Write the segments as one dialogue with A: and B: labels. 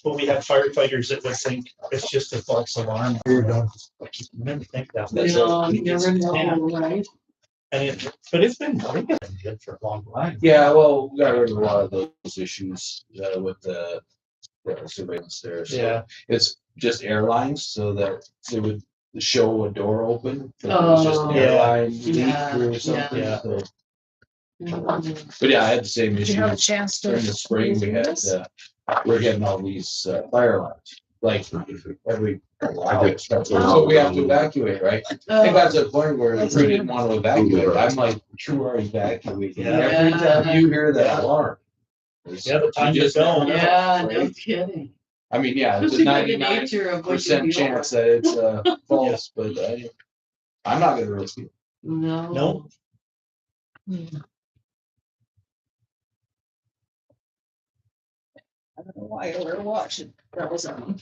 A: but we have firefighters that would think it's just a false alarm. You never think that.
B: No, you never know, right?
A: But it's been good for a long time.
C: Yeah, well, we got rid of a lot of those issues with the surveillance there. So
A: Yeah.
C: it's just airlines so that it would show a door open. It was just an
B: Oh,
C: airline leak
B: yeah,
C: or something.
A: yeah.
C: So. But yeah, I had the same
D: Did you
C: issue
D: have a chance to?
C: during the spring. We had we're getting all these fire alarms like every while. So we have to evacuate, right? It got to the point where the crew didn't want to evacuate. I'm like, you are evacuating.
A: Yeah.
C: Every time you hear that alarm.
A: Yeah, the time you don't.
B: Yeah, no kidding.
C: I mean, yeah, it's a
B: Especially by the nature of what you
C: 99%
B: do.
C: chance that it's false, but I'm not gonna risk it.
B: No.
A: No.
D: I don't know why I were watching. That was on.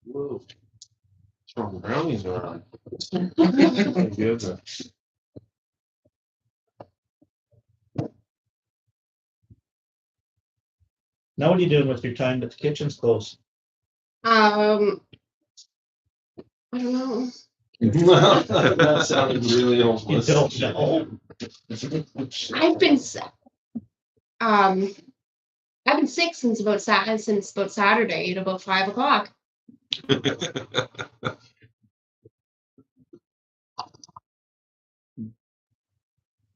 C: Whoa. Brownies are on. Good.
A: Now what are you doing with your time that the kitchen's closed?
E: I don't know.
C: That sounded really
A: You
C: hopeless.
A: don't know.
E: I've been sick since about Saturday at about 5 o'clock.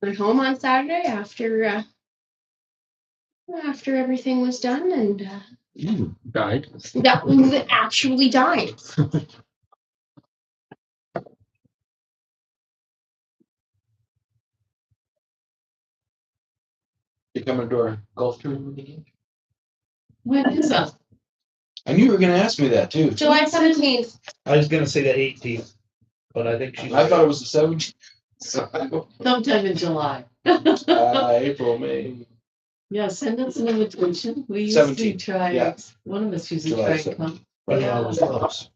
E: Went home on Saturday after everything was done, and
A: Died.
E: that was actually died.
C: You coming to our golf tournament again?
B: When is that?
C: I knew you were gonna ask me that too.
E: July 17th.
A: I was gonna say the 18th, but I think she's.
C: I thought it was the 17th. So,
B: Sometime in July.
C: April, May.
B: Yeah, send us an invitation. We usually
C: 17th,
B: try,
C: yeah.
B: one of us usually
C: July
B: try to come.
A: But I was close.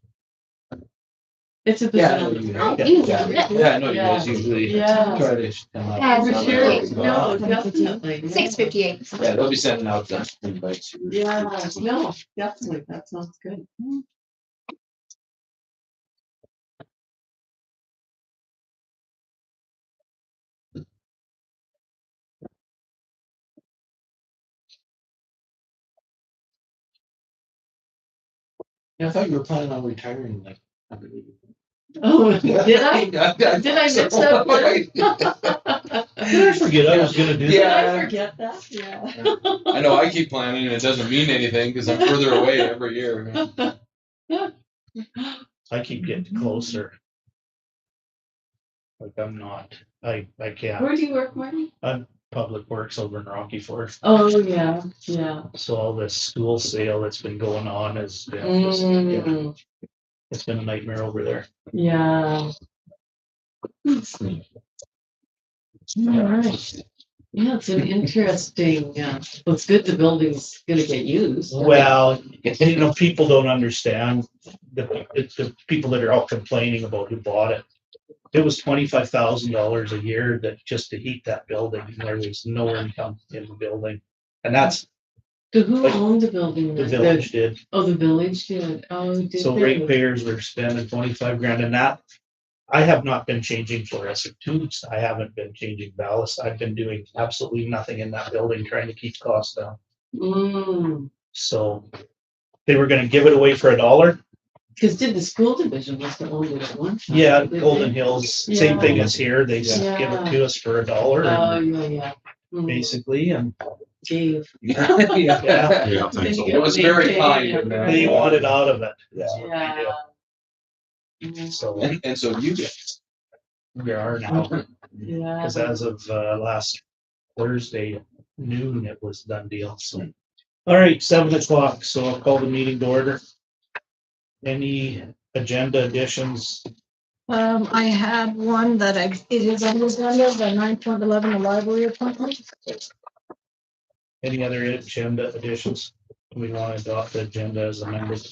B: It's a
C: Yeah, I know
B: bizarre.
C: you-
E: Oh,
C: yeah,
E: easy.
C: yeah, I know you guys
B: Yeah.
C: usually
B: Yeah.
C: try to come out.
E: Yeah,
B: For
E: for
B: sure.
E: sure.
B: No, definitely.
E: 6:58.
C: Yeah, they'll be sending out the invites.
B: Yeah, no, definitely. That sounds good.
C: Yeah, I thought you were planning on retiring like.
B: Oh, did I? Did I miss that
A: Did I forget I was gonna do
B: Did
A: that?
B: I forget that? Yeah.
C: I know I keep planning and it doesn't mean anything because I'm further away every year.
A: I keep getting closer. Like I'm not. I can't.
B: Where do you work, Marty?
A: Public Works over in Rocky Fork.
B: Oh, yeah, yeah.
A: So all this school sale that's been going on has been just, it's been a nightmare over there.
B: Yeah. All right. Yeah, it's an interesting, well, it's good the building's gonna get used.
A: Well, people don't understand the people that are all complaining about who bought it. It was $25,000 a year that just to heat that building, and there was no income in the building. And that's
B: So who owned the building?
A: the village did.
B: Oh, the village did. Oh, did
A: So
B: they?
A: ratepayers were spending 25 grand, and that I have not been changing fluorescent tubes. I haven't been changing ballast. I've been doing absolutely nothing in that building, trying to keep costs down. So they were gonna give it away for $1.
B: Because did the school division must have owned it at one time?
A: Yeah,
B: didn't
A: Golden
B: they?
A: Hills, same thing
B: Yeah.
A: as here. They just give it to us for $1
B: Oh,
A: and
B: yeah, yeah.
A: basically, and
B: Gave.
C: Yeah. It was very kind of them.
A: they wanted out of it.
B: Yeah.
A: So
C: And so you get.
A: we are now,
B: Yeah.
A: because as of last Thursday noon, it was done deal. So, all right, 7 o'clock. So I'll call the meeting to order. Any agenda additions?
D: I had one that it is on the agenda, the 9.11, the library appointment.
A: Any other agenda additions? We want to adopt the agenda as amended.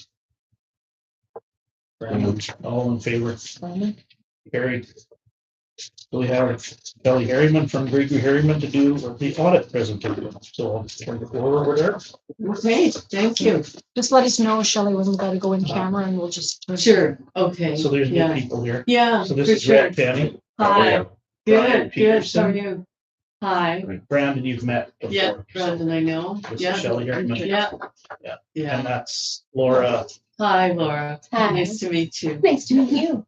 A: Brandon, all in favor? Carried. So we have Kelly Harriman from Gregory Harriman to do the audit presentation. So I'll turn the floor over there.
B: Okay, thank you.
D: Just let us know, Shelley, when we gotta go in camera and we'll just.
B: Sure, okay.
A: So there's new
B: Yeah.
A: people here.
B: Yeah,
A: So this
B: for
A: is
B: sure.
A: Rick Penny.
B: Hi,
A: Brian
B: good, good, how are
A: Peterson.
B: you? Hi,
A: Brandon, you've met before.
B: yeah, Brandon, I know,
A: This is
B: yeah,
A: Shelley Harriman.
B: yeah.
A: Yeah.
B: Yeah,
A: And that's Laura.
B: hi, Laura,
E: Hi.
B: nice to meet you.
E: Nice to meet you.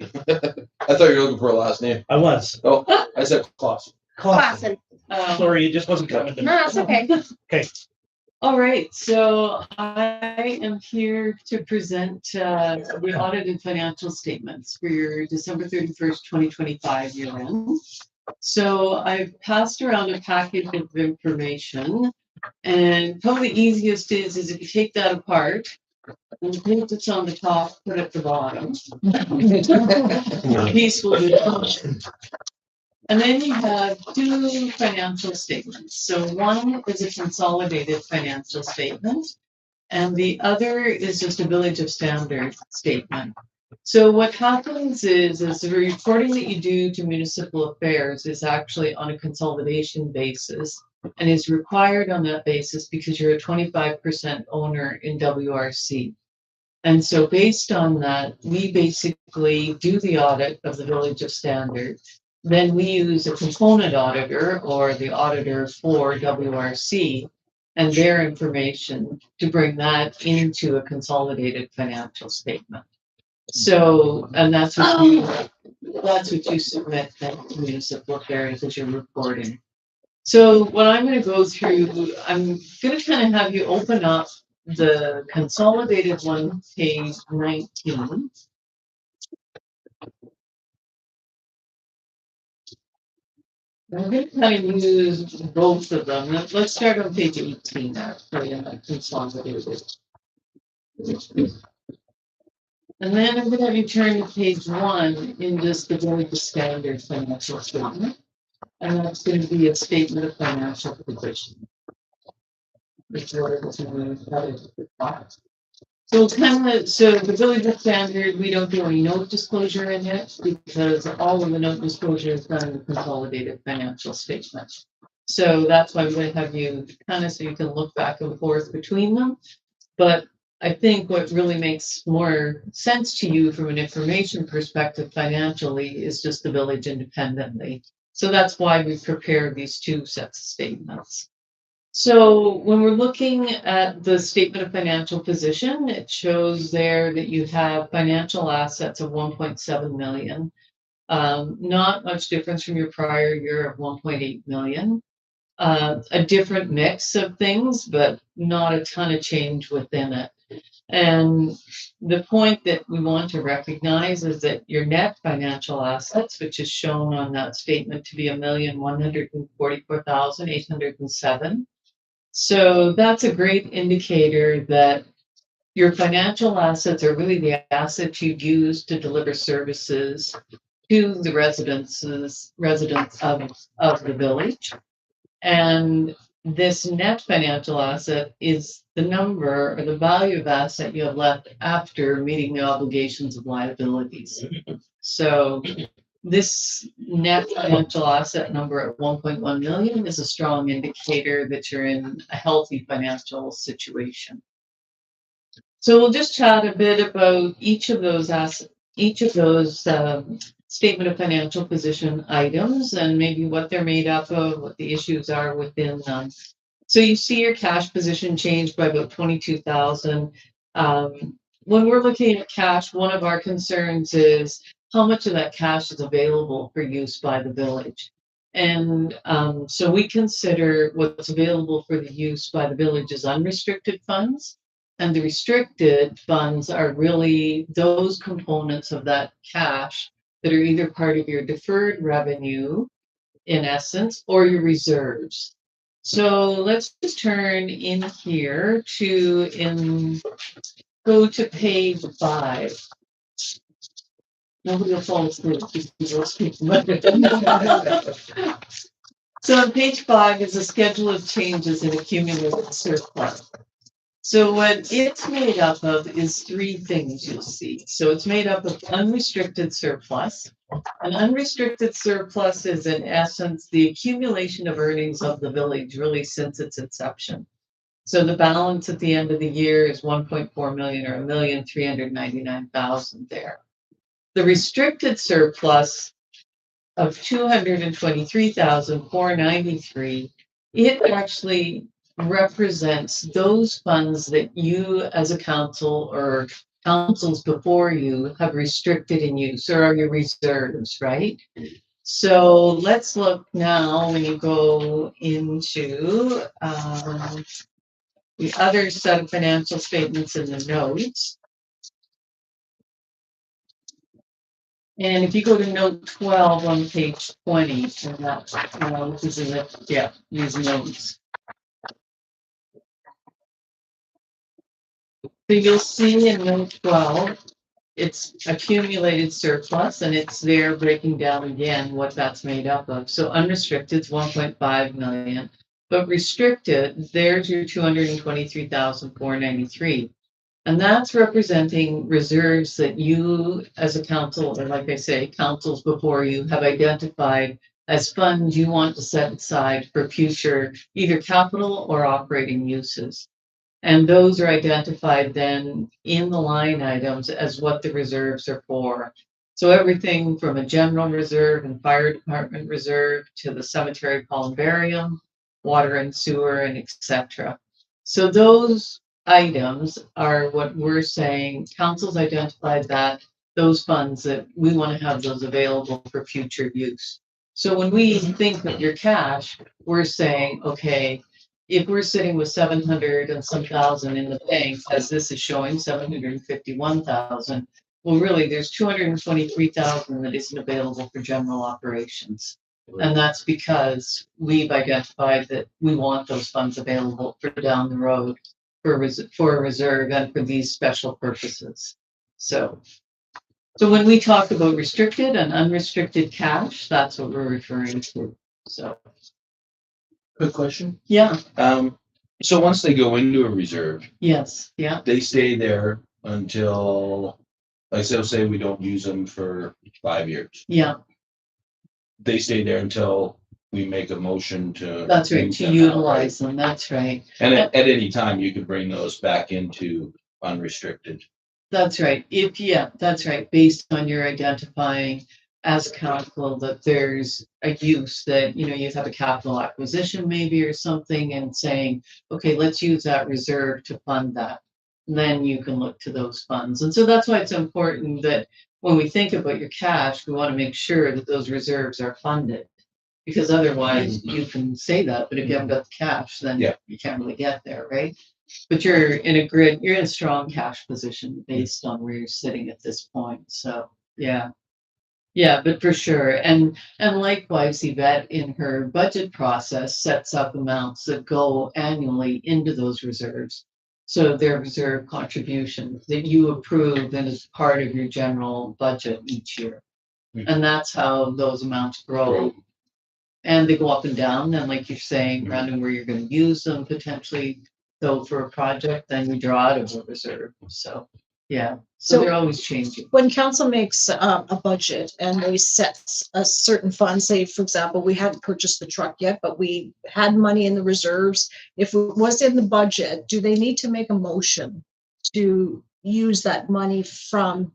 C: I thought you were looking for a last name.
A: I was.
C: Oh, I said Klaus.
A: Clausen.
E: Clausen.
A: Sorry, it just wasn't coming to me.
E: No, it's okay.
B: All right, so I am here to present the audited financial statements for your December 31st, 2025 year end. So I've passed around a package of information, and probably the easiest is if you take that apart and the page that's on the top, put at the bottom. Piece will do it. And then you have two financial statements. So one is a consolidated financial statement, and the other is just a Village of Standard statement. So what happens is the reporting that you do to municipal affairs is actually on a consolidation basis and is required on that basis because you're a 25% owner in WRC. And so based on that, we basically do the audit of the Village of Standard. Then we use a component auditor or the auditor for WRC and their information to bring that into a consolidated financial statement. So, and that's what you submit to municipal affairs as your reporting. So what I'm going to go through, I'm going to kind of have you open up the consolidated one, page 19. I'm going to kind of use both of them. Let's start on page 18 actually, in the consolidated. And then I'm going to have you turn to page 1 in just the Village of Standard financial statement. And that's going to be a statement of financial position. So the Village of Standard, we don't do any note disclosure in it because all of the note disclosure is done in the consolidated financial statement. So that's why I'm going to have you kind of so you can look back and forth between them. But I think what really makes more sense to you from an information perspective financially is just the village independently. So that's why we prepared these two sets of statements. So when we're looking at the statement of financial position, it shows there that you have financial assets of 1.7 million. Not much difference from your prior year of 1.8 million. A different mix of things, but not a ton of change within it. And the point that we want to recognize is that your net financial assets, which is shown on that statement to be 1,144,807. So that's a great indicator that your financial assets are really the assets you use to deliver services to the residents of the village. And this net financial asset is the number or the value of asset you have left after meeting the obligations of liabilities. So this net financial asset number at 1.1 million is a strong indicator that you're in a healthy financial situation. So we'll just chat a bit about each of those statement of financial position items and maybe what they're made up of, what the issues are within them. So you see your cash position changed by about 22,000. When we're looking at cash, one of our concerns is how much of that cash is available for use by the village. And so we consider what's available for the use by the village as unrestricted funds. And the restricted funds are really those components of that cash that are either part of your deferred revenue, in essence, or your reserves. So let's just turn in here go to page 5. Nobody will fall asleep. So on page 5 is a schedule of changes in accumulated surplus. So what it's made up of is three things you'll see. So it's made up of unrestricted surplus. An unrestricted surplus is in essence the accumulation of earnings of the village really since its inception. So the balance at the end of the year is 1.4 million or 1,399,000 there. The restricted surplus of 223,493, it actually represents those funds that you as a council or councils before you have restricted in use or are your reserves, right? So let's look now when you go into the other set of financial statements in the notes. And if you go to note 12 on page 20, and that's, which is in the, these notes. So you'll see in note 12, it's accumulated surplus and it's there breaking down again what that's made up of. So unrestricted is 1.5 million, but restricted, there's your 223,493. And that's representing reserves that you as a council, or like I say, councils before you have identified as funds you want to set aside for future either capital or operating uses. And those are identified then in the line items as what the reserves are for. So everything from a general reserve and fire department reserve to the cemetery columbarium, water and sewer, and etc. So those items are what we're saying. Council's identified that those funds that we want to have those available for future use. So when we think of your cash, we're saying, okay, if we're sitting with 700 and some thousand in the bank, as this is showing 751,000, well, really, there's 223,000 that isn't available for general operations. And that's because we've identified that we want those funds available for down the road for a reserve and for these special purposes. So when we talk about restricted and unrestricted cash, that's what we're referring to. So.
C: Quick question.
B: Yeah.
C: So once they go into a reserve,
B: Yes. Yeah.
C: they stay there until, like, so say we don't use them for 5 years.
B: Yeah.
C: They stay there until we make a motion to.
B: That's right.
C: use
B: To
C: them out,
B: utilize
C: right?
B: them. That's right.
C: And at any time, you could bring those back into unrestricted.
B: That's right. That's right. Based on your identifying as council that there's a use that, you have a capital acquisition maybe or something and saying, okay, let's use that reserve to fund that. And then you can look to those funds. And so that's why it's important that when we think about your cash, we want to make sure that those reserves are funded. Because otherwise you can say that, but if you haven't got the cash, then you can't really get there, right? But you're in a strong cash position based on where you're sitting at this point. So but for sure. And likewise, Yvette in her budget process sets up amounts that go annually into those reserves. So they're reserve contributions that you approve and as part of your general budget each year. And that's how those amounts grow. And they go up and down. And like you're saying, random where you're going to use them potentially. So for a project, then you draw out of a reserve. So so they're always changing.
D: When council makes a budget and they set a certain fund, say, for example, we hadn't purchased the truck yet, but we had money in the reserves. If it was in the budget, do they need to make a motion to use that money from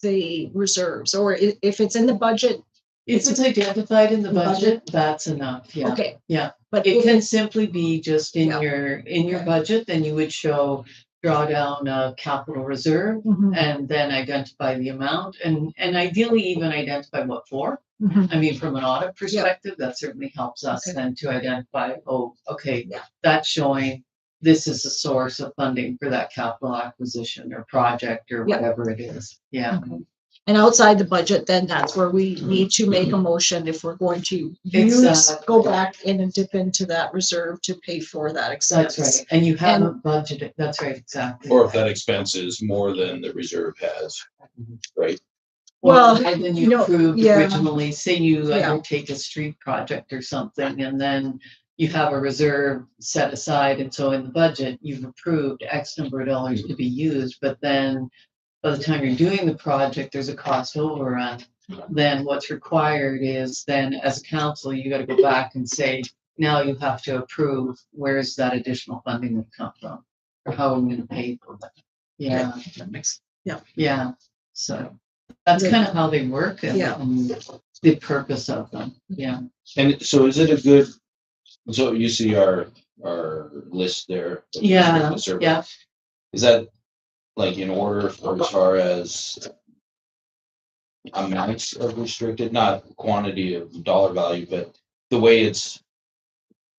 D: the reserves? Or if it's in the budget?
B: If it's identified in the budget, that's enough. Yeah.
D: Okay.
B: Yeah.
D: But
B: It can simply be just in
D: Yeah.
B: your budget, then you would show draw down a capital reserve
D: Mhm.
B: and then identify the amount and ideally even identify what for.
D: Mhm.
B: I mean, from an audit perspective, that certainly helps us
D: Okay.
B: then to identify,
D: Yeah.
B: that's showing this is a source of funding for that capital acquisition or project or
D: Yeah.
B: whatever it is. Yeah.
D: Okay. And outside the budget, then that's where we need to make a motion if we're going to go back in and dip into that reserve to pay for that expense.
B: That's right. And you haven't budgeted. That's right. Exactly.
C: Or if that expense is more than the reserve has, right?
B: Well, and then you
D: no,
B: approved
D: yeah.
B: originally, say you
D: Yeah.
B: undertake a street project or something, and then you have a reserve set aside, and so in the budget, you've approved X number of dollars to be used, but then by the time you're doing the project, there's a cost overrun. Then what's required is then as a council, you gotta go back and say, now you have to approve, where's that additional funding gonna come from? Or how are we gonna pay for that? Yeah,
D: that makes,
B: yeah, so that's kind of how they work and
D: Yeah.
B: and the purpose of them, yeah.
C: And so is it a good, so you see our list there?
B: Yeah,
C: The survey.
B: yeah.
C: Is that like in order for as far as amounts of restricted, not quantity of dollar value, but the way it's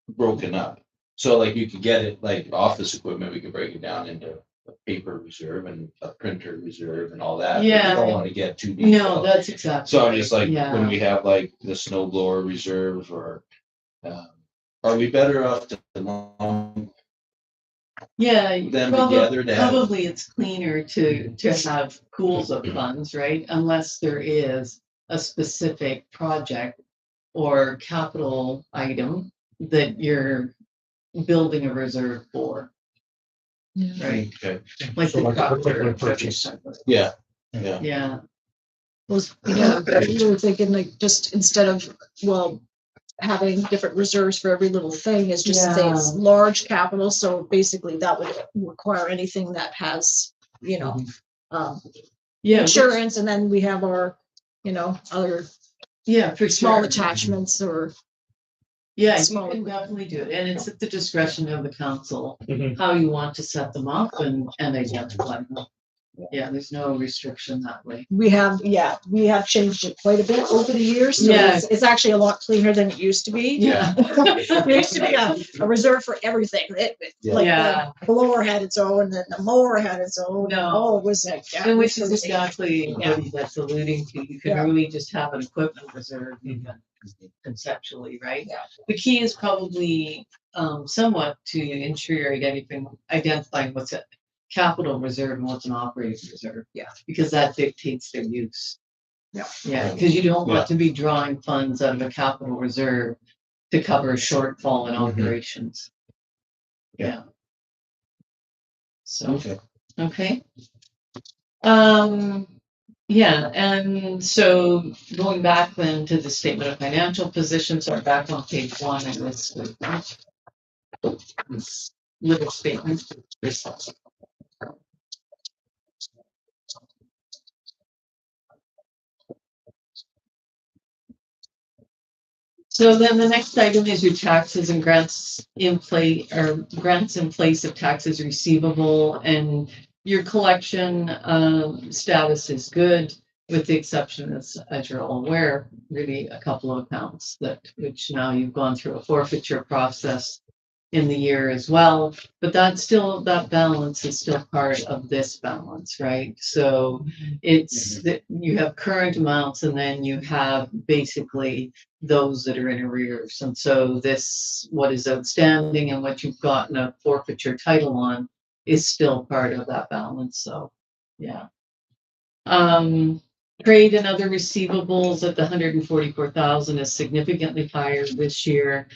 C: broken up? So like you could get it like office equipment, we could break it down into a paper reserve and a printer reserve and all that. but
B: Yeah.
C: You don't want to get too
B: No,
C: detailed.
B: that's exactly.
C: So I'm just like,
B: Yeah.
C: when we have like the snow blower reserve or, are we better off to lump
B: Yeah,
C: them together to have?
B: probably it's cleaner to have pools of funds, right? Unless there is a specific project or capital item that you're building a reserve for, right?
C: Okay,
B: Like
A: So
B: the
A: like a particular
B: tractor.
A: purchase.
C: yeah,
B: Yeah,
D: we were thinking like, just instead of, well, having different reserves for every little thing is just say it's
B: Yeah.
D: large capital, so basically that would require anything that has, um,
B: yeah,
D: insurance, and then we have our, other
B: yeah, for
D: small
B: sure.
D: attachments or.
B: Yeah, you
D: small
B: can
D: equipment.
B: definitely do it, and it's at the discretion of the council,
A: Mhm.
B: how you want to set them up and identify them. Yeah, there's no restriction that way.
D: We have changed it quite a bit over the years, so
B: Yeah.
D: it's actually a lot cleaner than it used to be.
B: Yeah.
D: There used to be a reserve for everything. Like
B: Yeah.
D: the blower had its own, and then the mower had its own.
B: No.
D: Oh, it was like.
B: And which is exactly
D: Yeah.
B: what that's alluding to. You can
D: Yeah.
B: really just have an equipment reserve even conceptually, right?
D: Yeah.
B: The key is probably somewhat to ensure you're identifying what's a capital reserve and what's an operating reserve.
D: Yeah.
B: Because that dictates their use.
D: Yeah.
B: Yeah, because you don't
C: Yeah.
B: want to be drawing funds out of a capital reserve to cover a shortfall in operations. Yeah. So.
C: okay.
B: Okay. Yeah, and so going back then to the statement of financial positions, are back on page 1 in this little statement. So then the next item is your taxes and grants in place, or grants in place of taxes receivable, and your collection status is good, with the exception, as you're all aware, really a couple of accounts which now you've gone through a forfeiture process in the year as well, but that balance is still part of this balance, right? So it's that you have current amounts, and then you have basically those that are in arrears. And so what is outstanding and what you've gotten a forfeiture title on is still part of that balance. So, yeah. Trade and other receivables at the 144,000 is significantly higher this year.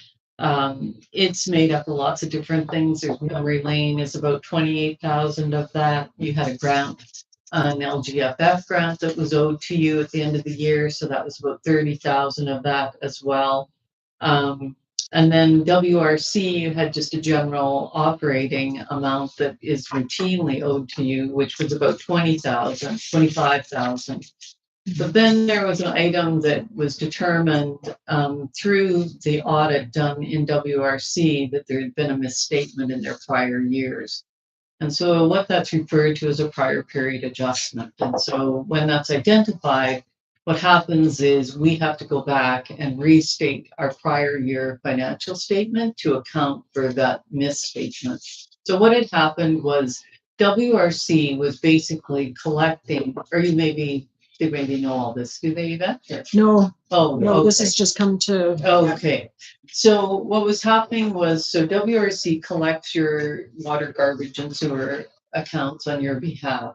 B: It's made up of lots of different things. There's memory lane is about 28,000 of that. You had a grant, an LGFF grant that was owed to you at the end of the year, so that was about 30,000 of that as well. And then WRC, you had just a general operating amount that is routinely owed to you, which was about 20,000, 25,000. But then there was an item that was determined through the audit done in WRC that there had been a misstatement in their prior years. And so what that's referred to as a prior period adjustment. And so when that's identified, what happens is we have to go back and restate our prior year financial statement to account for that misstatement. So what had happened was WRC was basically collecting, or they maybe know all this. Do they, Yvette?
D: No,
B: Oh,
D: no, this
B: okay.
D: has just come to.
B: Okay, so what was happening was, so WRC collects your water, garbage, and sewer accounts on your behalf.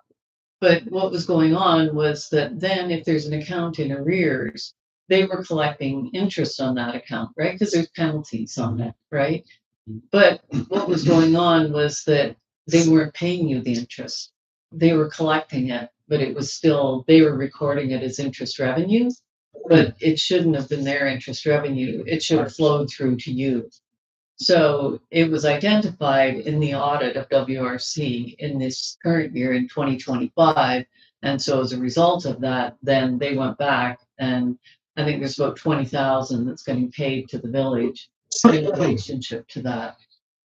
B: But what was going on was that then if there's an account in arrears, they were collecting interest on that account, right? Because there's penalties on it, right? But what was going on was that they weren't paying you the interest. They were collecting it, but it was still, they were recording it as interest revenue, but it shouldn't have been their interest revenue. It should have flowed through to you. So it was identified in the audit of WRC in this current year in 2025. And so as a result of that, then they went back and I think there's about 20,000 that's getting paid to the village in relationship to that.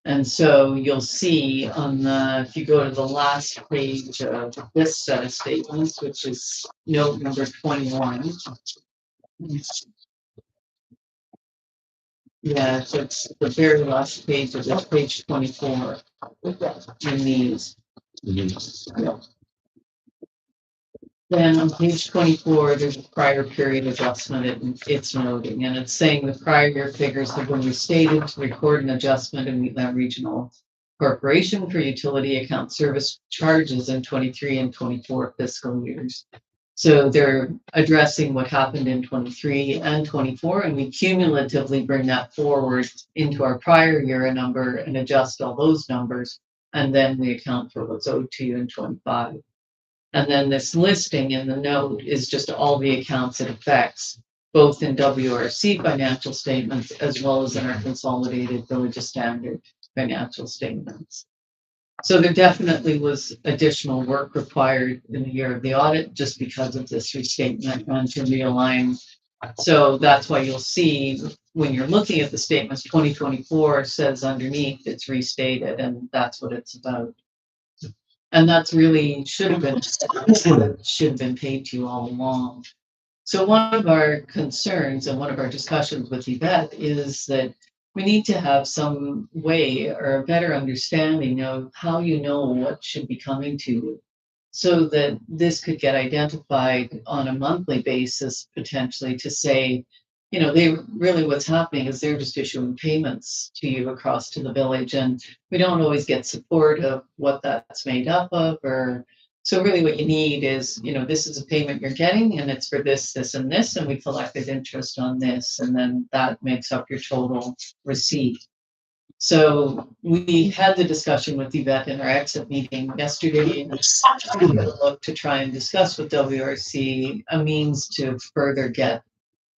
B: And so you'll see on the, if you go to the last page of this set of statements, which is note number 21. Yeah, so it's the very last page of this, page 24 in these. Then on page 24, there's a prior period adjustment it's noting, and it's saying the prior year figures have been restated to record an adjustment in Wheatland Regional Corporation for utility account service charges in 23 and 24 fiscal years. So they're addressing what happened in 23 and 24, and we cumulatively bring that forward into our prior year number and adjust all those numbers, and then we account for what's owed to you in 25. And then this listing in the note is just all the accounts it affects, both in WRC financial statements as well as in our consolidated Village of Standard financial statements. So there definitely was additional work required in the year of the audit just because of this restatement and to realign. So that's why you'll see when you're looking at the statements, 2024 says underneath it's restated, and that's what it's about. And that's really should have been paid to you all along. So one of our concerns and one of our discussions with Yvette is that we need to have some way or a better understanding of how you know what should be coming to you, so that this could get identified on a monthly basis potentially to say, you know, they really what's happening is they're just issuing payments to you across to the village, and we don't always get support of what that's made up of. Or so really what you need is, you know, this is a payment you're getting and it's for this, this, and this, and we collected interest on this, and then that makes up your total receipt. So we had the discussion with Yvette in our exit meeting yesterday, and look to try and discuss with WRC a means to further get,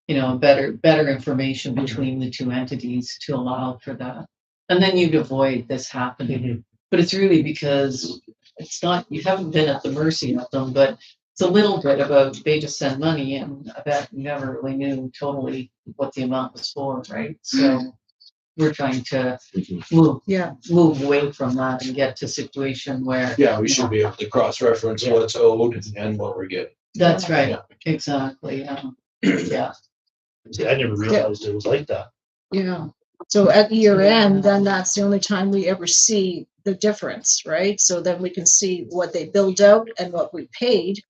B: you know, better information between the two entities to allow for that. And then you'd avoid this happening. But it's really because it's not, you haven't been at the mercy of them, but it's a little bit about they just send money, and I bet you never really knew totally what the amount was for, right? So we're trying to move away from that and get to a situation where
C: Yeah, we should be able to cross-reference what's owed and what we're getting.
B: That's right. Exactly. Yeah.
A: See, I never realized it was like that.
D: Yeah. So at year end, then that's the only time we ever see the difference, right? So then we can see what they billed out and what we paid,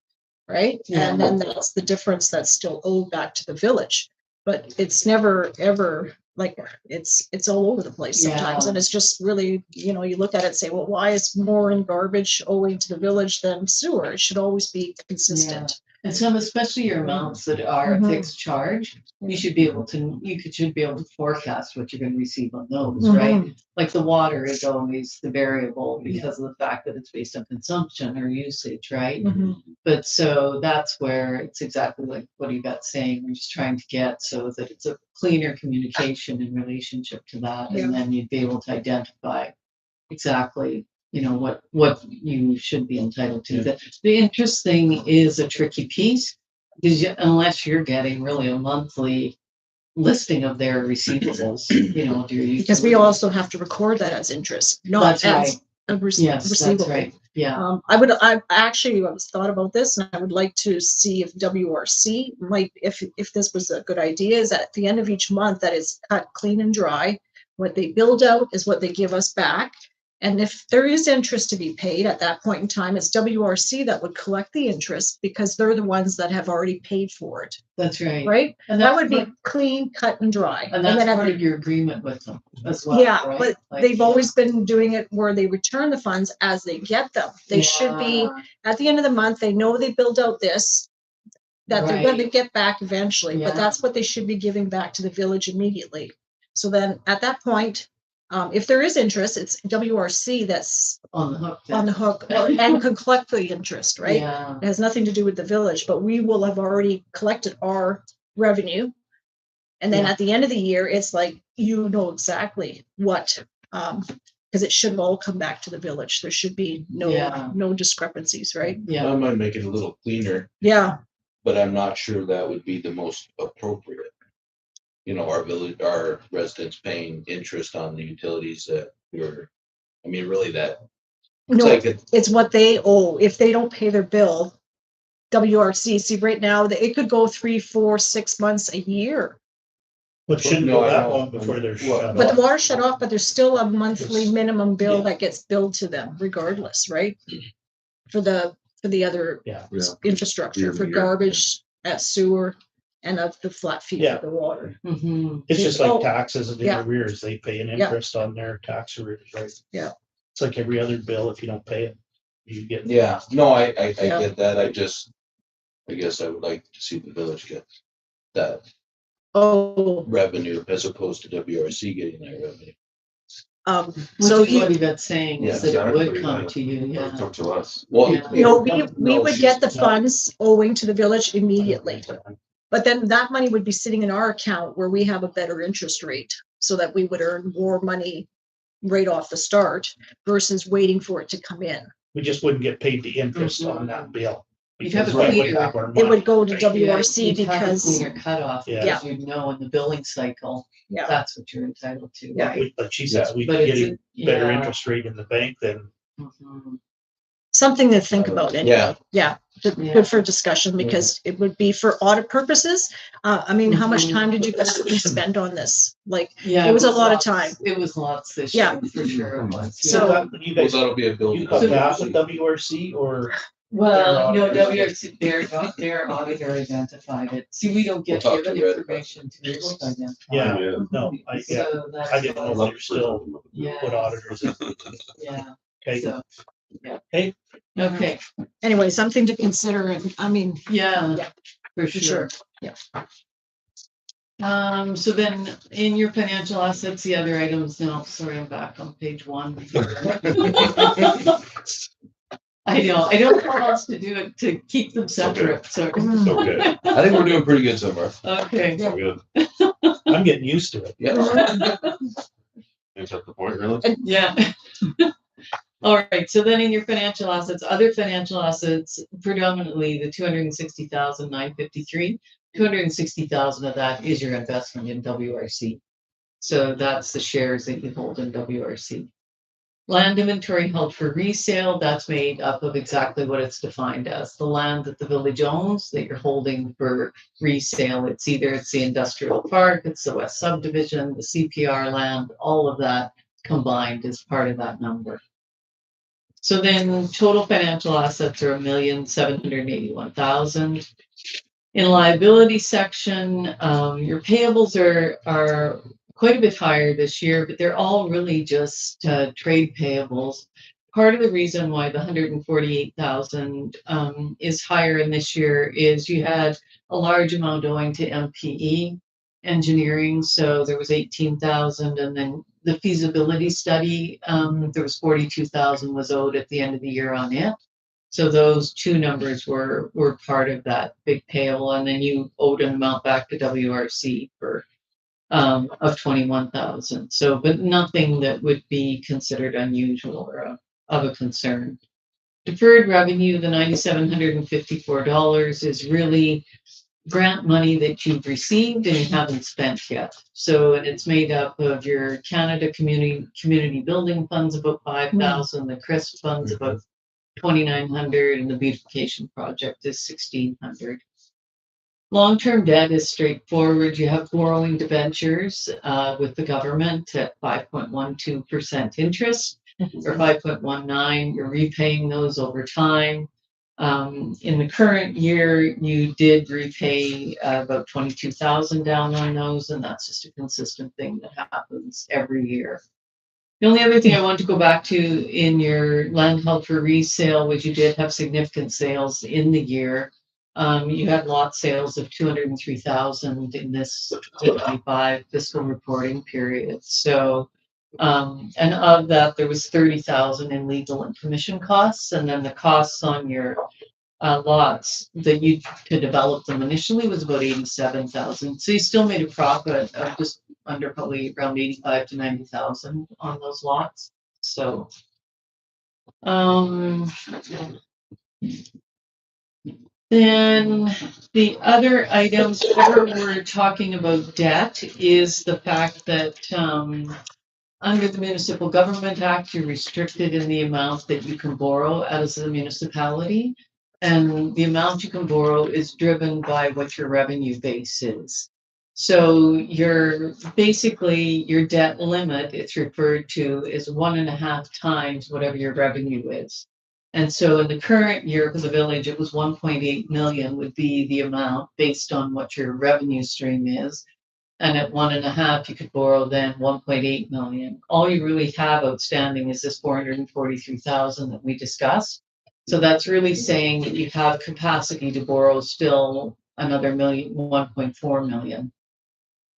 D: right?
B: Yeah.
D: And then that's the difference that's still owed back to the village. But it's never ever like it's all over the place sometimes.
B: Yeah.
D: And it's just really, you know, you look at it and say, well, why is more in garbage owing to the village than sewer? It should always be consistent.
B: And some, especially your amounts that are a fixed charge, you should be able to, should be able to forecast what you're going to receive on those, right? Like the water is always the variable because of the fact that it's based on consumption or usage, right? But so that's where it's exactly like what Yvette's saying. We're just trying to get so that it's a cleaner communication in relationship to that, and then you'd be able to identify exactly, you know, what you should be entitled to. The interest thing is a tricky piece because unless you're getting really a monthly listing of their receivables, you know,
D: because we also have to record that as interest, not as a receivable.
B: That's right. Yeah.
D: I actually was thought about this, and I would like to see if WRC might, if this was a good idea, is that at the end of each month that is cut clean and dry. What they build out is what they give us back. And if there is interest to be paid at that point in time, it's WRC that would collect the interest because they're the ones that have already paid for it.
B: That's right.
D: Right?
B: And
D: that would be clean, cut, and dry.
B: And that's part of your agreement with them as well.
D: Yeah,
B: right?
D: but
B: like,
D: they've always been doing it where they return the funds as they get them. They should be, at the end of the month, they know they build out this. that they're going to
B: Right.
D: get back eventually, but
B: Yeah.
D: that's what they should be giving back to the village immediately. So then at that point, if there is interest, it's WRC that's
B: On the hook.
D: on the hook and can collect the interest, right?
B: Yeah.
D: It has nothing to do with the village, but we will have already collected our revenue. And then
B: Yeah.
D: at the end of the year, it's like, you know exactly what, because it should all come back to the village. There should be
B: Yeah.
D: no discrepancies, right?
B: Yeah.
C: I might make it a little cleaner,
D: Yeah,
C: but I'm not sure that would be the most appropriate. You know, our village, our residents paying interest on the utilities that I mean, really that, it's
D: no,
C: like,
D: it's what they owe. If they don't pay their bill, WRC, see, right now, it could go 3, 4, 6 months, a year.
A: But shouldn't
C: No,
A: go
C: I
A: that
C: know.
A: long before they're
C: Well,
A: shut
D: But
A: off.
D: the water shut off, but there's still a monthly
A: It's-
D: minimum bill
A: yeah.
D: that gets billed to them regardless, right? For the other
A: Yeah.
D: infrastructure, for
F: Year to year.
D: garbage, sewer, and of the flat fee
A: Yeah.
D: for the water.
B: Mm-hmm.
A: It's just
D: Oh,
A: like taxes and
D: yeah.
A: arrears. They pay an
D: Yeah.
A: interest on their tax arrears, right?
D: Yeah.
A: It's like every other bill. If you don't pay it, you get.
C: yeah, no, I
D: Yeah.
C: get that. I guess I would like to see the village get that
D: Oh,
C: revenue as opposed to WRC getting that revenue.
D: so
B: Which is what Yvette's saying is
C: Yeah,
B: that it would
F: exactly,
B: come
F: yeah.
B: to you,
F: It'll
B: yeah.
F: come to us.
C: Well,
B: Yeah.
D: no, we
C: no,
D: would
C: she's-
D: get the
A: no.
D: funds owing to the village immediately. But then that money would be sitting in our account where we have a better interest rate, so that we would earn more money right off the start versus waiting for it to come in.
A: We just wouldn't get paid the interest on that bill.
B: You'd have
A: because
B: a
A: we would
B: cleaner-
A: have our
D: It
A: money,
D: would go to
A: right?
D: WRC
B: You'd have a
D: because,
B: cleaner cutoff,
A: Yeah.
B: because you'd know in the billing cycle,
D: yeah,
B: that's what you're entitled to,
D: Yeah.
B: right?
A: Like she says, we
B: But
A: could
B: it's,
A: get a better
B: yeah.
A: interest rate in the bank than.
B: Mhm.
D: something to think about anyway.
C: Yeah.
D: Yeah,
B: Yeah.
D: good for discussion, because it would be for audit purposes. I mean, how much
B: Mhm.
D: time did you guys spend on this? Like,
B: Yeah.
D: It was a lot of
B: lots-
D: time.
B: It was lots this
D: Yeah.
B: year, for sure. it was,
D: So-
B: yeah.
A: You
C: Well,
A: guys,
C: that'll be a bill.
A: you
C: to
A: got that
C: WRC.
A: with WRC or?
B: Well, no,
A: Their
B: WRC, their auditor identified it. See, we don't get
C: We'll talk
B: given
C: to Red.
B: information to be able to identify.
A: Yeah,
F: Yeah.
A: no, I
B: So that's.
A: I didn't know if they're still
B: Yeah.
A: good auditors.
B: Yeah,
A: Okay,
B: so, yeah.
A: Hey.
B: Okay,
D: anyway, something to consider, and I mean,
B: yeah,
D: Yeah.
B: for
D: for
B: sure.
D: sure, yeah.
B: So then in your financial assets, the other items, no, sorry, I'm back on page 1. I know, I don't know how else to do it to keep them separate, so.
F: It's okay.
C: I think we're doing pretty good so far.
B: Okay,
F: It's all good.
A: I'm getting used to it.
C: Yeah.
F: Is that the point, really?
B: yeah. All right, so then in your financial assets, other financial assets, predominantly the 260,953, 260,000 of that is your investment in WRC. So that's the shares that you hold in WRC. Land inventory held for resale, that's made up of exactly what it's defined as. The land that the village owns that you're holding for resale. It's the industrial park, it's the west subdivision, the CPR land, all of that combined is part of that number. So then total financial assets are 1,781,000. In liability section, your payables are quite a bit higher this year, but they're all really just trade payables. Part of the reason why the 148,000 is higher in this year is you had a large amount owing to MPE engineering, so there was 18,000, and then the feasibility study, there was 42,000 was owed at the end of the year on it. So those two numbers were part of that big payable, and then you owed an amount back to WRC for of 21,000. So, but nothing that would be considered unusual or of a concern. Deferred revenue, the $9,754 is really grant money that you've received and you haven't spent yet. So it's made up of your Canada community building funds, about 5,000, the CRISP funds about 2,900, and the beautification project is 1,600. Long-term debt is straightforward. You have borrowing debentures with the government at 5.12% interest or 5.19. You're repaying those over time. In the current year, you did repay about 22,000 down on those, and that's just a consistent thing that happens every year. The only other thing I want to go back to in your land held for resale, which you did have significant sales in the year, You had lot sales of 203,000 in this 25 fiscal reporting period. So, and of that, there was 30,000 in legal and commission costs, and then the costs on your lots that you to develop them initially was about 87,000. So you still made a profit of just under probably around 85 to 90,000 on those lots. So, then the other items where we're talking about debt is the fact that under the Municipal Government Act, you're restricted in the amount that you can borrow as a municipality. And the amount you can borrow is driven by what your revenue base is. So your basically your debt limit, it's referred to as 1.5 times whatever your revenue is. And so in the current year for the village, it was 1.8 million would be the amount based on what your revenue stream is. And at 1.5, you could borrow then 1.8 million. All you really have outstanding is this 443,000 that we discussed. So that's really saying that you have capacity to borrow still another 1.4 million.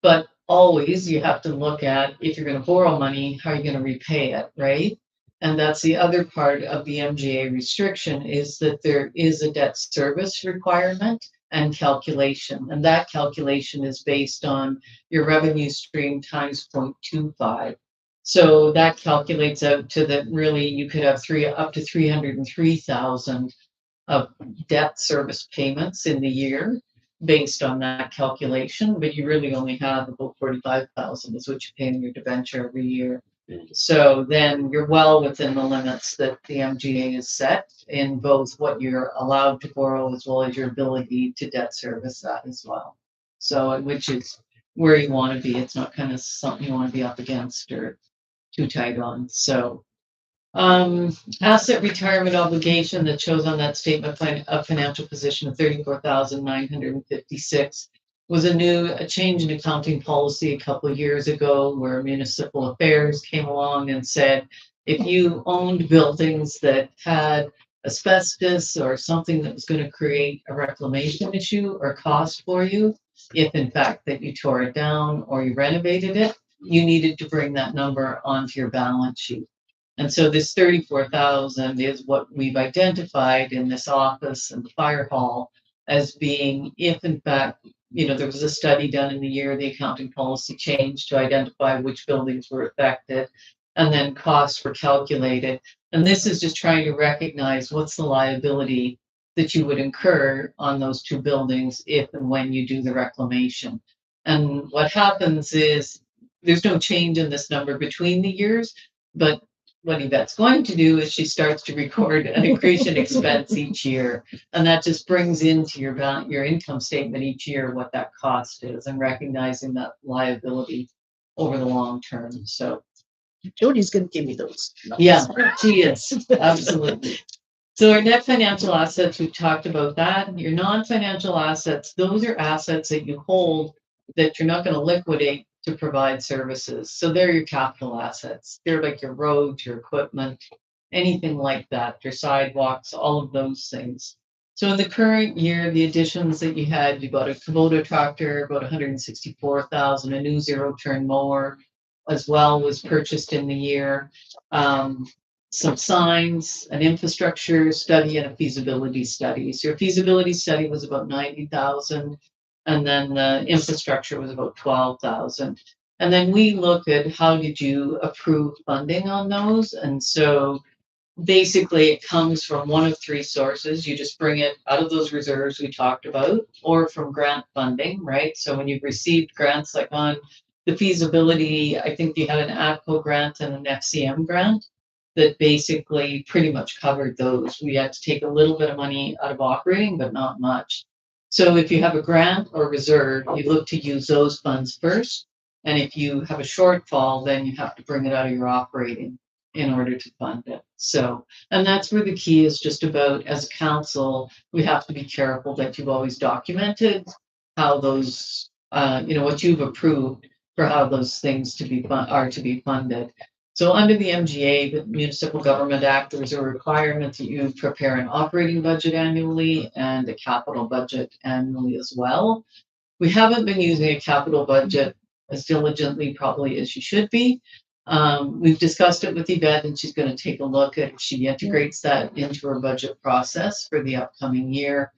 B: But always you have to look at if you're going to borrow money, how are you going to repay it, right? And that's the other part of the MGA restriction is that there is a debt service requirement and calculation. And that calculation is based on your revenue stream times 0.25. So that calculates out to that really you could have up to 303,000 of debt service payments in the year based on that calculation, but you really only have about 45,000 is what you pay in your debenture every year. So then you're well within the limits that the MGA has set in both what you're allowed to borrow as well as your ability to debt service that as well. So, which is where you want to be. It's not kind of something you want to be up against or too tight on. So, asset retirement obligation that shows on that statement of financial position of 34,956 was a change in accounting policy a couple of years ago where municipal affairs came along and said if you owned buildings that had asbestos or something that was going to create a reclamation issue or cost for you, if in fact that you tore it down or you renovated it, you needed to bring that number onto your balance sheet. And so this 34,000 is what we've identified in this office and the fire hall as being if in fact, there was a study done in the year the accounting policy changed to identify which buildings were affected and then costs were calculated. And this is just trying to recognize what's the liability that you would incur on those two buildings if and when you do the reclamation. And what happens is there's no change in this number between the years, but what Yvette's going to do is she starts to record an accretion expense each year. And that just brings into your income statement each year what that cost is and recognizing that liability over the long term. So
D: Jody's gonna give me those.
B: yeah, she is. Absolutely. So our net financial assets, we've talked about that. Your non-financial assets, those are assets that you hold that you're not going to liquidate to provide services. So they're your capital assets. They're like your roads, your equipment, anything like that, your sidewalks, all of those things. So in the current year, the additions that you had, you bought a Kubota tractor, about 164,000, a new zero-turn mower as well was purchased in the year. Some signs, an infrastructure study, and a feasibility study. So your feasibility study was about 90,000, and then the infrastructure was about 12,000. And then we looked at how did you approve funding on those, and so basically it comes from one of three sources. You just bring it out of those reserves we talked about, or from grant funding, right? So when you've received grants like on the feasibility, I think you had an APCO grant and an FCM grant that basically pretty much covered those. We had to take a little bit of money out of operating, but not much. So if you have a grant or reserve, you look to use those funds first. And if you have a shortfall, then you have to bring it out of your operating in order to fund it. So, and that's where the key is just about as a council, we have to be careful that you've always documented how those, what you've approved for how those things are to be funded. So under the MGA, the Municipal Government Act, there's a requirement that you prepare an operating budget annually and a capital budget annually as well. We haven't been using a capital budget as diligently probably as you should be. We've discussed it with Yvette and she's going to take a look at if she integrates that into her budget process for the upcoming year.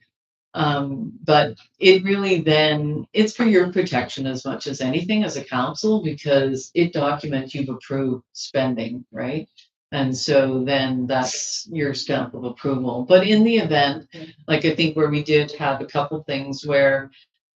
B: But it really then, it's for your protection as much as anything as a council, because it documents you've approved spending, right? And so then that's your stamp of approval. But in the event, like I think where we did have a couple things where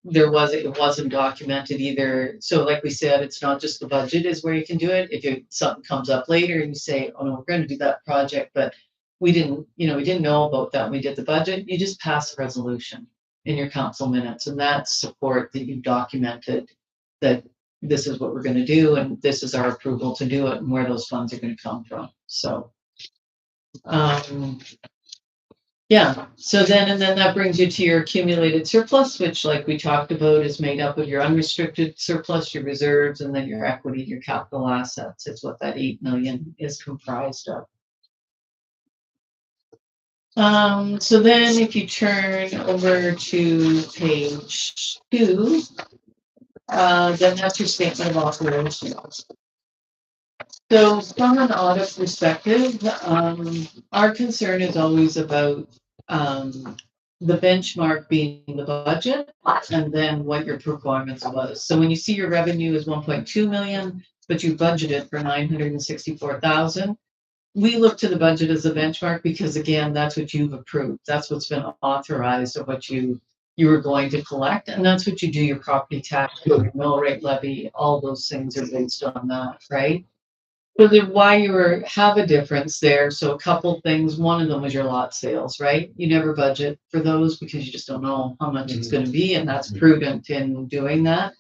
B: it wasn't documented either. So like we said, it's not just the budget is where you can do it. If something comes up later and you say, oh no, we're going to do that project, but we didn't know about that when we did the budget, you just pass a resolution in your council minutes, and that's support that you've documented that this is what we're going to do and this is our approval to do it and where those funds are going to come from. So yeah, so then that brings you to your accumulated surplus, which like we talked about is made up of your unrestricted surplus, your reserves, and then your equity, your capital assets. It's what that 8 million is comprised of. So then if you turn over to page 2, then that's your statement of operations. So from an audit perspective, our concern is always about the benchmark being the budget and then what your performance was. So when you see your revenue is 1.2 million, but you budgeted for 964,000, we look to the budget as a benchmark because again, that's what you've approved. That's what's been authorized of what you were going to collect. And that's what you do your property tax, your mill rate levy, all those things are based on that, right? So then why have a difference there. So a couple things. One of them was your lot sales, right? You never budget for those because you just don't know how much it's going to be. And that's prudent in doing that.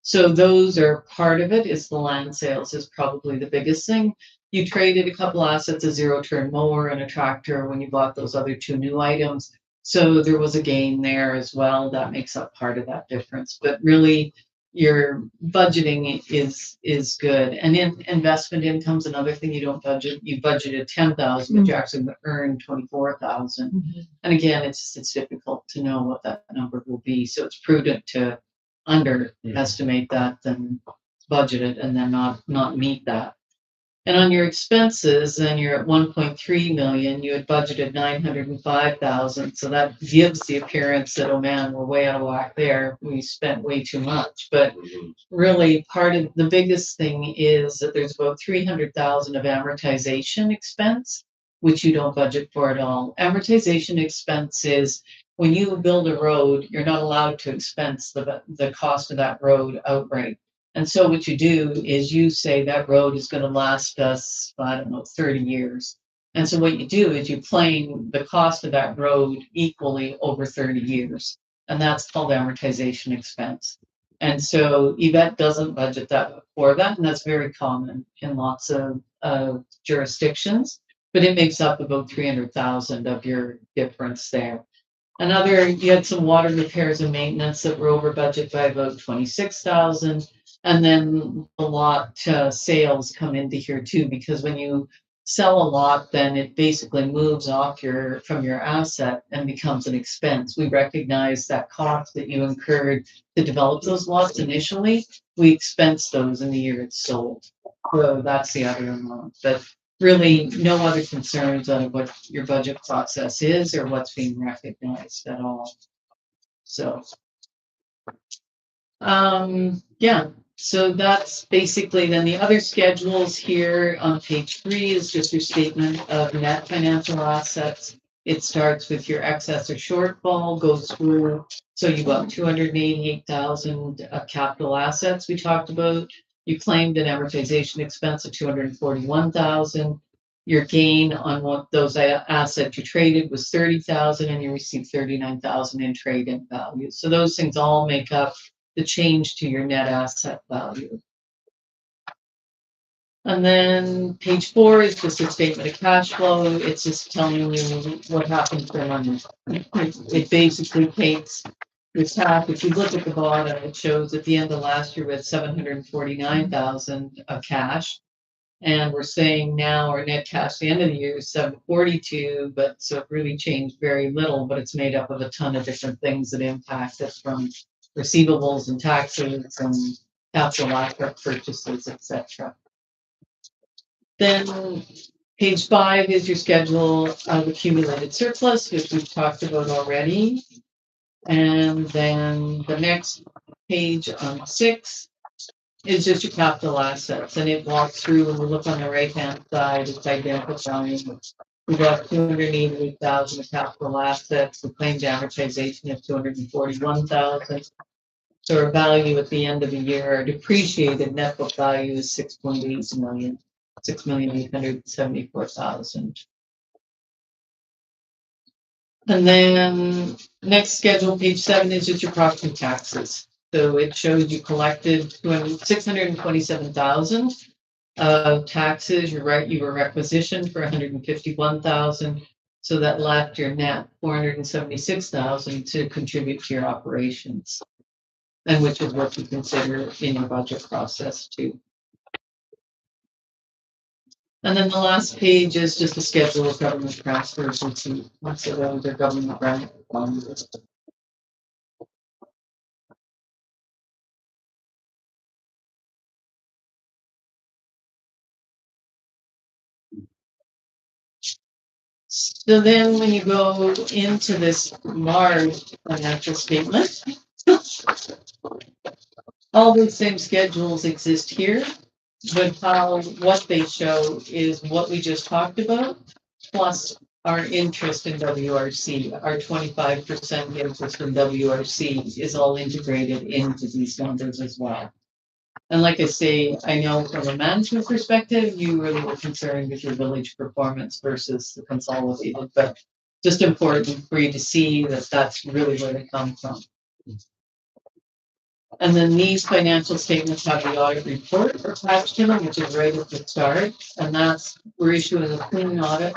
B: So those are part of it. Is the land sales is probably the biggest thing. You traded a couple assets, a zero-turn mower and a tractor when you bought those other 2 new items. So there was a gain there as well. That makes up part of that difference. But really, your budgeting is good. And in investment income is another thing you don't budget. You budgeted 10,000, but you actually earned 24,000. And again, it's difficult to know what that number will be. So it's prudent to underestimate that than budget it and then not meet that. And on your expenses, then you're at 1.3 million. You had budgeted 905,000. So that gives the appearance that, oh man, we're way out of whack there. We spent way too much. But really part of the biggest thing is that there's about 300,000 of amortization expense, which you don't budget for at all. Amortization expense is when you build a road, you're not allowed to expense the cost of that road outright. And so what you do is you say that road is going to last us, I don't know, 30 years. And so what you do is you claim the cost of that road equally over 30 years. And that's called amortization expense. And so Yvette doesn't budget that for that. And that's very common in lots of jurisdictions. But it makes up about 300,000 of your difference there. You had some water repairs and maintenance that were over budget by about 26,000. And then the lot sales come into here too, because when you sell a lot, then it basically moves off from your asset and becomes an expense. We recognize that cost that you incurred to develop those lots initially. We expense those in the year it's sold. So that's the other amount. But really no other concerns on what your budget process is or what's being recognized at all. So, yeah. So that's basically then the other schedules here on page 3 is just your statement of net financial assets. It starts with your excess or shortfall, goes through. So you got 288,000 of capital assets we talked about. You claimed an amortization expense of 241,000. Your gain on what those assets you traded was 30,000, and you received 39,000 in trade-in value. So those things all make up the change to your net asset value. And then page 4 is just a statement of cash flow. It's just telling you what happened for money. It basically takes your cash. If you look at the bottom, it shows at the end of last year we had 749,000 of cash. And we're saying now our net cash at the end of the year is 742, but so it really changed very little, but it's made up of a ton of different things that impact us, from receivables and taxes and capital asset purchases, etc. Then page 5 is your schedule of accumulated surplus, which we've talked about already. And then the next page on 6 is just your capital assets, and it walks through. When we look on the right-hand side, it's identifying we got 288,000 of capital assets, the claimed amortization of 241,000. So our value at the end of the year, our depreciated net book value is 6.8 million, 6,874,000. And then next schedule, page 7, is just your property taxes. So it shows you collected 627,000 of taxes. You're right, you were requisitioned for 151,000. So that left your net 476,000 to contribute to your operations, and which is what you consider in your budget process too. And then the last page is just a schedule of government transfers into their government grant funds. So then when you go into this large financial statement, all the same schedules exist here, but what they show is what we just talked about, plus our interest in WRC, our 25% interest in WRC is all integrated into these numbers as well. And like I say, I know from a management perspective, you really were concerned with your village performance versus the consolidated, but just important for you to see that that's really where they come from. And then these financial statements have the audit report attached to them, which is right at the start. And that's, we're issuing a clean audit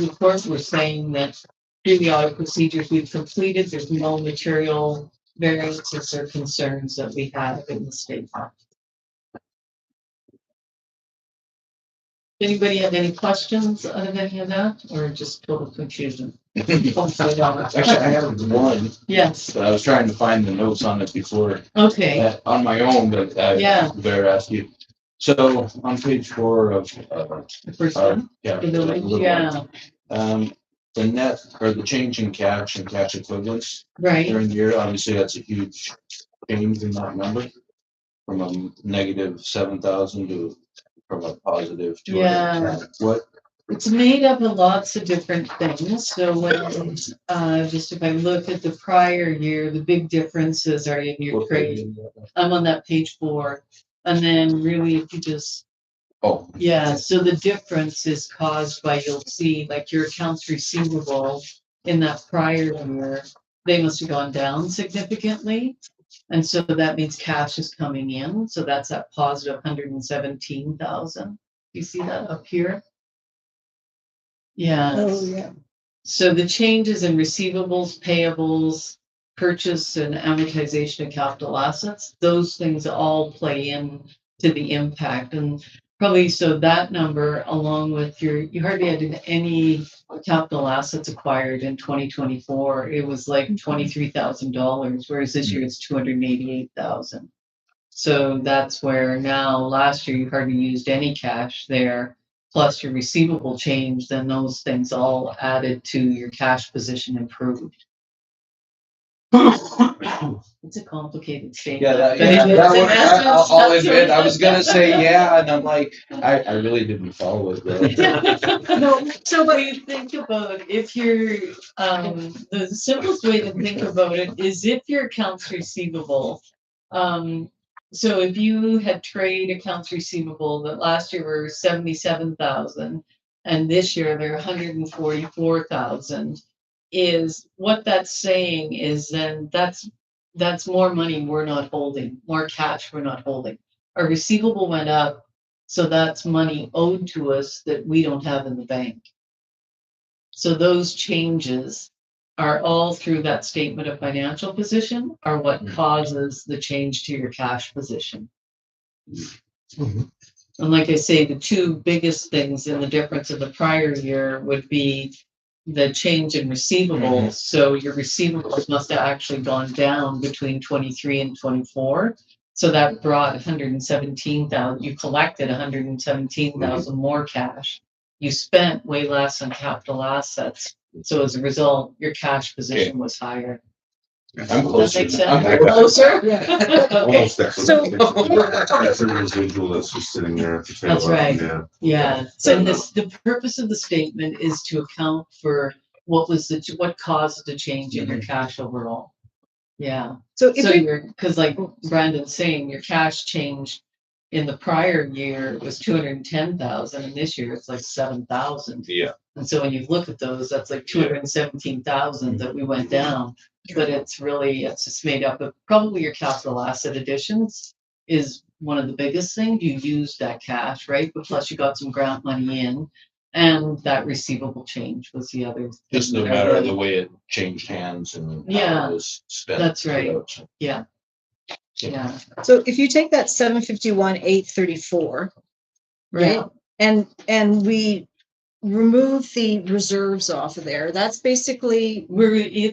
B: report. We're saying that through the audit procedures we've completed, there's no material variances or concerns that we have in the statement. Anybody have any questions out of any of that, or just total confusion?
C: Actually, I have one,
B: Yes,
C: but I was trying to find the notes on it before,
B: okay,
C: on my own, but I
B: Yeah.
C: better ask you. So on page 4 of,
B: the first one,
C: yeah.
B: the village,
C: little
B: yeah,
C: one, the net or the change in cash and cash equivalents
B: right,
C: during the year, obviously that's a huge change in that number. From a negative 7,000 to from a positive 210. What?
B: It's made up of lots of different things. So when, just if I look at the prior year, the big differences are in your
C: what
B: trade. I'm on that page 4. And then really if you just,
C: Oh,
B: yeah, so the difference is caused by, you'll see like your accounts receivable in that prior year, they must have gone down significantly. And so that means cash is coming in. So that's that positive 117,000. You see that up here? Yeah.
D: Oh, yeah.
B: So the changes in receivables, payables, purchase and amortization of capital assets, those things all play in to the impact. And probably so that number, along with you hardly had any capital assets acquired in 2024. It was like $23,000, whereas this year it's 288,000. So that's where now last year you hardly used any cash there, plus your receivable change, then those things all added to your cash position improved. It's a complicated statement.
C: yeah,
B: but
C: that one,
B: that's
C: I'll
B: what
C: admit, I
B: it
C: was gonna say yeah, and I'm like, I really didn't follow it though.
B: No, so when you think about if you're the simplest way to think about it is if your accounts receivable, so if you had trade accounts receivable that last year were 77,000 and this year they're 144,000, is what that's saying is then that's more money we're not holding, more cash we're not holding. Our receivable went up, so that's money owed to us that we don't have in the bank. So those changes are all through that statement of financial position are what causes the change to your cash position. And like I say, the two biggest things in the difference of the prior year would be the change in receivables. So your receivables must have actually gone down between 23 and 24. So that brought 117,000. You collected 117,000 more cash. You spent way less on capital assets. So as a result, your cash position was higher.
C: I'm closer.
B: Makes sense.
C: I'm
B: Closer?
D: Yeah.
B: Okay,
F: Almost there.
D: So-
F: That's a residual that's just sitting there. at the tail
B: That's
F: end,
B: right.
F: Yeah.
B: yeah.
D: So-
B: So the purpose of the statement is to account for what caused the change in your cash overall. Yeah.
D: So if
B: So
D: you,
B: because like Brandon's saying, your cash change in the prior year was 210,000, and this year it's like 7,000.
F: Yeah.
B: And so when you look at those, that's like 217,000 that we went down. But it's just made up of probably your capital asset additions is one of the biggest things. You used that cash, right? But plus you got some grant money in, and that receivable change was the other.
C: Just
B: thing
C: no
B: that I
C: matter
B: really-
C: the way it changed hands and
B: Yeah,
C: how it was spent.
B: that's right.
C: throughout.
B: Yeah. Yeah.
D: so if you take that 751, 834, right?
B: Yeah.
D: And we remove the reserves off of there, that's basically,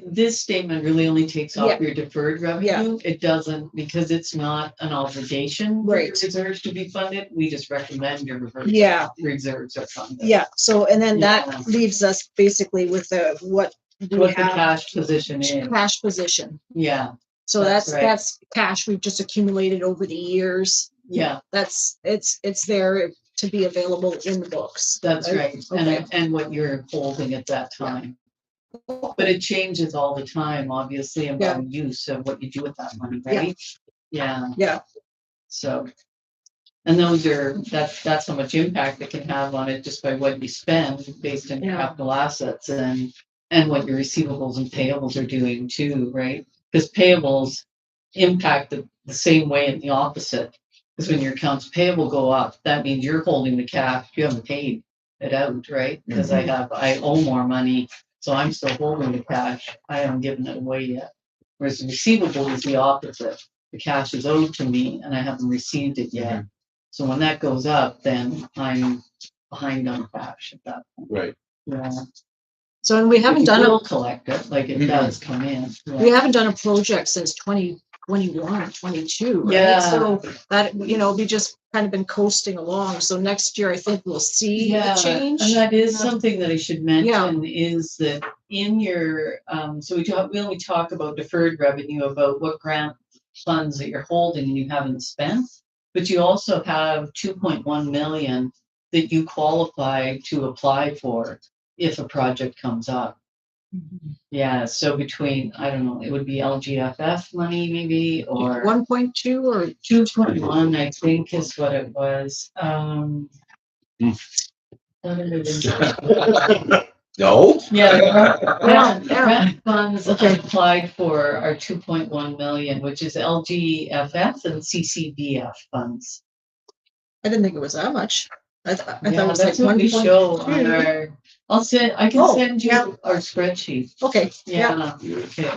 B: This statement really only takes off
D: Yeah.
B: your deferred revenue. It doesn't, because it's not an obligation. For your
D: Right.
B: reserves to be funded. We just recommend your
D: yeah,
B: reserves are funded.
D: yeah. So, and then
B: Yeah.
D: that leaves us basically with what we
B: What the
D: have
B: cash position is.
D: cash position.
B: Yeah,
D: So
B: That's
D: that's,
B: right.
D: that's cash we've just accumulated over the years.
B: yeah,
D: It's there to be available in the books.
B: that's right.
D: Okay.
B: And what you're holding at that time. But it changes all the time, obviously, about use of what you do with that money, right? Yeah.
D: Yeah.
B: So. And that's how much impact it can have on it just by what you spend based on your
D: Yeah.
B: capital assets and what your receivables and payables are doing too, right? Because payables impact the same way and the opposite. Because when your accounts payable go up, that means you're holding the cash, you haven't paid it out, right? Because I owe more money, so I'm still holding the cash. I haven't given it away yet. Whereas the receivable is the opposite. The cash is owed to me and I haven't received it yet. So when that goes up, then I'm behind on cash at that point.
C: Right.
B: Yeah.
D: So, and we haven't done
B: We'll
D: a,
B: collect it, like it does come in.
D: we haven't done a project since 2021, 22, right?
B: Yeah.
D: So that, we just kind of been coasting along. So next year, I think we'll see a change.
B: And that is something that I should mention is that in your, so we only talk about deferred revenue, about what grant funds that you're holding and you haven't spent, but you also have 2.1 million that you qualify to apply for if a project comes up. Yeah, so between, I don't know, it would be LGFF money maybe, or
D: 1.2 or
B: 2.1, I think is what it was.
C: No?
B: Yeah,
D: Yeah.
B: grant funds
D: Okay.
B: applied for are 2.1 million, which is LGFF and CCBF funds.
D: I didn't think it was that much. I thought it
B: Yeah,
D: was like
B: that's what we show on
D: 1.2.
B: our, I can
D: Oh,
B: send you
D: yeah.
B: our spreadsheet.
D: Okay, yeah.
B: Yeah, okay.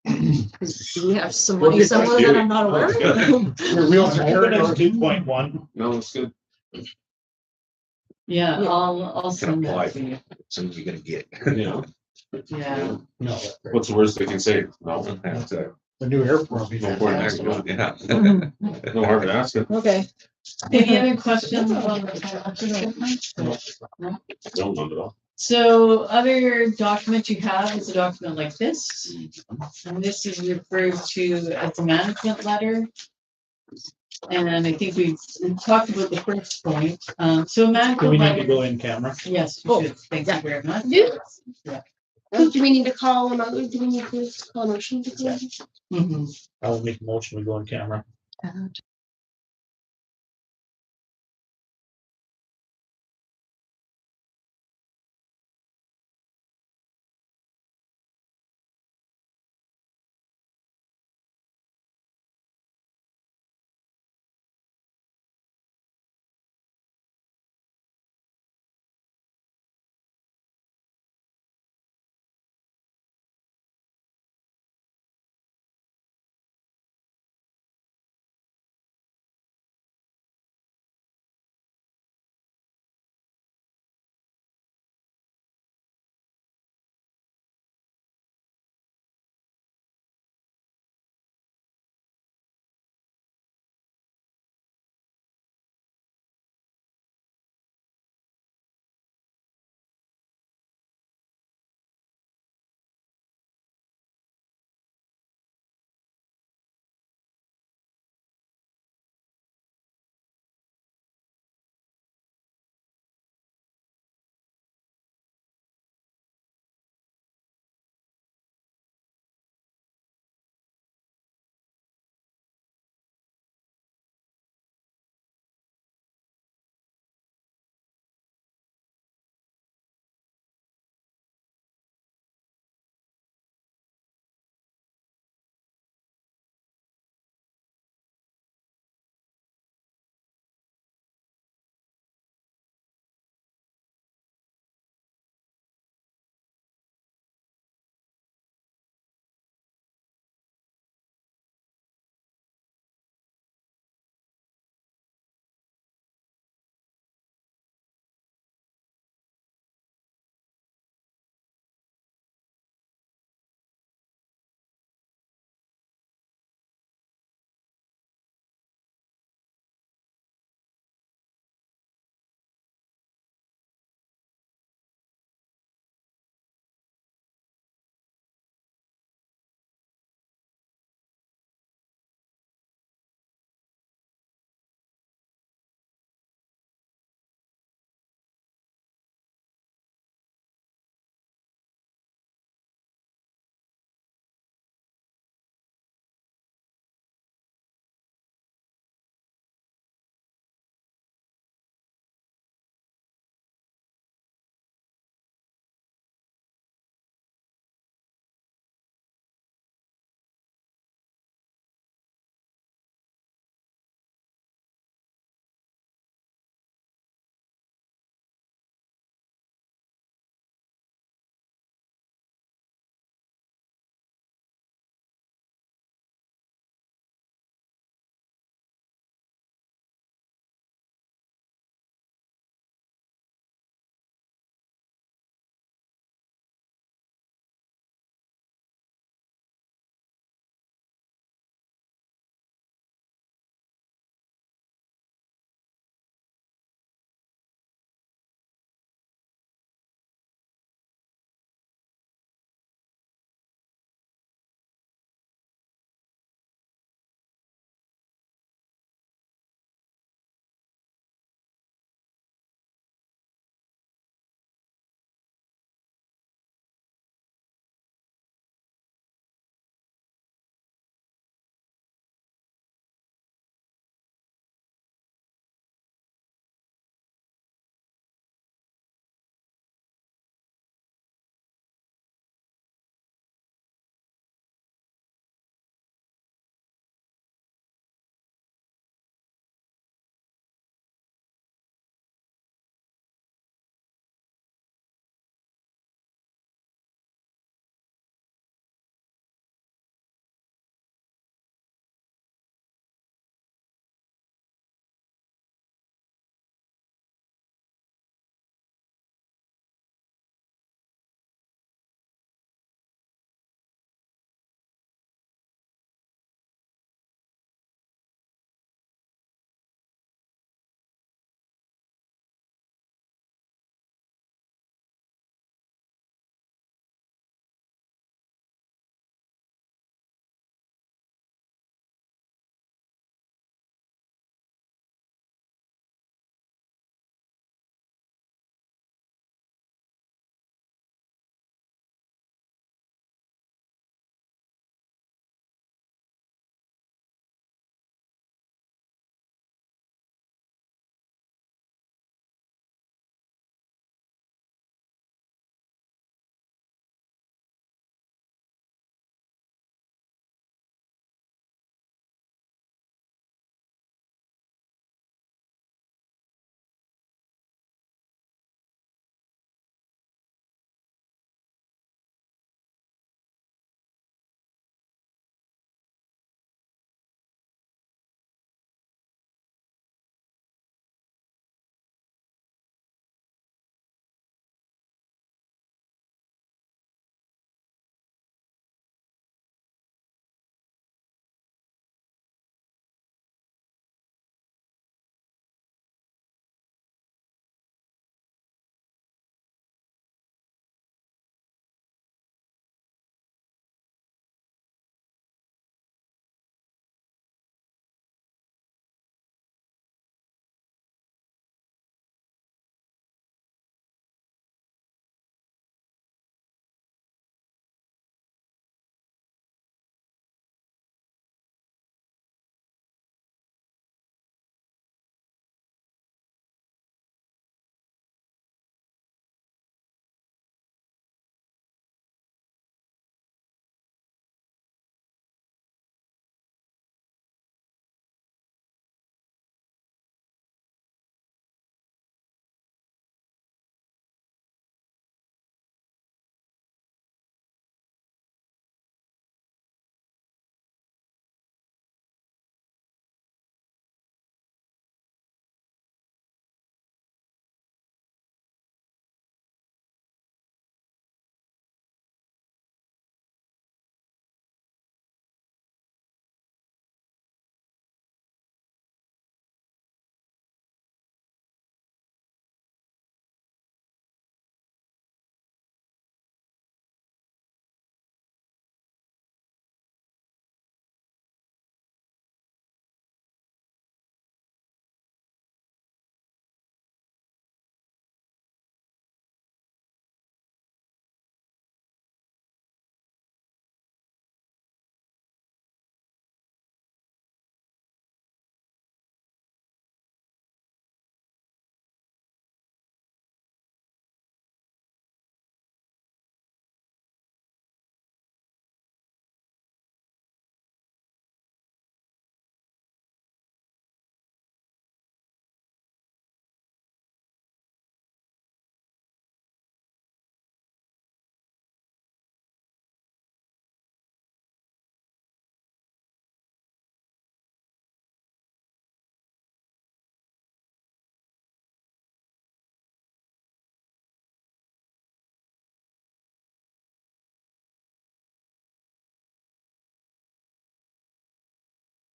D: Do we have some money somewhere that I'm not aware of?
F: Your wheels are
A: Open
F: turning.
A: is 2.1.
F: No, it's good.
B: Yeah,
D: Yeah.
B: I'll send
F: apply
B: that to you.
C: Soon as you're gonna get.
F: Yeah.
B: Yeah,
A: No.
F: What's the worst they can say? No. That's it.
A: The new airport will be
F: No point in asking.
A: fantastic.
F: Yeah.
D: Mhm.
F: No harm in asking.
D: Okay,
B: any other questions on the financial statement?
F: No, not at all.
B: So other document you have is a document like this, and this is referred to as a management letter. And I think we've talked about the first point. So
A: Do
B: management
A: we need to
B: letter,
A: go in camera?
B: yes, you should. Thank you very much.
E: So do we need to call them out? Do we need to call a motion to close?
B: Mhm.
A: I will make a motion, we go in camera.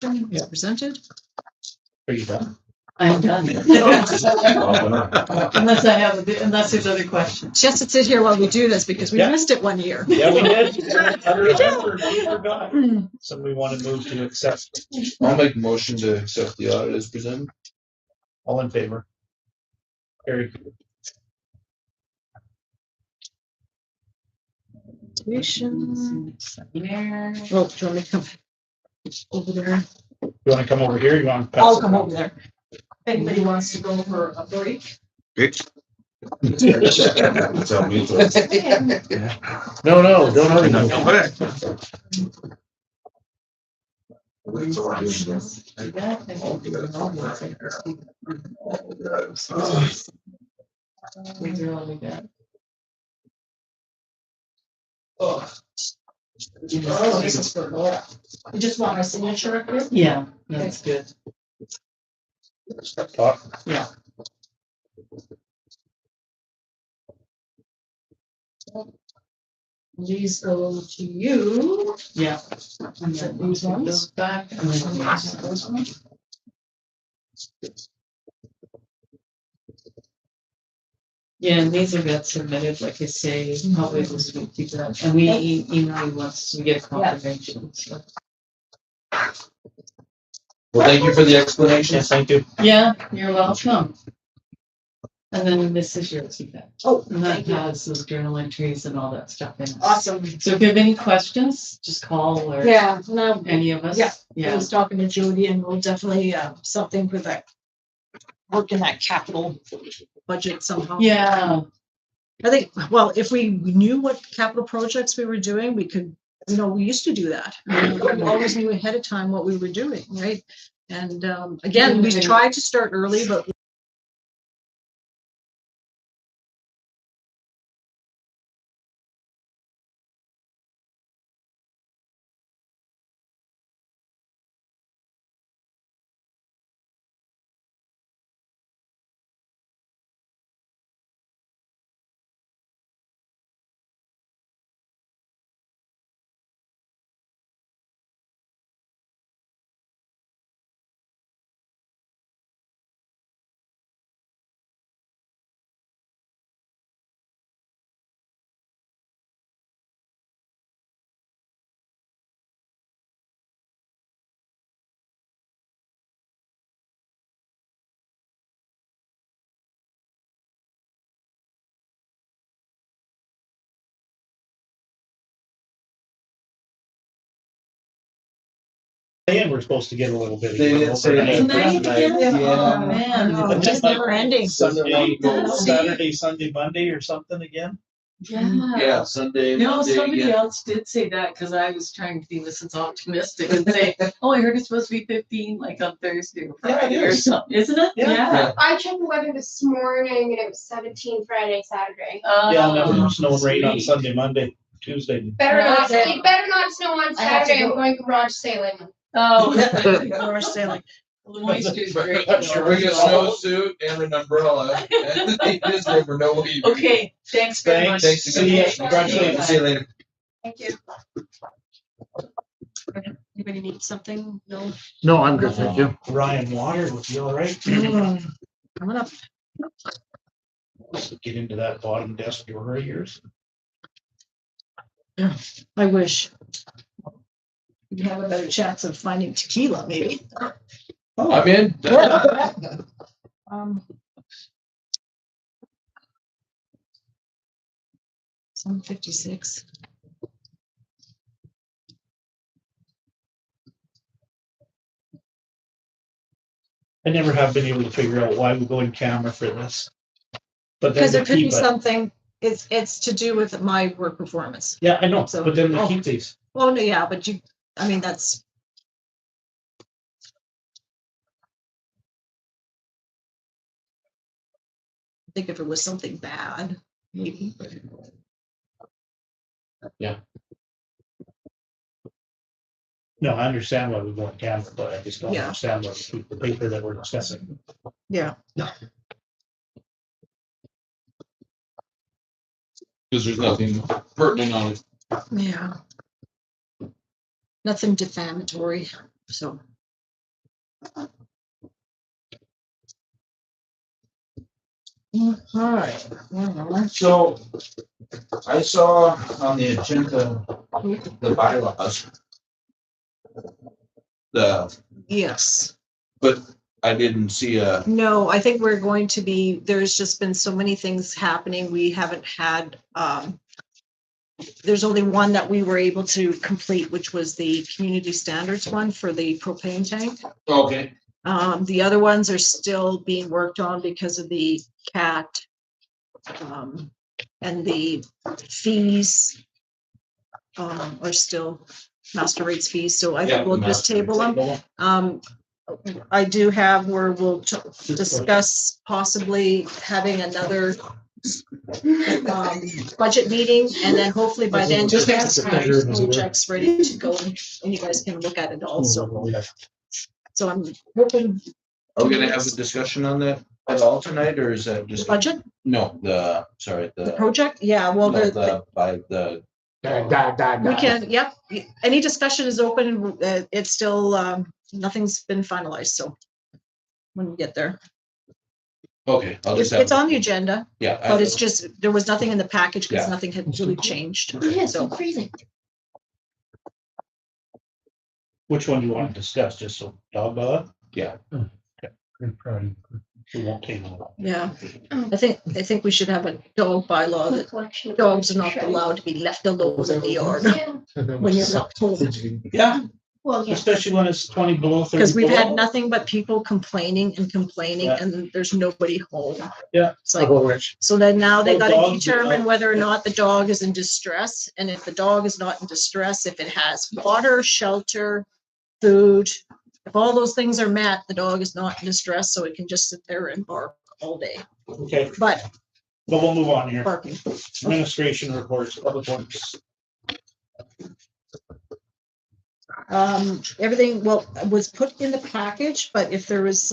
D: is presented.
A: Are you done?
B: I'm done. Unless there's other questions.
D: She has to sit here while we do this because we
A: Yeah.
D: missed it one year.
A: Yeah, we did. I remember, we forgot. Somebody want to move to accept.
C: I'll make a motion to accept the audit as presented.
A: All in favor? Very good.
B: There.
D: Oh, do you want me to come over there?
A: You want to come over here? You want to?
D: I'll come over there. If anybody wants to go for a break.
F: Tell me to.
A: No, don't hurry.
F: No,
A: No.
F: but-
B: These are all we got.
D: Oh, this is for Laura. You just want my signature up here?
B: Yeah, that's good.
A: Talk.
B: Yeah.
D: These go to you.
B: Yeah. And then these ones back. And then
D: Those ones.
B: yeah, and these are got submitted, like I say, probably this week, keep that. And we email you once we get confirmation. So.
C: Well, thank you for the explanation.
A: Yes, thank you.
B: Yeah, you're welcome. And then this is yours, you bet.
D: Oh,
B: And that
D: thank you.
B: has those journal entries and all that stuff in it.
D: Awesome.
B: So if you have any questions, just call or
D: Yeah, no,
B: any of us.
D: Yeah. I
B: Yeah.
D: was talking to Jody and we'll definitely, something for that. Work in that capital budget somehow.
B: Yeah.
D: I think, well, if we knew what capital projects we were doing, we could, we used to do that. We always knew ahead of time what we were doing, right? And, again, we tried to start early, but
A: And we're supposed to get a little bit.
C: They didn't say that.
B: Tonight again?
C: Yeah.
B: Oh, man.
A: But
D: just never ending.
A: Saturday, Sunday, Monday or something again?
C: Yeah, Sunday.
B: No,
C: Monday
B: somebody
C: again.
B: else did say that because I was trying to be Mrs. Optimistic and say, oh, I heard it's supposed to be 15 like on Thursday or
C: Yeah, it
B: Friday or
C: is.
B: something, isn't it?
A: Yeah.
C: Yeah.
E: I checked the weather this morning and it was 17 Friday, Saturday.
A: Yeah, no, snow and rain on
B: sweet.
A: Sunday, Monday, Tuesday.
E: Better not,
D: Yeah.
E: it better not snow on
D: I have to
E: Saturday.
D: go.
E: I'm going garage sailing.
B: Oh.
D: We're sailing.
B: The moisture's great.
C: I'm sure we get a snowsuit and an umbrella. And this never know what you.
B: Okay, thanks very much.
C: Thanks
A: See ya.
C: again. Congratulations. See you later.
E: Thank you.
D: Anybody need something? No.
G: No, I'm good, thank you.
A: Ryan Water would be all right.
D: Coming up.
A: Get into that bottom desk drawer of yours.
D: I wish. You'd have a better chance of finding tequila, maybe.
C: I'm in.
D: Um. 7:56.
A: I never have been able to figure out why we go in camera for this. But then
D: Because
A: they
D: there could be
A: keep it.
D: something, it's to do with my work performance.
A: Yeah, I know,
D: So-
A: but then they
D: oh.
A: keep these.
D: Well, no, yeah, but that's. I think if it was something bad, maybe.
A: No, I understand why we go on camera, but I just don't
D: Yeah.
A: understand why we keep the paper that we're discussing.
D: Yeah.
C: Because there's nothing pertinent on it.
D: Yeah. Nothing defamatory, so. Alright, well,
C: So I saw on the agenda, the bylaws.
D: yes.
C: But I didn't see
D: No, I think we're going to be, there's just been so many things happening. We haven't had, there's only one that we were able to complete, which was the community standards one for the propane tank.
C: okay,
D: The other ones are still being worked on because of the cat. And the fees are still master rates fees, so I
C: Yeah,
D: think we'll just table them. I do have where we'll discuss possibly having another budget meeting, and then hopefully by then just have projects ready to go, and you guys can look at it also. So I'm hoping.
C: are we gonna have a discussion on that at all tonight, or is that just?
D: Budget,
C: No, sorry,
D: the project, yeah, well, we can, yep, any discussion is open, it's still, nothing's been finalized, so. When we get there,
C: okay, I'll just
D: it's
C: have,
D: on the agenda,
C: yeah.
D: but it's just, there was nothing in the package, because
C: Yeah.
D: nothing had really changed.
E: Yeah, it's
D: So,
E: so freezing.
A: Which one do you want to discuss? Just so dog by?
C: Yeah.
A: We won't take long.
D: yeah, I think we should have a dog bylaw that
E: Collection of
D: dogs are not
E: shreds.
D: allowed to be left alone in the yard
E: Yeah,
D: when you're not told.
A: Yeah,
E: well, yeah.
A: especially when it's 20 below 30.
D: Because we've had
A: below.
D: nothing but people complaining and complaining,
A: Yeah.
D: and there's nobody home.
A: Yeah.
D: It's like, so then now they
A: Well,
D: gotta
A: dogs,
D: determine whether or not the dog is in distress, and if the dog is not in distress, if it has water, shelter, food. If all those things are met, the dog is not in distress, so it can just sit there and bark all day.
A: Okay,
D: But
A: we'll move on here.
D: barking.
A: Administration reports, public works.
D: Everything, well, was put in the package, but if there was,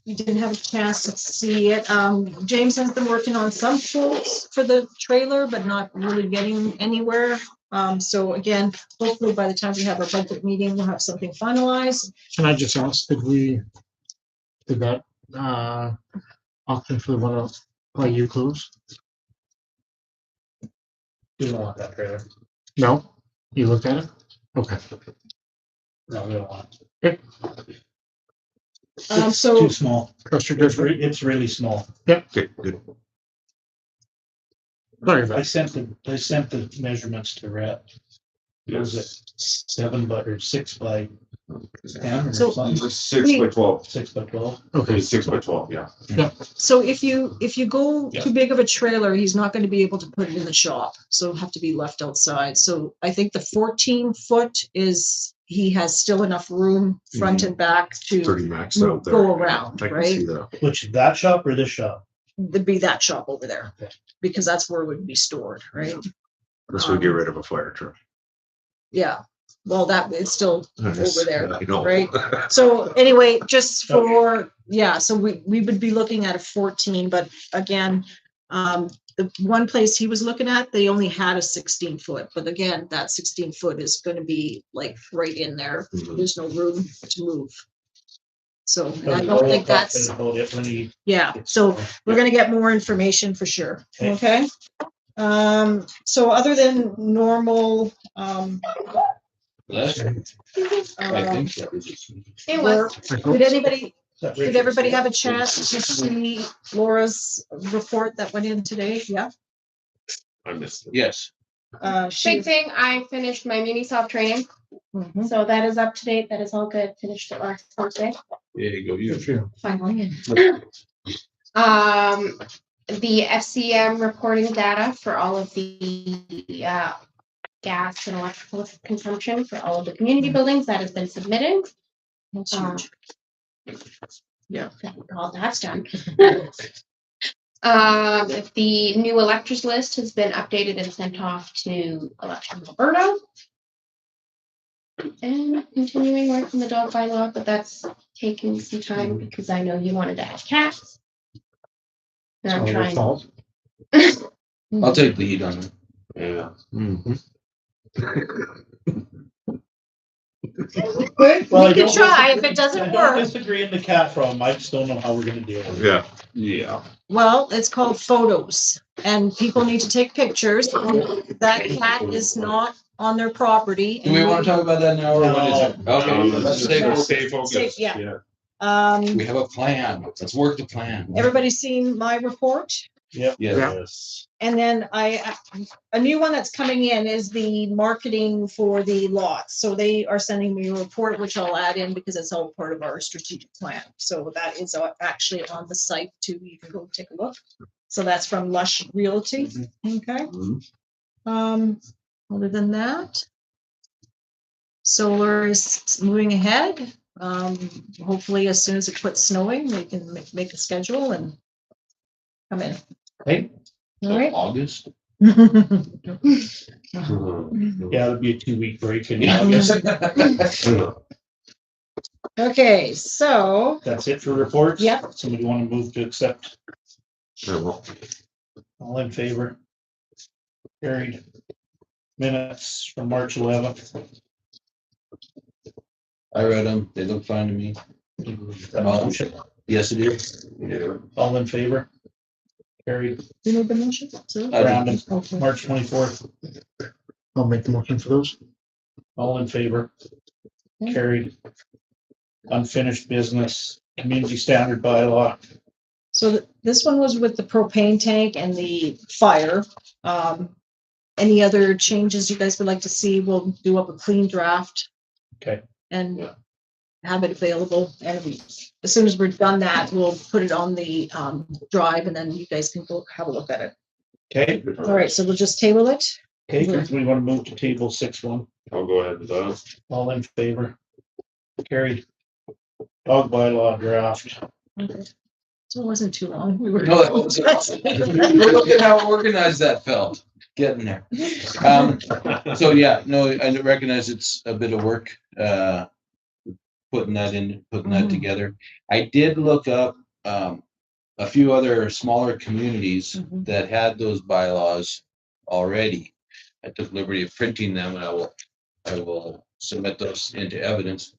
D: you didn't have a chance to see it. James has been working on some quotes for the trailer, but not really getting anywhere. So again, hopefully by the time we have our budget meeting, we'll have something finalized.
G: Can I just ask, did that, auction for the one of, like you close?
A: You don't want that trailer.
G: No? You looked at it? Okay.
A: No, we don't want it. It's
D: So
A: too small.
G: Trust your
A: It's,
G: judgment.
A: it's really small.
F: Okay, good.
G: Sorry,
A: I
G: but
A: sent the measurements to Rhett. It was at 6 by 10 or
D: So-
A: something,
F: 6 by 12.
A: 6 by 12.
G: okay,
F: Okay, 6 by 12, yeah.
D: So if you go
A: Yeah.
D: too big of a trailer, he's not going to be able to put it in the shop, so it'll have to be left outside. So I think the 14-foot is, he has still enough room front and back to
F: Pretty maxed out there.
D: go around,
F: I can
D: right?
F: see that.
A: Which, that shop or this shop?
D: There'd be that shop over there,
A: Okay.
D: because that's where it would be stored, right?
F: This would get rid of a fire truck.
D: Yeah, well, that is still over there,
F: I know.
D: right? So anyway, just for, yeah, so we would be looking at a 14, but again, the one place he was looking at, they only had a 16-foot, but again, that 16-foot is gonna be like right in there.
F: Mhm.
D: There's no room to move. So and I
A: We'll
D: don't think
A: talk
D: that's,
A: about it when he-
D: yeah, so we're gonna get more information for sure, okay? So other than normal,
C: I think that was.
E: It was.
D: did everybody have a chance to see Laura's report that went in today? Yeah.
F: I missed it.
C: Yes,
E: Big
D: She,
E: thing, I finished my muni self training,
D: Mhm.
E: so that is up to date. That is all good. Finished it last Thursday.
C: there you go, you.
E: Finally. The FCM reporting data for all of the gas and electrical consumption for all of the community buildings that has been submitted.
D: That's
E: Um,
D: huge.
E: All that's done. The new electors list has been updated and sent off to Election Alberta. And continuing work on the dog bylaw, but that's taking some time because I know you wanted to have cats. And I'm
G: all your
E: trying.
G: fault.
C: I'll take the heat on it.
F: Yeah. Mhm.
A: Well, I
D: We can
A: don't
D: try. If
A: disagree-
D: it doesn't
A: I don't
D: work,
A: disagree in the cat problem. I just don't know how we're gonna deal with it.
F: Yeah, yeah.
D: well, it's called photos and people need to take pictures. That cat is not on their property.
C: Do we want to talk about that now or what is it? Okay, let's
F: Let's
C: stay
F: just
C: focused.
F: stay focused.
D: Yeah.
C: We have a plan. Let's work the plan.
D: Everybody seen my report?
C: Yeah.
F: Yes.
D: And then a new one that's coming in is the marketing for the lots. So they are sending me a report, which I'll add in because it's all part of our strategic plan. So that is actually on the site too. You can go take a look. So that's from Lush Realty. Okay. Other than that, solar is moving ahead. Hopefully as soon as it quits snowing, we can make a schedule and come in.
A: Hey,
D: All right.
C: August.
A: yeah, it'll be a 2-week break in
C: Yeah.
A: August.
D: Okay, so
A: That's it for reports?
D: Yep.
A: Somebody want to move to accept?
F: Yeah, well,
A: All in favor? Carried. Minutes from March 11th.
C: I read them. They look fine to me. Yes, it is.
F: yeah.
A: All in favor? Carried.
D: you made the motion? So,
C: I did.
A: Brandon,
D: okay.
A: March 24th.
G: I'll make the motion for those.
A: All in favor? Carried. Unfinished business, community standard bylaw.
D: So this one was with the propane tank and the fire. Any other changes you guys would like to see? We'll do up a clean draft.
A: Okay.
D: And have it available. And as soon as we're done that, we'll put it on the drive and then you guys can go have a look at it.
A: Okay,
D: All right, so we'll just table it.
A: okay, we want to move to table 6-1.
F: I'll go ahead with that.
A: All in favor? Carried. Dog bylaw draft.
D: Okay. So it wasn't too long. We were.
C: No, that was- Look at how organized that felt. Getting there. So yeah, no, I recognize it's a bit of work, putting that together. I did look up, a few other smaller communities
D: Mhm.
C: that had those bylaws already. I took liberty of printing them and I will submit those into evidence.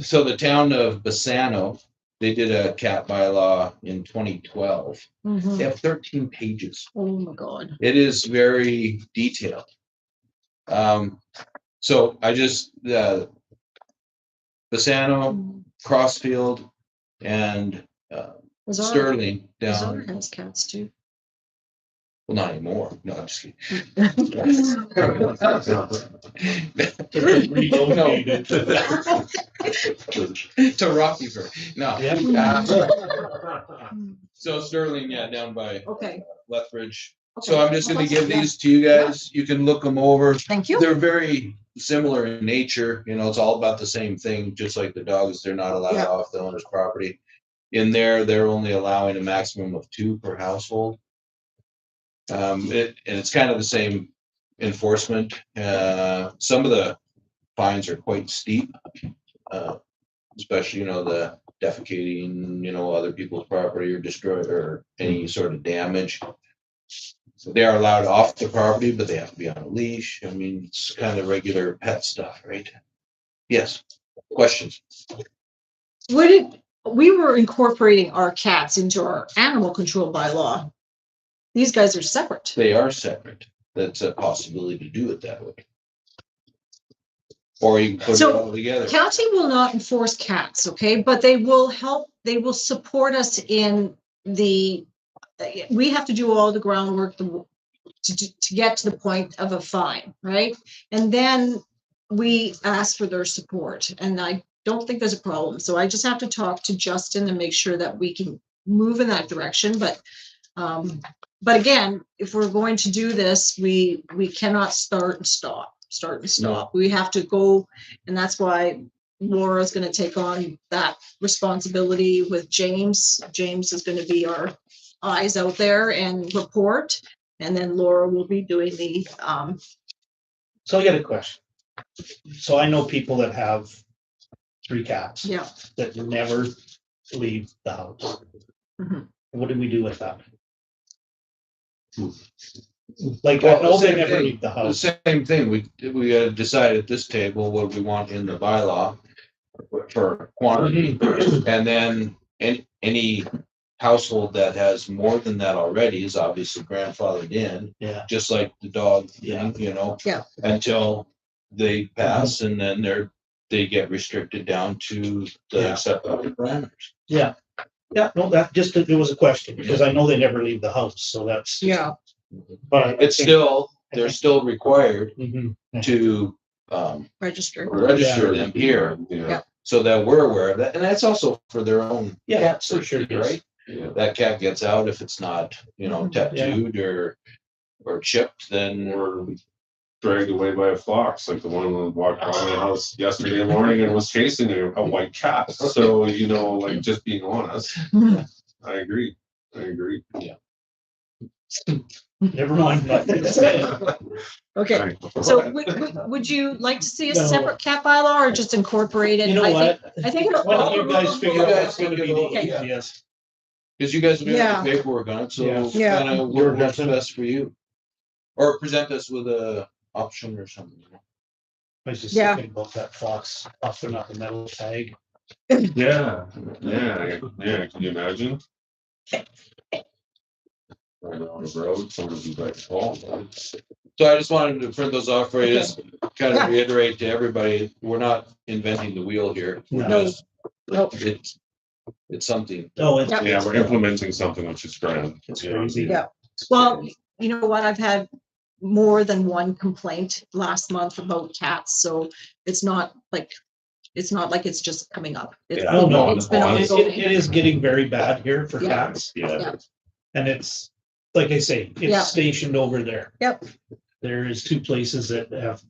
C: So the town of Bassano, they did a cat bylaw in 2012. They
D: Mhm.
C: have 13 pages.
D: Oh my God.
C: It is very detailed. So I just, Bassano, Crossfield, and
D: Was our,
C: Sterling
D: was our
C: down,
D: has cats too?
C: well, not anymore. No, I'm just kidding.
A: Relocated.
C: To Rockyford. No.
A: Yeah.
C: So Sterling, yeah, down by
D: Okay.
C: Lethbridge.
D: Okay.
C: So I'm just gonna give these to you guys. You can look them over.
D: Thank you.
C: They're very similar in nature, it's all about the same thing, just like the dogs, they're not allowed
D: Yeah.
C: off the owner's property. In there, they're only allowing a maximum of 2 per household. And it's kind of the same enforcement. Some of the fines are quite steep. Especially, the defecating, other people's property or destroy or any sort of damage. So they are allowed off the property, but they have to be on a leash. I mean, it's kind of regular pet stuff, right? Yes, questions?
D: We were incorporating our cats into our animal control bylaw. These guys are separate.
C: They are separate. That's a possibility to do it that way. Or you can put it
D: So,
C: all together.
D: County will not enforce cats, okay, but they will help, they will support us in we have to do all the groundwork to get to the point of a fine, right? And then we ask for their support, and I don't think there's a problem. So I just have to talk to Justin and make sure that we can move in that direction. But again, if we're going to do this, we cannot start and stop. We have to go, and that's why Laura's going to take on that responsibility with James. James is going to be our eyes out there and report, and then Laura will be doing the
A: So I got a question. So I know people that have 3 cats.
D: yeah.
A: That never leave the house.
D: Mhm.
A: What do we do with that? Like, I
C: Well,
A: know
C: the
A: they
C: same
A: never
C: thing.
A: leave the
C: The
A: house.
C: same thing, we gotta decide at this table what we want in the bylaw for quantity. And then any household that has more than that already is obviously grandfathered in,
A: Yeah,
C: just like the dog
A: Yeah.
C: thing, you know?
D: Yeah.
C: Until they pass and then they get restricted down to the
A: Yeah.
C: acceptable parameters.
A: yeah, no, that just, it was a question, because I know they never leave the house, so that's.
D: Yeah.
A: But.
C: It's still, they're still required
A: Mhm.
C: to
D: Register.
C: register them here.
F: Yeah.
C: So that we're aware of that, and that's also for their own
A: Yeah,
C: cat
A: for sure,
C: safety,
A: yes.
C: right?
F: Yeah.
C: That cat gets out, if it's not, tattooed or chipped, then
F: Or dragged away by a fox, like the one that walked by my house yesterday morning and was chasing a white cat. So, like just being honest, I agree.
A: Never mind.
D: Okay,
F: Right.
D: so would you like to see a
A: No.
D: separate cat bylaw or just incorporate it?
A: You know
D: I
A: what?
D: think
A: Why don't you guys figure out what's gonna be the
C: Okay.
A: easiest?
C: because you guys are doing
D: Yeah.
C: the paperwork on it, so
D: Yeah.
C: kind of what works best for you. Or present us with a option or something.
A: I was just
D: Yeah.
A: thinking about that fox busting up the metal tag.
F: Yeah, can you imagine? Right on the road, somebody's like, oh.
C: So I just wanted to print those off for you, just kind
D: Yeah.
C: of reiterate to everybody, we're not inventing the wheel here. We're
A: No.
C: just,
D: Nope.
C: it's something.
A: No, it's.
F: Yeah, we're implementing something which is grand.
A: It's
F: you know?
A: crazy.
D: Yeah. Well, you know what? I've had more than one complaint last month about cats, so it's not like it's just coming up. It's
F: Yeah.
A: Oh, no,
D: it's been
F: honest.
D: ongoing.
A: It is getting very bad here for
D: Yeah.
A: cats,
F: Yeah,
A: and it's, like I say,
D: Yeah.
A: it's stationed over there.
D: Yep.
A: There is 2 places that have.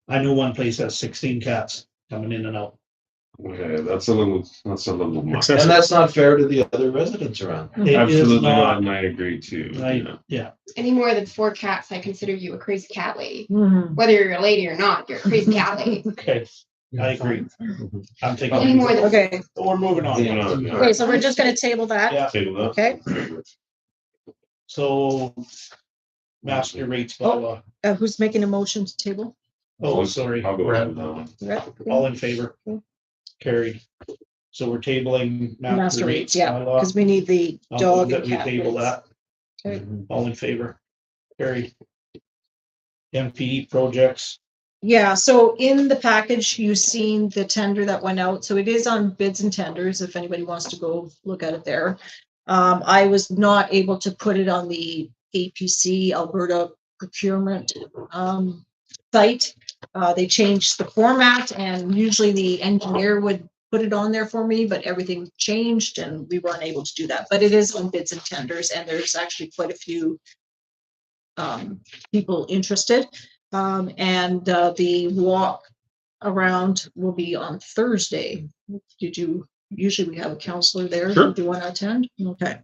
A: I know one place has 16 cats coming in and out.
F: okay, that's a little much.
C: And that's not fair to the other residents around.
A: It is
F: Absolutely not,
A: not,
F: and I agree too.
A: yeah,
E: Any more than 4 cats, I consider you a crazy cat lady.
D: Mhm.
E: Whether you're a lady or not, you're a crazy cat lady.
A: okay, I agree. I'm
E: Any
A: thinking,
E: more than
D: Okay,
A: we're moving on.
F: Moving on, yeah.
D: okay, so we're just gonna table that.
A: Yeah,
F: Table that.
D: Okay.
A: so. Master rates bylaw.
D: Who's making a motion to table?
A: Oh, sorry.
F: I'll go ahead with that one.
D: Brett?
A: All in favor? Carried. So we're tabling master
D: Master
A: rates
D: rates, yeah,
A: bylaw.
D: because we need the
A: I'll
D: dog
A: move
D: and
A: that we
D: cat
A: table
D: rates.
A: that.
D: Okay.
A: All in favor? Carried. MP projects.
D: Yeah, so in the package, you've seen the tender that went out, so it is on bids and tenders, if anybody wants to go look at it there. I was not able to put it on the APC Alberta procurement site. They changed the format, and usually the engineer would put it on there for me, but everything changed and we weren't able to do that. But it is on bids and tenders, and there's actually quite a few people interested. And the walk around will be on Thursday. Usually we have a counselor there.
F: Sure.
D: Do you want to attend? Okay.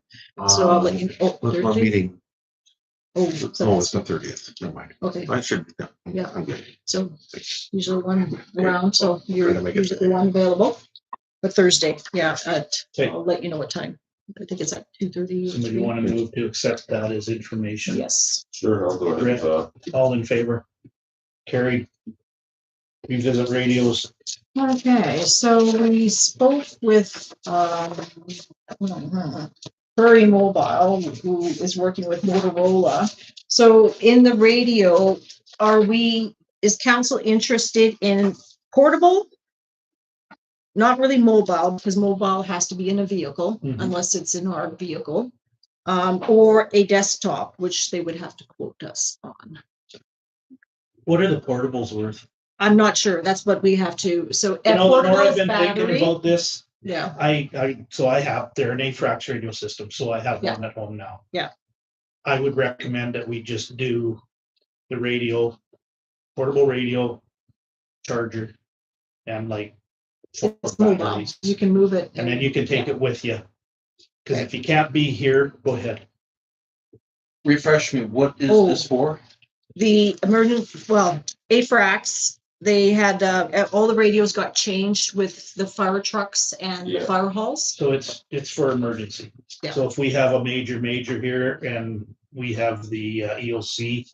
D: So I'll let you. Oh,
H: What
D: Thursday?
H: meeting?
D: Oh,
H: Oh, it's the 30th. Never mind.
D: okay.
H: I should,
D: Yeah.
H: I'm good.
D: So usually one around, so
H: Try
D: you're
H: to make it
D: usually the
H: today.
D: one available. But Thursday, yeah,
A: Okay.
D: I'll let you know what time. I think it's at 2:30.
A: Somebody want to move to accept that as information?
D: Yes.
F: Sure, I'll go ahead with that.
A: All in favor? Carried. Revisit radios.
D: Okay, so we spoke with Prairie Mobile, who is working with Motorola. So in the radio, is council interested in portable? Not really mobile, because mobile has to be in a vehicle
A: Mhm.
D: unless it's in our vehicle. Or a desktop, which they would have to quote us on.
A: What are the portables worth?
D: I'm not sure. That's what we have to, so.
A: You know, the more I've
D: portables,
A: been thinking
D: battery,
A: about this,
D: yeah,
A: they're an AFRAX radio system, so I have one at home now.
D: Yeah.
A: I would recommend that we just do the radio, portable radio, charger, and like 4
D: it's mobile.
A: batteries.
D: You can move it.
A: And then you can take it with you. Because if you can't be here, go ahead.
C: Refresh me, what is
D: Oh.
C: this for?
D: The emergency, well, AFRAX, they had, all the radios got changed with the fire trucks and the
F: Yeah.
D: fire halls.
A: So it's for emergency.
D: Yeah.
A: So if we have a major here and we have the EOC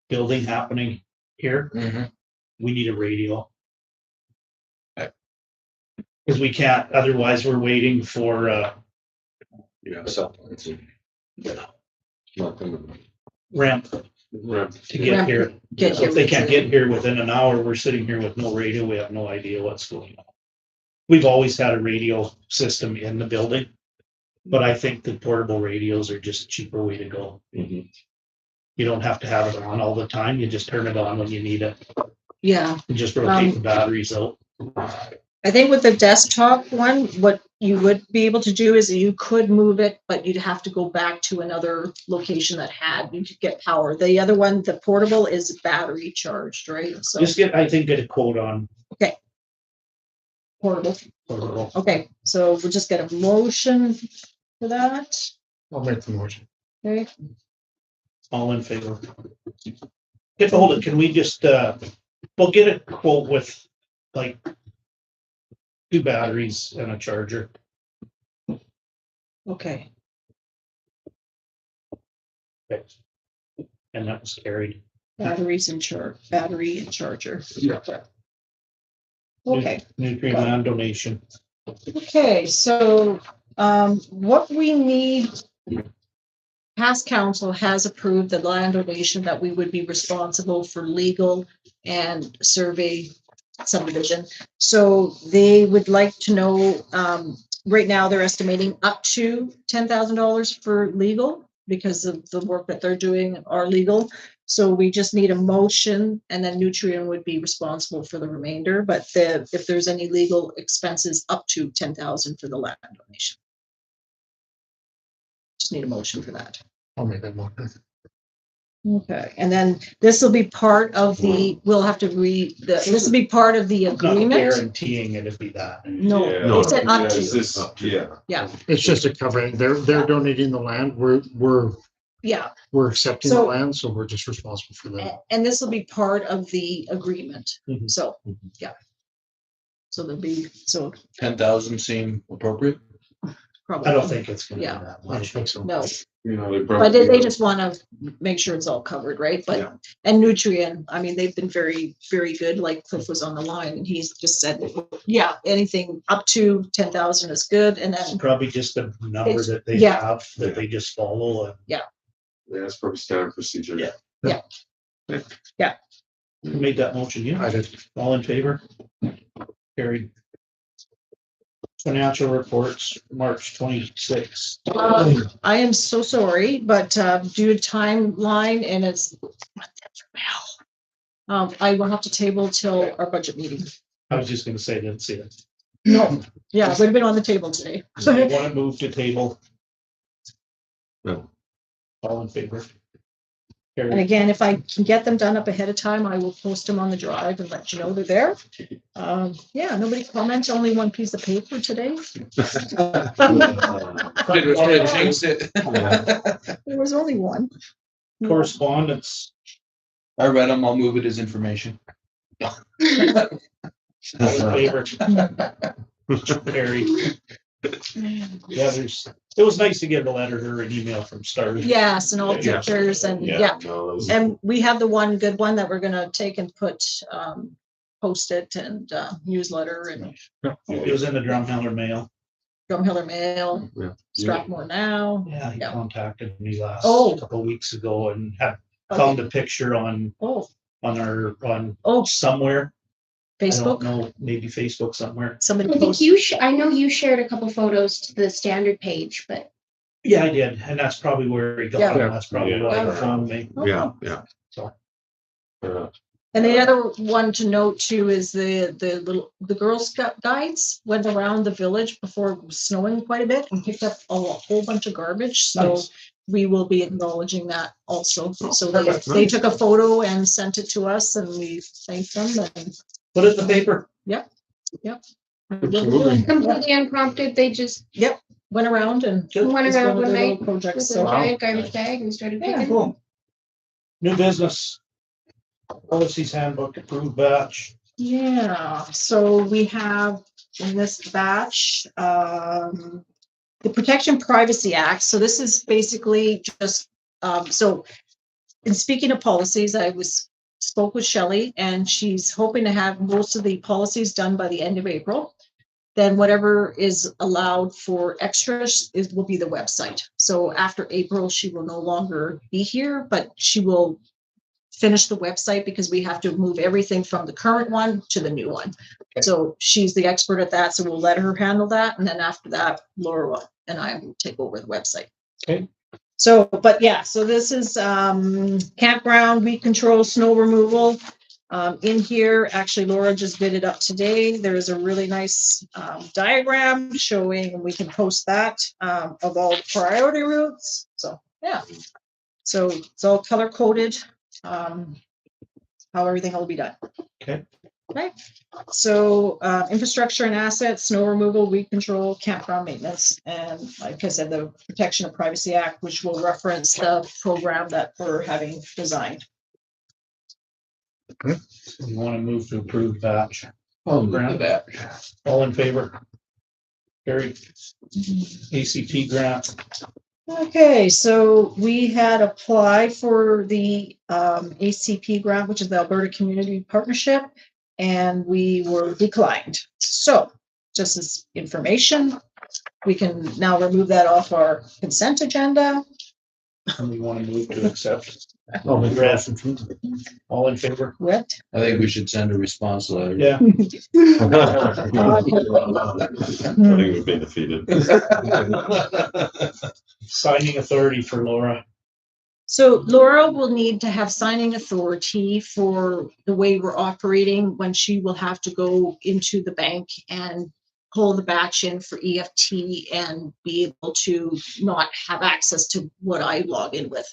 A: building happening here,
C: Mhm.
A: we need a radio.
C: Okay.
A: Cause we can't, otherwise we're waiting for,
F: Yeah.
C: So, it's-
A: ramp
F: Right.
A: to get
D: Ramp
A: here.
D: get
A: So if
D: here
A: they can't
D: within-
A: get here within an hour, we're sitting here with no radio, we have no idea what's going on. We've always had a radio system in the building, but I think the portable radios are just a cheaper way to go.
F: Mhm.
A: You don't have to have it on all the time, you just turn it on when you need it,
D: Yeah,
A: and just rotate the batteries out.
D: I think with the desktop one, what you would be able to do is you could move it, but you'd have to go back to another location that had, you could get power. The other one, the portable is battery charged, right? So
A: Just get, I think, get a quote on
D: portable.
A: portable.
D: Okay, so we'll just get a motion for that.
G: I'll make the motion.
D: Okay,
A: All in favor? Get hold of, can we just, we'll get a quote with like 2 batteries and a charger.
D: okay.
A: And that was carried.
D: Batteries and battery and charger.
G: Yeah.
D: Okay.
A: Nutrient land donation.
D: Okay, so, what we need. Past council has approved the land donation that we would be responsible for legal and survey subdivision. So they would like to know, right now they're estimating up to $10,000 for legal because of the work that they're doing are legal. So we just need a motion and then Nutrien would be responsible for the remainder, but if there's any legal expenses up to 10,000 for the land donation. Just need a motion for that.
G: I'll make that motion.
D: Okay, and then this will be part of we'll have to this will be part of the
A: Not
D: agreement.
A: guaranteeing it'd be that.
D: No,
F: Yeah.
D: they said up
F: Yeah,
D: to,
F: is this- yeah.
G: It's just a covering. They're donating the land.
D: yeah,
G: We're accepting the
D: So-
G: land, so we're just responsible for the.
D: and this will be part of the agreement,
A: Mhm.
D: so, yeah. So there'll be, so
C: 10,000 seem appropriate?
D: probably.
A: I don't think it's gonna be
D: Yeah.
A: that
G: I don't
A: much.
G: think so.
D: No,
F: You know, they
D: but they
F: probably,
D: just wanna make sure it's all covered, right?
F: Yeah.
D: But, and Nutrien, I mean, they've been very, very good, like Cliff was on the line, and he's just said, yeah, anything up to 10,000 is good, and
A: It's
D: then,
A: probably just a number
D: It's-
A: that they
D: yeah.
A: have, that they just follow. And
F: yeah, it's probably standard procedure.
A: Yeah. Who made that motion? You?
G: I did.
A: All in favor? Carried. Financial reports, March 26th.
D: I am so sorry, but, due to timeline and it's. I will have to table till our budget meeting.
A: I was just gonna say, I didn't see it.
D: No, yeah, it would have been on the table today.
A: So you want to move to table?
H: No.
A: All in favor?
D: And
A: Carried.
D: again, if I can get them done up ahead of time, I will post them on the drive and let you know they're there. Yeah, nobody comments, only one piece of paper today.
C: Did jinx it?
D: There was only one.
A: Correspondence,
C: I read them, I'll move it as information.
A: all in favor? Carried. Yeah, it was nice to get a letter or an email from Star.
D: Yes, and all
A: Yeah.
D: pictures and, yeah.
F: No, those-
D: And we have the one good one that we're gonna take and put, post it and, newsletter and
A: It was in the Drumheller mail.
D: Drumheller Mail,
H: Yeah.
D: Strathmore Now.
A: Yeah, he
D: Yeah.
A: contacted me last
D: Oh.
A: couple weeks ago and had found a picture on
D: Oh,
A: somewhere. I don't
D: Facebook,
A: know, maybe Facebook somewhere.
D: somebody
E: I think
D: posted.
E: I know you shared a couple photos to the standard page, but
A: Yeah, I did, and that's probably where he got
D: Yeah.
A: it. That's probably why he found me.
H: Yeah, yeah.
D: And the other one to note too is the Girl Scout guides went around the village before it was snowing quite a bit and picked up a whole bunch of garbage, so
A: Nice.
D: we will be acknowledging that also. So
A: perfect.
D: they took a photo and sent it to us and we thanked them and.
A: Put it in the paper.
G: Absolutely.
E: completely unprompted, they just
D: Went around and.
E: went
D: it's
E: around
D: one of
E: one
D: their
E: night
D: little projects,
E: with a
D: so.
E: giant garbage bag and started
D: Yeah,
E: picking.
A: Cool. New business. Policies handbook approved batch.
D: Yeah, so we have in this batch, the Protection Privacy Act. So this is basically just, so in speaking of policies, spoke with Shelley and she's hoping to have most of the policies done by the end of April. Then whatever is allowed for extras will be the website. So after April, she will no longer be here, but she will finish the website because we have to move everything from the current one to the new one.
C: Okay.
D: So she's the expert at that. So we'll let her handle that. And then after that, Laura and I will take over the website.
A: Okay.
D: So, but yeah, so this is campground, weed control, snow removal. In here, actually, Laura just did it up today. There is a really nice diagram showing, and we can post that, of all the priority routes. So, yeah. So it's all color coded, how everything will be done.
A: Okay.
D: Okay. So infrastructure and assets, snow removal, weed control, campground maintenance, and like I said, the Protection of Privacy Act, which will reference the program that we're having designed.
A: So you want to move to approve batch?
C: I'll move that.
A: All in favor? Carried. ACP grant.
D: Okay, so we had applied for the ACP grant, which is the Alberta Community Partnership, and we were declined. So just as information, we can now remove that off our consent agenda.
A: And we want to move to accept.
G: Oh, the
A: Grant.
G: grass.
A: All in favor?
D: Correct?
C: I think we should send a response letter.
A: Yeah.
H: I think we've been defeated.
A: Signing authority for Laura.
D: So Laura will need to have signing authority for the way we're operating when she will have to go into the bank and pull the batch in for EFT and be able to not have access to what I log in with.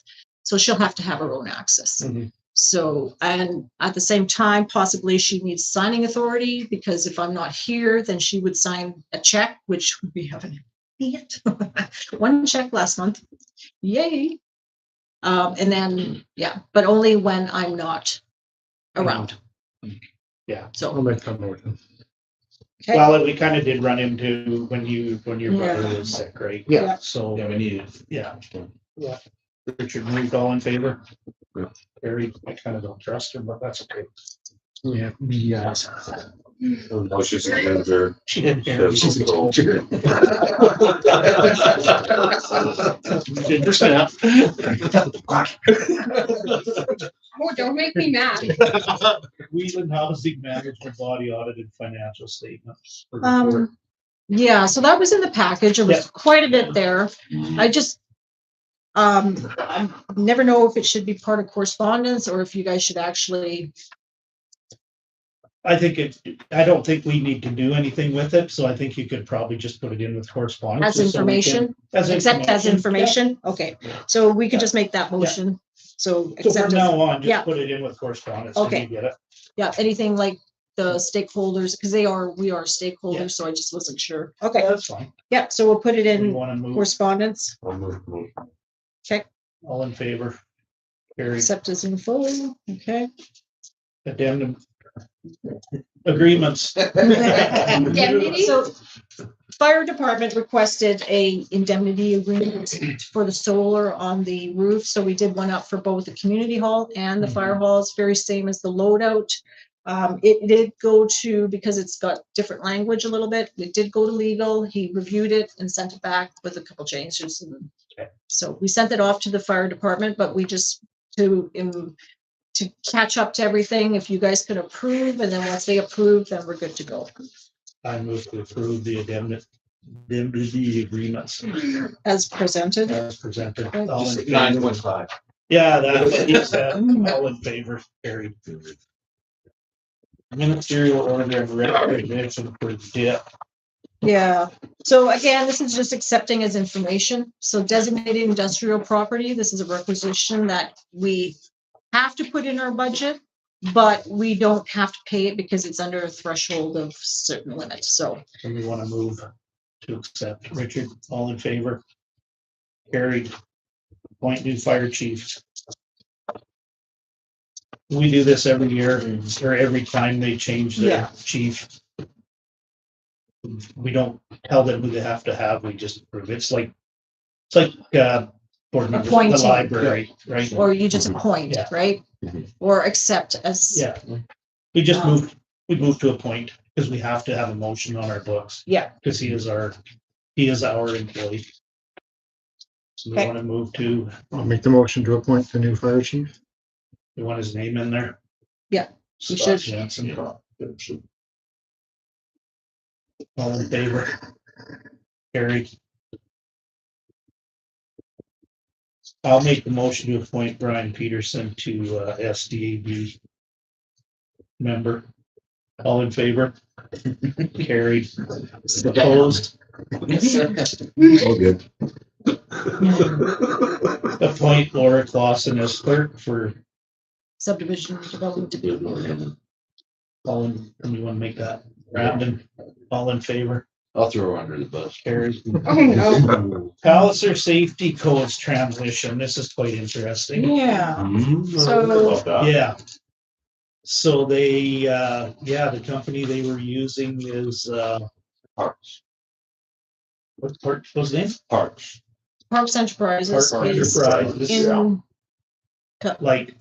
D: So she'll have to have her own access.
A: Mhm.
D: So, and at the same time, possibly she needs signing authority because if I'm not here, then she would sign a check, which we haven't yet. One check last month. Yay. And then, yeah, but only when I'm not around.
A: Yeah.
D: So,
G: I'll make that motion.
D: okay.
A: Well, we kind of did run into when your brother
D: Yeah.
A: was sick, right?
G: Yeah.
A: So,
C: Yeah, we need it.
A: yeah. Yeah. Richard moved, all in favor?
H: Yeah.
A: Carried. I kind of don't trust him, but that's okay.
G: Yeah, yeah.
H: Oh, she's a ginger.
A: She didn't hear. me.
H: She's a ginger.
A: Ginger snap.
E: Oh, don't make me mad.
A: Wheeland Housing Management Body Audited Financial Statements. for report.
D: Yeah, so that was in the package. There was
A: Yeah.
D: quite a bit there. I just, I never know if it should be part of correspondence or if you guys should actually,
A: I don't think we need to do anything with it, so I think you could probably just put it in with correspondence.
D: as
A: just so we can-
D: information,
A: As
D: accept as information. Okay, so we could
A: Yeah.
D: just make that motion. So
A: So from
D: accept, as-
A: now on,
D: Yeah.
A: just put it in with correspondence. when
D: Okay.
A: you get it.
D: yeah, anything like the stakeholders, because we are stakeholders, so I just wasn't sure. Okay,
A: Yeah, that's fine.
D: yeah, so we'll put it
A: We
D: in
A: want to move,
D: correspondence.
H: I'll move the motion.
D: Check,
A: all in favor? Carried.
D: accept as info. Okay.
A: Addendum. Agreements.
E: Indemnity?
D: So fire department requested a indemnity agreement for the solar on the roof. So we did one up for both the community hall and the fire hall. It's very same as the loadout. It did go to, because it's got different language a little bit, it did go to legal. He reviewed it and sent it back with a couple changes. And
A: Okay.
D: so we sent it off to the fire department, but we just to catch up to everything, if you guys could approve, and then once they approve, then we're good to go.
A: I move to approve the indemnity agreements
D: As presented.
A: as presented. All in favor?
C: 9.5.
A: Yeah, that's what he said. All in favor, carried. Ministerial order of recognition for DIP.
D: Yeah, so again, this is just accepting as information. So designated industrial property, this is a requisition that we have to put in our budget, but we don't have to pay it because it's under a threshold of certain limits. So,
A: And we want to move to accept. Richard, all in favor? Carried. Appoint new fire chiefs. We do this every year, or every time they change their
D: Yeah.
A: chief. We don't tell them who they have to have, we just approve. It's like, board members in the
D: Appointing.
A: library, right?
D: Or you just appoint,
A: Yeah.
D: right?
H: Mhm.
D: Or accept as.
A: Yeah, we just
D: Um,
A: moved to a point, because we have to have a motion on our books,
D: Yeah,
A: because he is our employee. So we
D: Okay.
A: want to move to,
G: I'll make the motion to appoint the new fire chief.
A: we want his name in there.
D: Yeah, we
A: Scott
D: should.
A: Jansen. All in favor? Carried. I'll make the motion to appoint Brian Peterson to SDAB member. All in favor? Carried. Opposed?
H: All good.
A: Appoint Laura Clausen as clerk for
D: Subdivision development division.
A: all in, and we want to make that Brandon, all in favor?
C: I'll throw her under the bus.
A: Carried.
E: Oh, no.
A: Palliser Safety Codes transition. This is quite interesting.
D: Yeah,
H: Mhm.
D: So-
H: About that.
A: Yeah. So they, the company they were using is,
H: Parks.
A: what was the name?
H: Parks.
D: Parks Enterprises
A: Park
D: is
A: Enterprises.
D: in
A: Like.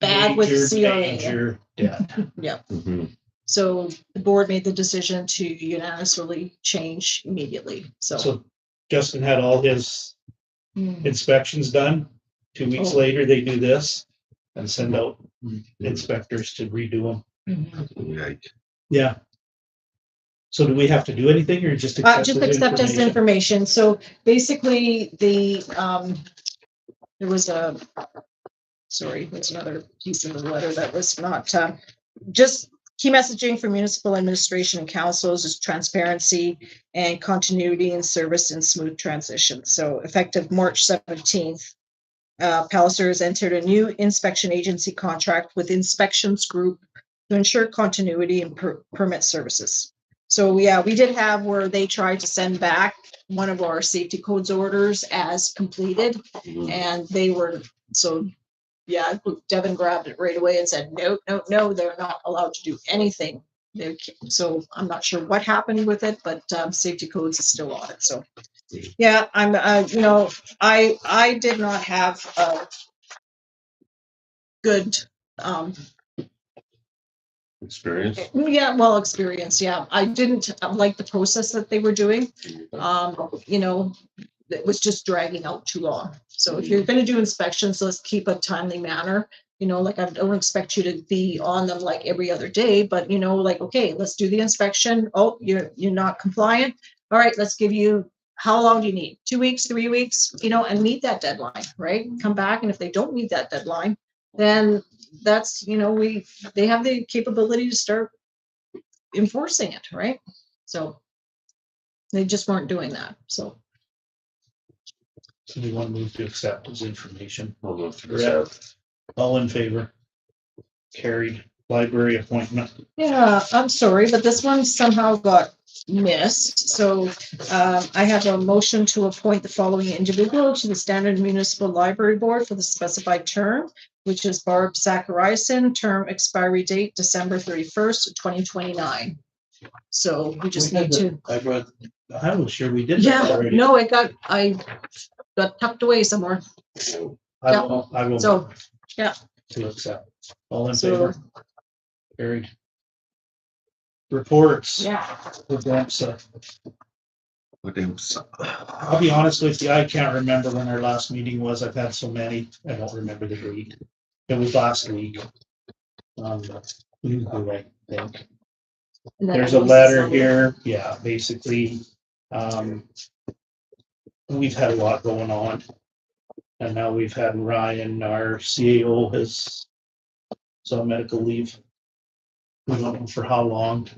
D: bad with
A: major,
D: CRA.
A: major debt.
H: Mhm.
D: So the board made the decision to unanimously change immediately, so.
A: So Justin had all his
D: Hmm.
A: inspections done. 2 weeks
D: Oh.
A: later, they do this and send out inspectors to redo them.
D: Mhm.
H: Yike.
A: Yeah. So do we have to do anything or just accept?
D: Just
A: the
D: accept as
A: information?
D: information, so basically there was there's another piece of the letter that was not, just key messaging for municipal administration and councils is transparency and continuity in service and smooth transition. So effective March 17th, Palliser has entered a new inspection agency contract with Inspections Group to ensure continuity and permit services. So yeah, we did have where they tried to send back one of our safety codes orders as completed,
H: Mhm.
D: and they were, so yeah, Devin grabbed it right away and said, no, they're not allowed to do anything. So I'm not sure what happened with it, but safety codes is still on it. So yeah, I'm, I did not have a good,
H: Experience.
D: experience. Yeah, I didn't like the process that they were doing. It was just dragging out too long. So if you're going to do inspections, let's keep a timely manner. Like I don't expect you to be on them like every other day, but like, okay, let's do the inspection. Oh, you're not compliant. All right, let's give you, how long do you need? 2 weeks, 3 weeks, and meet that deadline, right? Come back. And if they don't meet that deadline, then that's, they have the capability to start enforcing it, right? So they just weren't doing that. So
A: So we want to move to accept his information.
H: I'll move to
A: Correct.
H: accept.
A: All in favor? Carried. Library appointment.
D: yeah, I'm sorry, but this one somehow got missed. So I have a motion to appoint the following individual to the Standard Municipal Library Board for the specified term, which is Barb Zachariason, term expiry date December 31st, 2029. So we just need to,
A: I was sure we did that
D: yeah,
A: already.
D: no, I got tucked away somewhere.
A: I will
D: So, yeah.
A: to accept. All in
D: So-
A: favor? Carried. Reports.
D: Yeah.
A: For Dempsey.
H: What else?
A: I'll be honest with you, I can't remember when our last meeting was. I've had so many. I don't remember the date. It was last week. I think.
D: And then
A: There's a
D: it was
A: letter
D: some-
A: here. Yeah, basically, we've had a lot going on. And now we've had Ryan, our CAO, has on medical leave. We don't know for how long.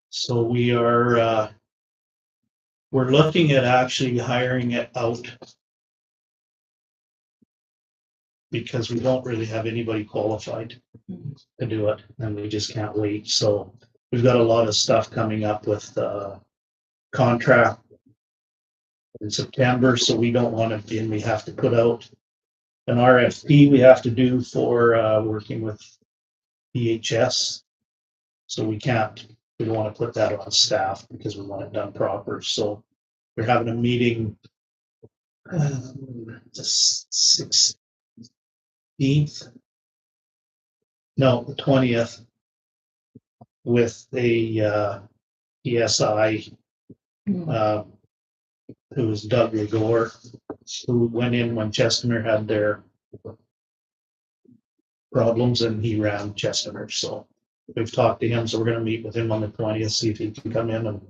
A: So we are, we're looking at actually hiring it out. Because we don't really have anybody qualified to do it, and we just can't wait. So we've got a lot of stuff coming up with contract in September, so we don't want to, and we have to put out an RFP we have to do for, working with PHS. So we don't want to put that on staff because we want it done proper. So we're having a meeting, the 16th. No, the 20th with a, PSI, who was Doug Legore, who went in when Chestermere had their problems and he ran Chestermere. So we've talked to him, so we're gonna meet with him on the 20th, see if he can come in. And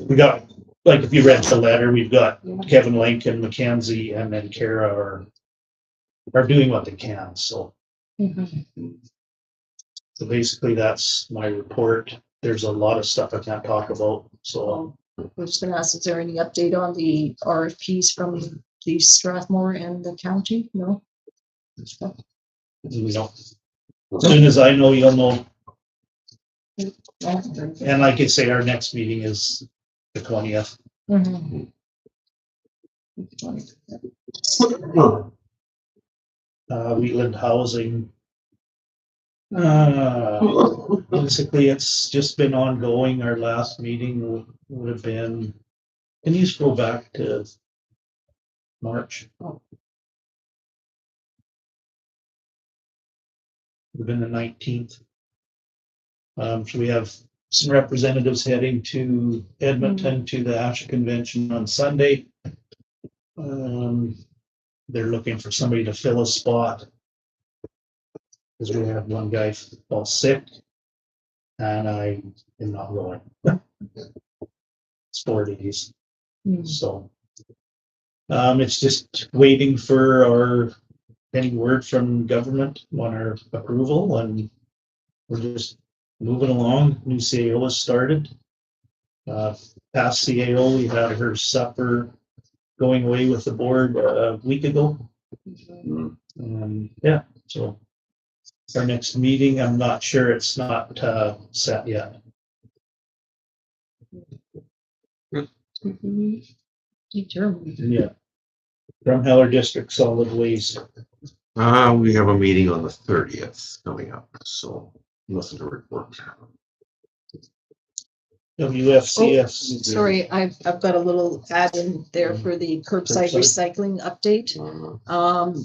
A: we got, like, if you read the letter, we've got Kevin Lincoln, Mackenzie, and then Kara are doing what they can. So so basically that's my report. There's a lot of stuff I can't talk about, so.
D: We're just gonna ask, is there any update on the RFPs from the Strathmore and the county? No?
A: We don't. As soon as I know, you'll know. And like I say, our next meeting is the 20th. Wheatland Housing. Basically, it's just been ongoing. Our last meeting would have been, can you scroll back to March? Would have been the 19th. So we have some representatives heading to Edmonton to the ASHA convention on Sunday. They're looking for somebody to fill a spot. Because we had one guy fall sick and I am not going. It's 4 days. So it's just waiting for any word from government on our approval, and we're just moving along. New CAO has started. Past CAO, we had her supper going away with the board a week ago. Yeah, so our next meeting, I'm not sure, it's not set yet. Yeah. Drumheller District Solid Waste.
H: We have a meeting on the 30th coming up, so nothing to report.
A: WFCS.
D: Sorry, I've got a little add in there for the curbside recycling update.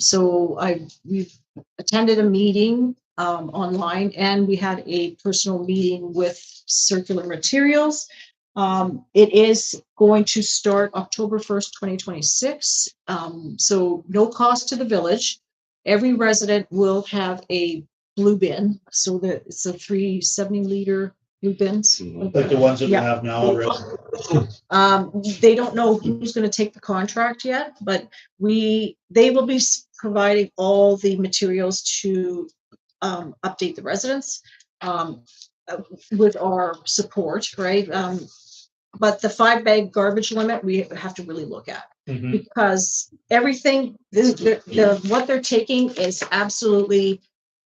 D: So we've attended a meeting online, and we had a personal meeting with Circular Materials. It is going to start October 1st, 2026. So no cost to the village. Every resident will have a blue bin, so that it's a 370-liter blue bins.
A: Like the ones that we have now already.
D: They don't know who's going to take the contract yet, but they will be providing all the materials to update the residents with our support, right? But the 5-bag garbage limit, we have to really look at. Because everything, what they're taking is absolutely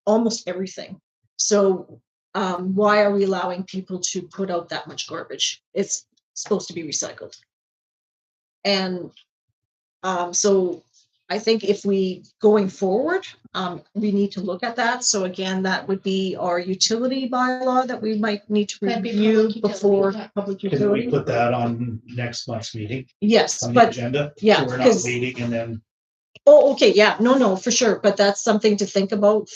D: almost everything. So why are we allowing people to put out that much garbage? It's supposed to be recycled. And so I think if we, going forward, we need to look at that. So again, that would be our utility bylaw that we might need to
E: That'd be
D: review
E: public
D: before
E: utility.
D: public
A: Can we
D: utility.
A: put that on next month's meeting?
D: Yes,
A: On the
D: but
A: agenda?
D: yeah,
A: So we're not
D: 'cause-
A: waiting and then.
D: oh, okay, yeah, no, for sure. But that's something to think about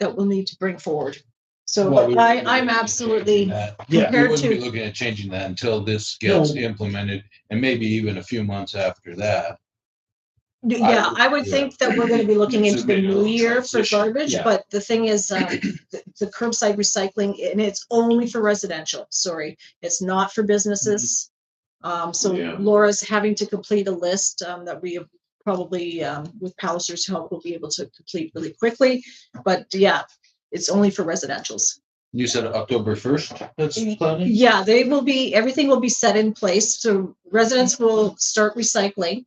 D: that we'll need to bring forward. So
C: Well, we wouldn't be
D: I'm
C: looking at
D: absolutely
C: changing that. We
D: compared
C: wouldn't be
D: to,
C: looking at changing that until this gets
A: No.
C: implemented, and maybe even a few months after that.
D: yeah, I would think that we're gonna be looking
C: So
D: into the
C: maybe a
D: new
C: little
D: year for
C: transition,
D: garbage,
C: yeah.
D: but the thing is, the curbside recycling, and it's only for residential, sorry, it's not for businesses. So
C: Yeah.
D: Laura's having to complete a list, that we have probably, with Palliser's help, we'll be able to complete really quickly, but yeah, it's only for residentials.
C: You said October 1st, that's planning?
D: Yeah, everything will be set in place, so residents will start recycling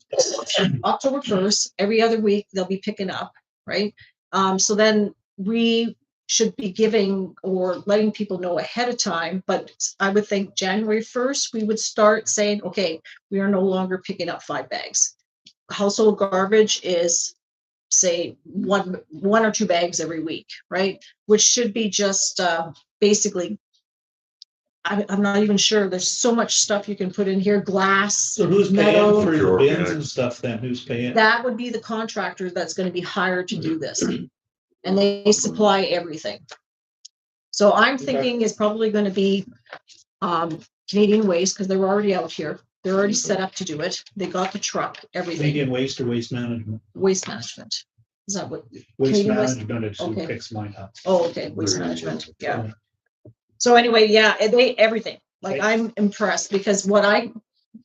D: October 1st, every other week they'll be picking up, right? So then we should be giving or letting people know ahead of time, but I would think January 1st, we would start saying, okay, we are no longer picking up 5 bags. household garbage is, say, one or two bags every week, right? Which should be just basically, I'm not even sure. There's so much stuff you can put in here, glass,
A: So who's paying
D: metal.
A: for the
H: Pure
A: bins
H: organic.
A: and stuff then? Who's paying?
D: That would be the contractor that's gonna be hired to do this. And they supply everything. So I'm thinking it's probably gonna be Canadian Waste, because they were already out here. They're already set up to do it. They got the truck, everything.
A: Canadian Waste or Waste Management?
D: Waste management. Is that what?
A: Waste
D: Canadian Waste?
A: Management is who
D: Okay.
A: picks mine up.
D: Oh, okay, waste management, yeah. So anyway, yeah, they, everything, like, I'm impressed, because what I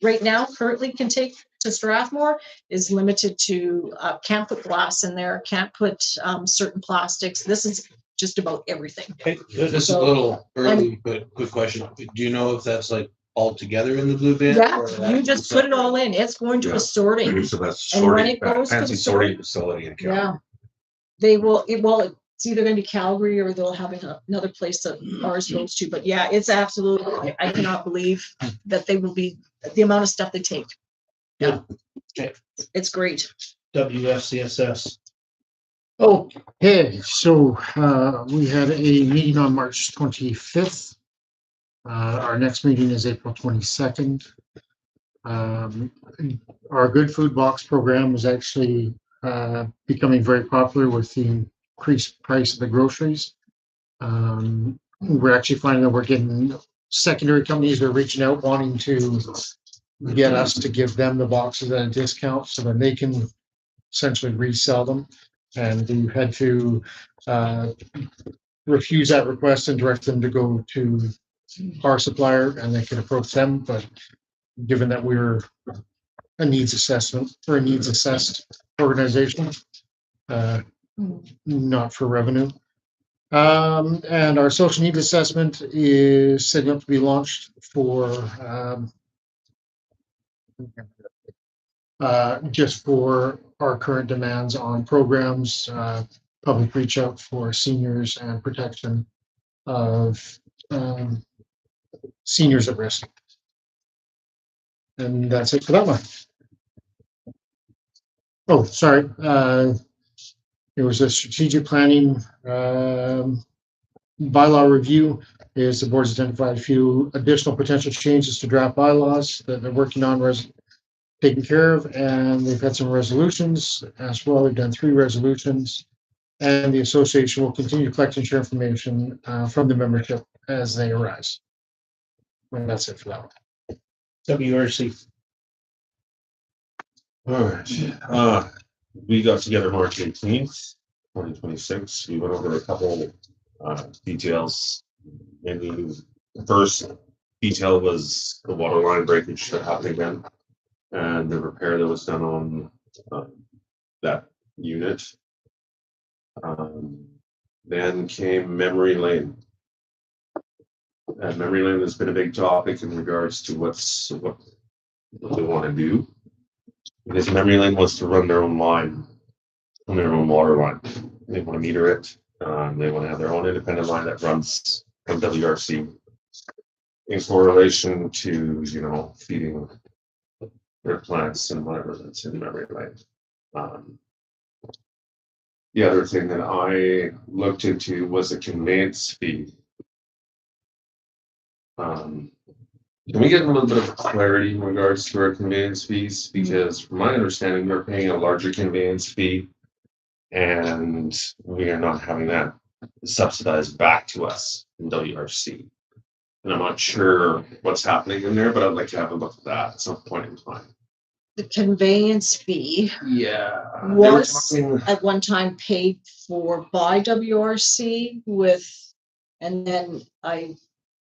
D: right now currently can take to Strathmore is limited to, can't put glass in there, can't put, certain plastics. This is just about everything.
A: Okay, good.
C: This is a little early, but quick question. Do you know if that's like all together in the blue bin?
D: Yeah,
C: or that
D: you just put it all in. It's going to
H: Yeah.
D: a sorting.
H: So that's
D: And when
H: sorting,
D: it goes to
H: fancy
D: the
H: sorting facility in Calgary.
D: Yeah. They will, it's either gonna be Calgary or they'll have another place that ours goes to, but yeah, it's absolutely, I cannot believe that they will be, the amount of stuff they take. Yeah.
C: Okay.
D: It's great.
A: WFCSS.
G: Okay, so we had a meeting on March 25th. Our next meeting is April 22nd. Our Good Food Box program is actually becoming very popular with the increased price of the groceries. We're actually finding that we're getting secondary companies that are reaching out wanting to get us to give them the boxes at a discount so that they can essentially resell them. And we've had to refuse that request and direct them to go to our supplier and they can approach them. But given that we're a needs assessment or a needs assessed organization, not for revenue. And our social needs assessment is setting up to be launched for just for our current demands on programs, public reach out for seniors and protection of seniors at risk. And that's it for that one. Oh, sorry. There was a strategic planning bylaw review. Is the board's identified a few additional potential changes to draft bylaws that they're working on taking care of, and they've had some resolutions as well. They've done 3 resolutions, and the association will continue to collect and share information from the membership as they arise. And that's it for that one.
A: WRC.
H: All right, we got together March 18th, 2026. We went over a couple details. Maybe the first detail was the water line breakage that happened again, and the repair that was done on that unit. Then came memory lane. And memory lane has been a big topic in regards to what they want to do. Because memory lane wants to run their own line, on their own water line. They want to meter it. They want to have their own independent line that runs from WRC in correlation to, feeding their plants and whatever that's in memory lane. The other thing that I looked into was a conveyance fee. Can we get a little bit of clarity in regards to our conveyance fees? Because from my understanding, we're paying a larger conveyance fee and we are not having that subsidized back to us in WRC. And I'm not sure what's happening in there, but I'd like to have a look at that at some point in time.
D: The conveyance fee
H: Yeah.
D: was at one time paid for by WRC and then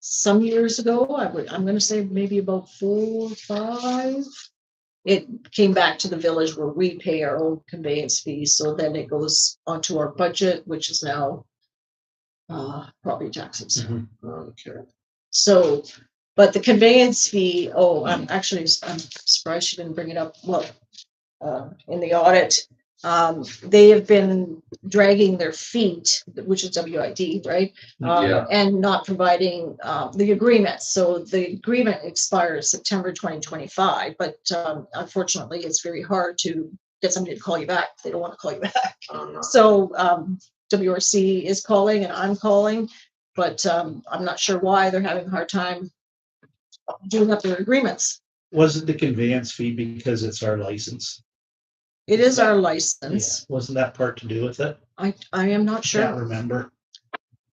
D: some years ago, I'm going to say maybe about 4 or 5, it came back to the village where we pay our own conveyance fees. So then it goes onto our budget, which is now property taxes.
H: Okay.
D: So, but the conveyance fee, I'm surprised she didn't bring it up. Well, in the audit, They have been dragging their feet, which is WID, right?
C: Yeah.
D: And not providing, the agreement. So the agreement expires September 2025, but, unfortunately, it's very hard to get somebody to call you back. They don't want to call you back. So, WRC is calling and I'm calling, but, I'm not sure why they're having a hard time doing up their agreements.
A: Wasn't the conveyance fee because it's our license?
D: It is our
A: Yeah,
D: license.
A: wasn't that part to do with it?
D: I am not
A: Can't
D: sure,
A: remember.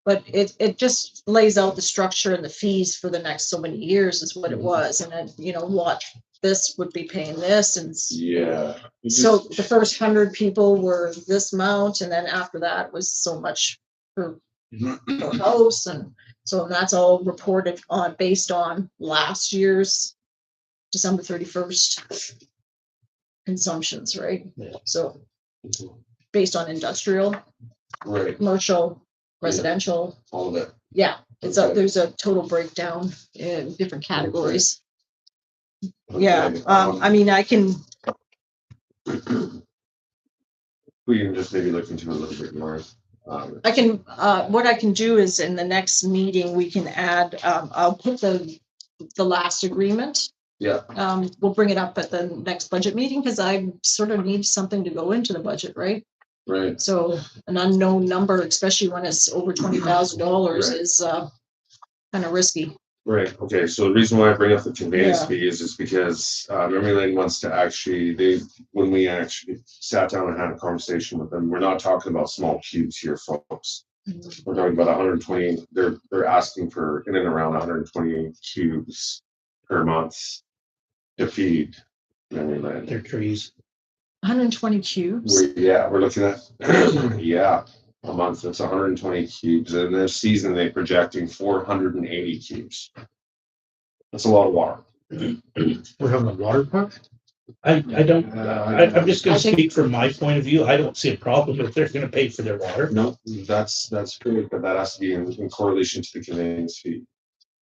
D: but it just lays out the structure and the fees for the next so many years is what it was. And then, what this would be paying this. And
C: Yeah.
D: so the first 100 people were this amount, and then after that was so much per house. And so that's all reported on based on last year's December 31st consumptions, right?
A: Yeah.
D: So based on industrial,
C: Right,
D: commercial, residential,
C: all of it.
D: yeah,
C: Okay.
D: there's a total breakdown in different categories. Yeah,
C: Okay,
D: I mean, I can,
H: We can just maybe look into it a little bit more.
D: what I can do is in the next meeting, we can add, I'll put the last agreement.
C: Yeah.
D: We'll bring it up at the next budget meeting because I sort of need something to go into the budget, right?
C: Right.
D: So an unknown number, especially when it's over $20,000
C: Right.
D: is, kind of risky.
H: Right, okay, so the reason why I bring up the conveyance
D: Yeah.
H: fee is because, Memory Lane wants to actually, when we actually sat down and had a conversation with them, we're not talking about small cubes here, folks. We're talking about 120, they're asking for in and around 120 cubes per month to feed Memory Lane.
A: Their trees.
D: 120 cubes.
H: We're looking at, yeah, a month, it's 120 cubes, and this season they projecting 480 cubes. That's a lot of water.
G: We're having a water park?
A: I'm just gonna
D: I think-
A: speak from my point of view. I don't see a problem if they're gonna pay for their water.
H: No, that's great, but that has to be in correlation to the conveyance fee.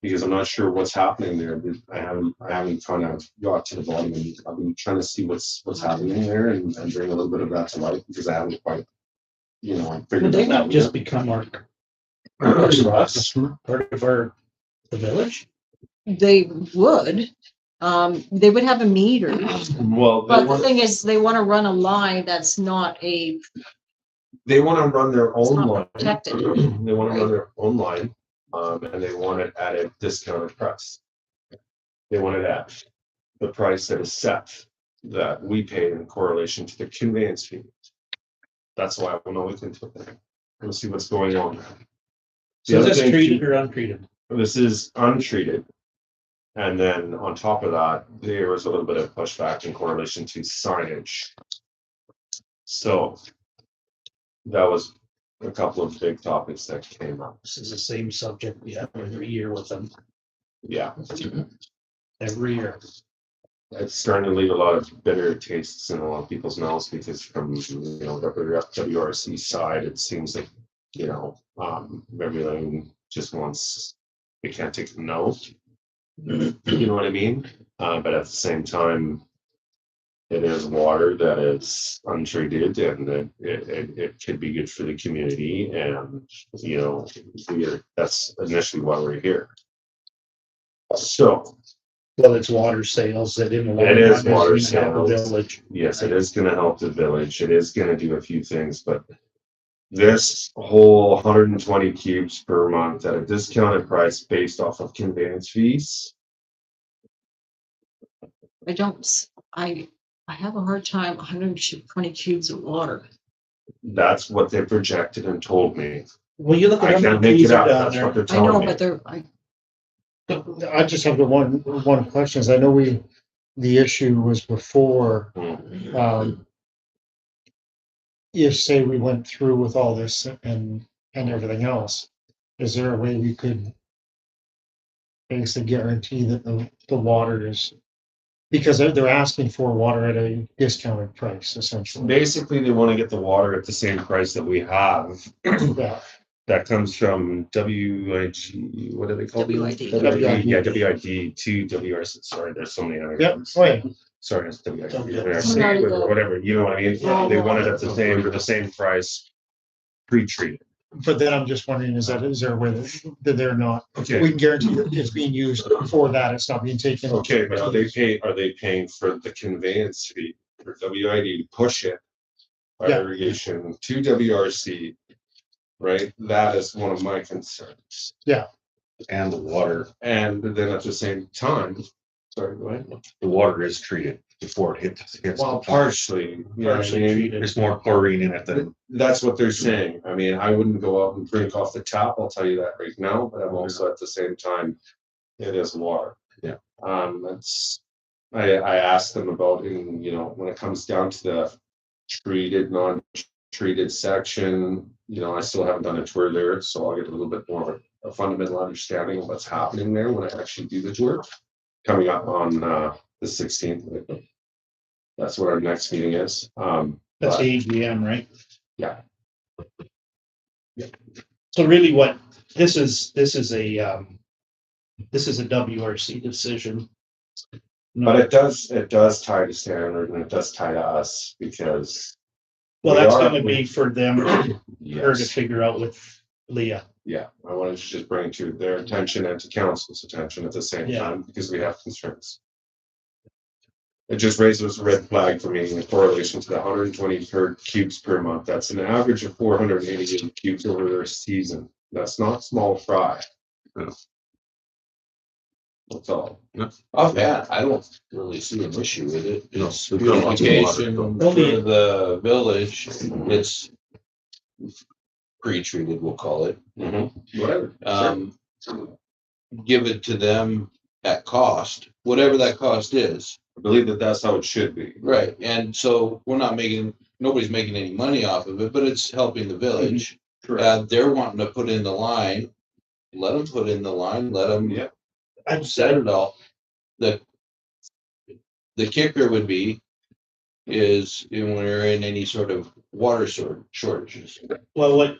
H: Because I'm not sure what's happening there, but I haven't kind of got to the bottom, and I've been trying to see what's happening there and bring a little bit of that to light, because I haven't quite,
A: Would
H: figured
A: they
H: that
A: not
H: out
A: just
H: yet.
A: become our part of us, part of the village?
D: They would. They would have a meter,
H: Well,
D: but the thing is, they want to run a line that's not
H: they want to run their
D: it's
H: own
D: not
H: line.
D: protected.
H: They want to run their own line, and they want it at a discounted price. They want it at the price that is set, that we pay in correlation to the conveyance fee. That's why I want to look into it. We'll see what's going on.
A: So is this treated or untreated?
H: This is untreated. And then on top of that, there was a little bit of pushback in correlation to signage. So that was a couple of big topics that came up.
A: This is the same subject we have every year with them,
H: Yeah,
A: every year.
H: it's starting to leave a lot of bitter tastes in a lot of people's mouths, because from, WRC side, it seems like, everything just wants, they can't take a no. You know what I mean? But at the same time, it is water that is untreated, and it could be good for the community, and, that's initially why we're here. So,
A: Well, it's water sales that in the long
H: It is
A: run
H: water
A: is gonna help the
H: sales.
A: village.
H: yes, it is gonna help the village, it is gonna do a few things, but this whole 120 cubes per month at a discounted price based off of conveyance fees,
D: I have a hard time 120 cubes of water.
H: that's what they projected and told me.
A: Well, you look
H: I
A: at how
H: can't
A: many
H: make
A: trees
H: it
A: are
H: up,
A: down
H: that's what
A: there.
H: they're
D: I know,
H: telling me.
D: but
G: I just have the one question is I know the issue was before, if say we went through with all this and everything else, is there a way we could basically guarantee that the water is, because they're asking for water at a discounted price essentially.
H: Basically, they want to get the water at the same price that we have.
G: Yeah,
H: That comes from WIG, what do they call it?
D: WID.
H: WID, yeah, WID to WRC, sorry, there's so many
G: yep,
H: acronyms.
G: right.
H: sorry, it's
A: Okay.
H: or whatever, you know what I mean? They want it at the same price, pre-treated.
G: But then I'm just wondering, is there a way that they're not,
H: Okay.
G: we can guarantee that it's being used for that, it's not being taken.
H: Okay, but are they paying for the conveyance fee for WID to push it? By
G: Yeah.
H: irrigation to WRC, right? That is one of my concerns.
G: Yeah.
H: And the water. And then at the same time, sorry, go ahead. The water is treated before it hits. Well, partially, you know what I
A: Partially
H: mean?
A: treated.
H: There's more chlorine in it than. That's what they're saying. I mean, I wouldn't go out and drink off the tap, I'll tell you that right now, but I'm also at the same time, it is water. Yeah. I asked them about, you know, when it comes down to the treated, non-treated section, you know, I still haven't done a tour there, so I'll get a little bit more of a fundamental understanding of what's happening there when I actually do the tour. Coming up on the 16th. That's what our next meeting is.
A: That's AGM, right?
H: Yeah.
A: So really what, this is a WRC decision.
H: But it does tie to standard and it does tie to us because.
A: Well,
H: we
A: that's
H: are-
A: gonna be for them, her to
H: Yes.
A: figure out with Leah.
H: Yeah, I wanted to just bring to their attention and to council's attention at the same
A: Yeah.
H: time because we have concerns. It just raises a red flag for me in correlation to the 120 cubes per month. That's an average of 488 cubes over their season. That's not small fry. That's all.
C: Offhand, I don't really see an issue with it.
H: No,
C: It's
H: we've got lots of water,
C: beautification
A: though.
C: for the village. It's pre-treated, we'll call it.
H: Whatever.
C: Give it to them at cost, whatever that cost is.
H: I believe that that's how it should be.
C: Right, and so we're not nobody's making any money off of it, but it's helping the village. They're wanting to put in the line, let them put in the line, let them.
H: Yeah.
C: I've said it all. The kicker would be is when we're in any sort of water shortages.
A: Well,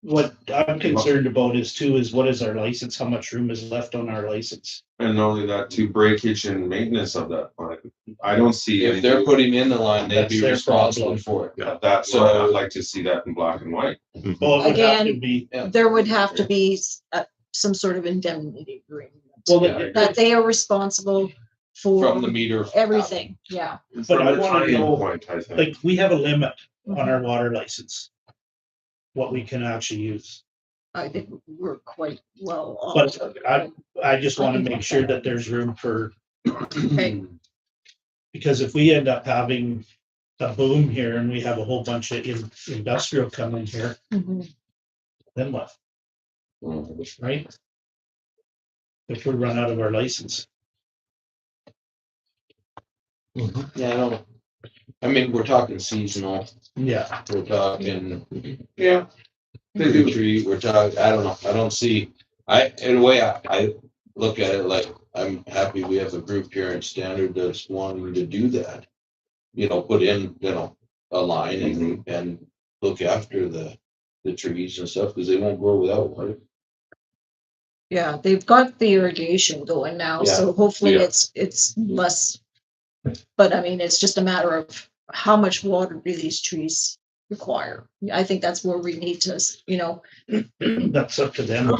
A: what I'm concerned about is what is our license? How much room is left on our license?
H: And not only that, to breakage and maintenance of that line. I don't see.
C: If they're putting in the line, they'd
A: That's
C: be
A: their
C: responsible
A: problem.
C: for it.
H: Yeah, that's so I'd like to see that in black and white.
A: Well, it would have to
D: Again,
A: be,
D: There would have to be some sort of indemnity agreement.
A: well,
C: Yeah.
D: That they are responsible
C: From the
D: for
C: meter.
D: everything, yeah.
A: But I
H: From a
A: wanna
H: tie-in
A: know,
H: point, I think.
A: like, we have a limit on our water license. What we can actually use.
D: I think we're quite well off.
A: But I just wanna make sure that there's room for,
D: Okay.
A: because if we end up having a boom here and we have a whole bunch of industrial coming here,
D: Mhm.
A: then what? Right? If we run out of our license.
C: Yeah, I mean, we're talking seasonal,
A: Yeah.
C: we're talking, yeah. They do treat, we're talking, I don't know, I don't see, in a way, I look at it like, I'm happy we have a group here in Standard that's wanting to do that. You know, put in, a line and look after the trees and stuff, because they won't grow without water.
D: Yeah, they've got the irrigation going now, so hopefully
H: Yeah.
D: it's less. But I mean, it's just a matter of how much water do these trees require? I think that's where we need to,
A: That's up to them.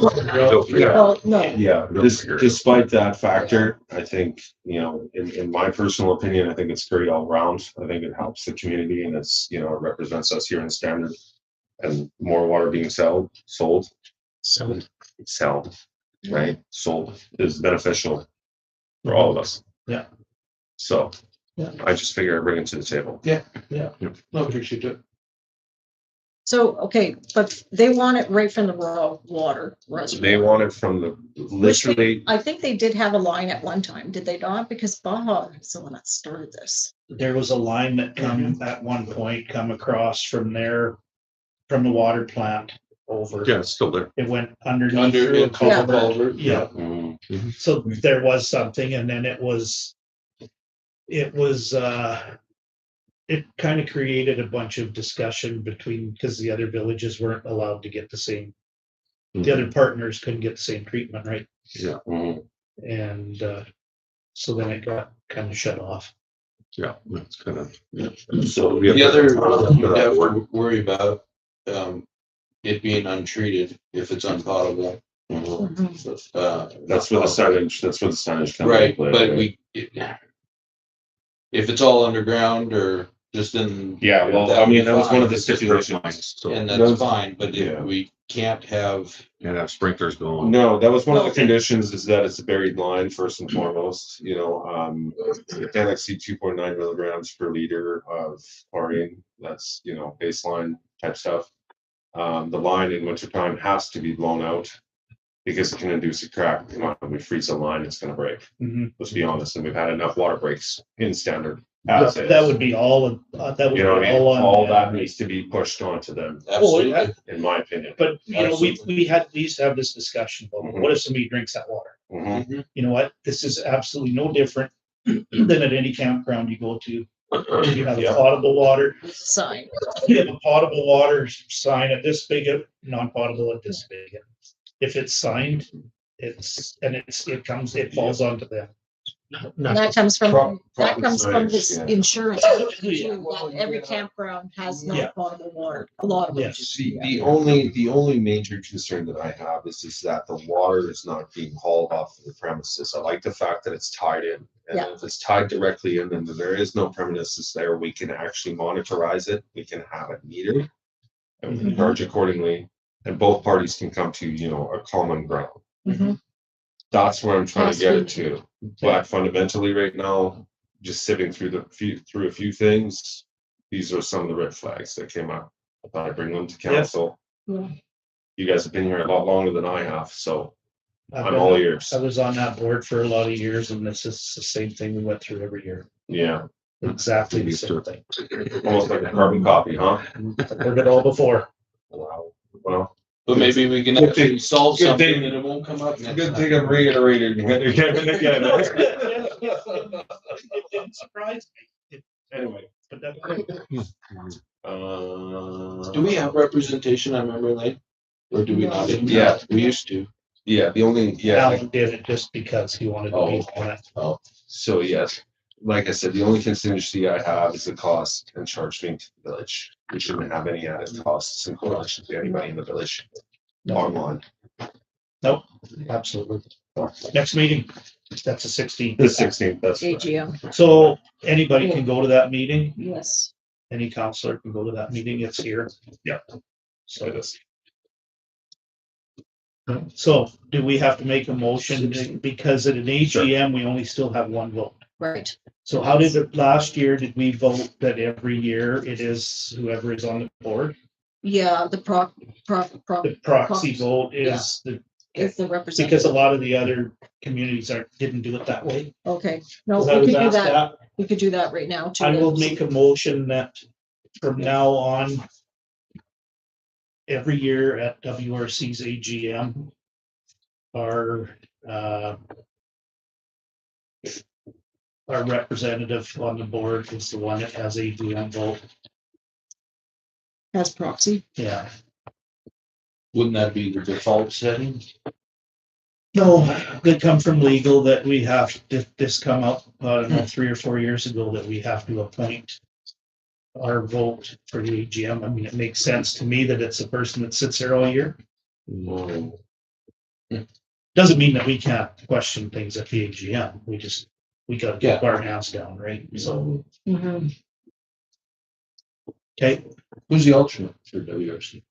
H: Yeah.
D: well, no,
H: Yeah, despite that factor, I think, in my personal opinion, I think it's great all around. I think it helps the community and it's, it represents us here in Standard. And more water being sold, right? Sold is beneficial for all of us.
A: Yeah.
H: So,
A: Yeah.
H: I just figure I bring it to the table.
C: No, appreciate it.
D: so, okay, but they want it right from the raw water reservoir.
H: They want it from the, literally,
D: I think they did have a line at one time, did they not? Because Baja is the one that started this.
A: There was a line that come at one point, come across from there, from the water plant over.
H: yeah, it's still there.
A: It went underneath.
C: Under
A: through a
C: it, culvert.
A: culvert. Yeah,
H: Mm-hmm.
A: so there was something and then it kind of created a bunch of discussion because the other villages weren't allowed to get the same, the other partners couldn't get the same treatment, right?
H: Yeah.
A: And so then it got kind of shut off.
H: Yeah, that's kind of.
C: So the other thing you have to worry about, it being untreated if it's unpotable.
H: That's where the signage, comes
C: Right,
H: into play,
C: but
H: right?
C: if it's all underground or just in.
H: Yeah, well, I mean, that was one of the stipulations. So
C: And
H: that
C: that's
H: was-
C: fine, but
H: yeah.
C: if we can't have,
H: And have sprinklers going. No, that was one of the conditions, is that it's a buried line first and foremost, it can exceed 2.9 milligrams per liter of chlorine, that's, baseline type stuff. The line in wintertime has to be blown out because it can induce a crack. When we freeze a line, it's gonna break.
A: Mhm.
H: Let's be honest, and we've had enough water breaks in standard.
A: That
H: as is.
A: that would be all of, that would be
H: You know what I mean?
A: all on.
H: All
A: them.
H: that needs to be pushed onto them,
C: absolutely,
H: in my opinion.
A: But,
C: Absolutely.
A: we used to have this discussion about,
H: Mhm.
A: what if somebody drinks that water?
H: Mhm.
A: You know what? This is absolutely no different than at any campground you go to. You have
H: Yeah.
A: potable water,
D: Sign.
A: you have a potable water sign at this big, non-potable at this big. If it's signed, it falls onto them.
D: And that comes from,
H: Proper
D: this
H: signage, yeah.
D: insurance.
A: Yeah.
D: That every campground has
A: Yeah.
D: non-potable water, a lot of them.
A: Yes.
H: See, the only major concern that I have is that the water is not being hauled off the premises. I like the fact that it's tied in. And
D: Yeah.
H: if it's tied directly in, then there is no premises there. We can actually monitorize it. We can have it metered. And we can charge accordingly. And both parties can come to, a common ground.
D: Mhm.
H: That's where I'm trying
D: Has
H: to get
D: to
H: it to. But fundamentally right now, just sifting through a few things, these are some of the red flags that came up. I thought I'd bring them to council.
D: Yeah.
H: You guys have been here a lot longer than I have, so
A: I've
H: I'm
A: been-
H: all ears.
A: I was on that board for a lot of years, and this is the same thing we went through every year.
H: Yeah,
A: Exactly the same thing.
H: almost like a carbon copy, huh?
A: Heard it all before.
H: Wow. Well,
C: but maybe we can
H: Good
C: actually
H: thing-
C: solve
H: good
C: something
H: thing-
C: and it won't come up next
H: good
C: time.
H: thing I'm reiterating it again.
A: It didn't surprise me.
H: Anyway.
A: But that's.
C: Do we have representation on memory lane? Or do we not?
H: Yeah.
C: We used to.
H: Yeah, the only,
A: Alan did it just because he wanted to be on it.
H: so yes, like I said, the only contingency I have is the cost and charging to the village. We shouldn't have any added costs in correlation to anybody in the village online.
A: Nope, absolutely. Next meeting, that's the 16th.
H: The 16th, that's right.
D: AGM,
A: So anybody can go to that meeting.
D: yes.
A: Any counselor can go to that meeting. It's here.
H: Yeah.
A: So it is. So do we have to make a motion? Because at an AGM, we only still have one vote.
D: Right.
A: So how did it last year? Did we vote that every year it is whoever is on the board?
D: Yeah, the
A: The proxy vote is
D: is the representative.
A: because a lot of the other communities didn't do it that way.
D: Okay, no,
A: So I
D: we
A: was
D: could do
A: asked
D: that. We could do that right now too.
A: I will make a motion that from now on, every year at WRC's AGM, our representative on the board is the one that has AGM vote.
D: As proxy.
A: Yeah.
C: Wouldn't that be the default setting?
A: No, they come from legal that we have, this come up, I don't know, 3 or 4 years ago that we have to appoint our vote for the AGM. I mean, it makes sense to me that it's a person that sits there all year. Doesn't mean that we can't question things at the AGM. We gotta get our hands down, right? So,
D: Mhm.
A: okay,
C: Who's the alternate for WRC?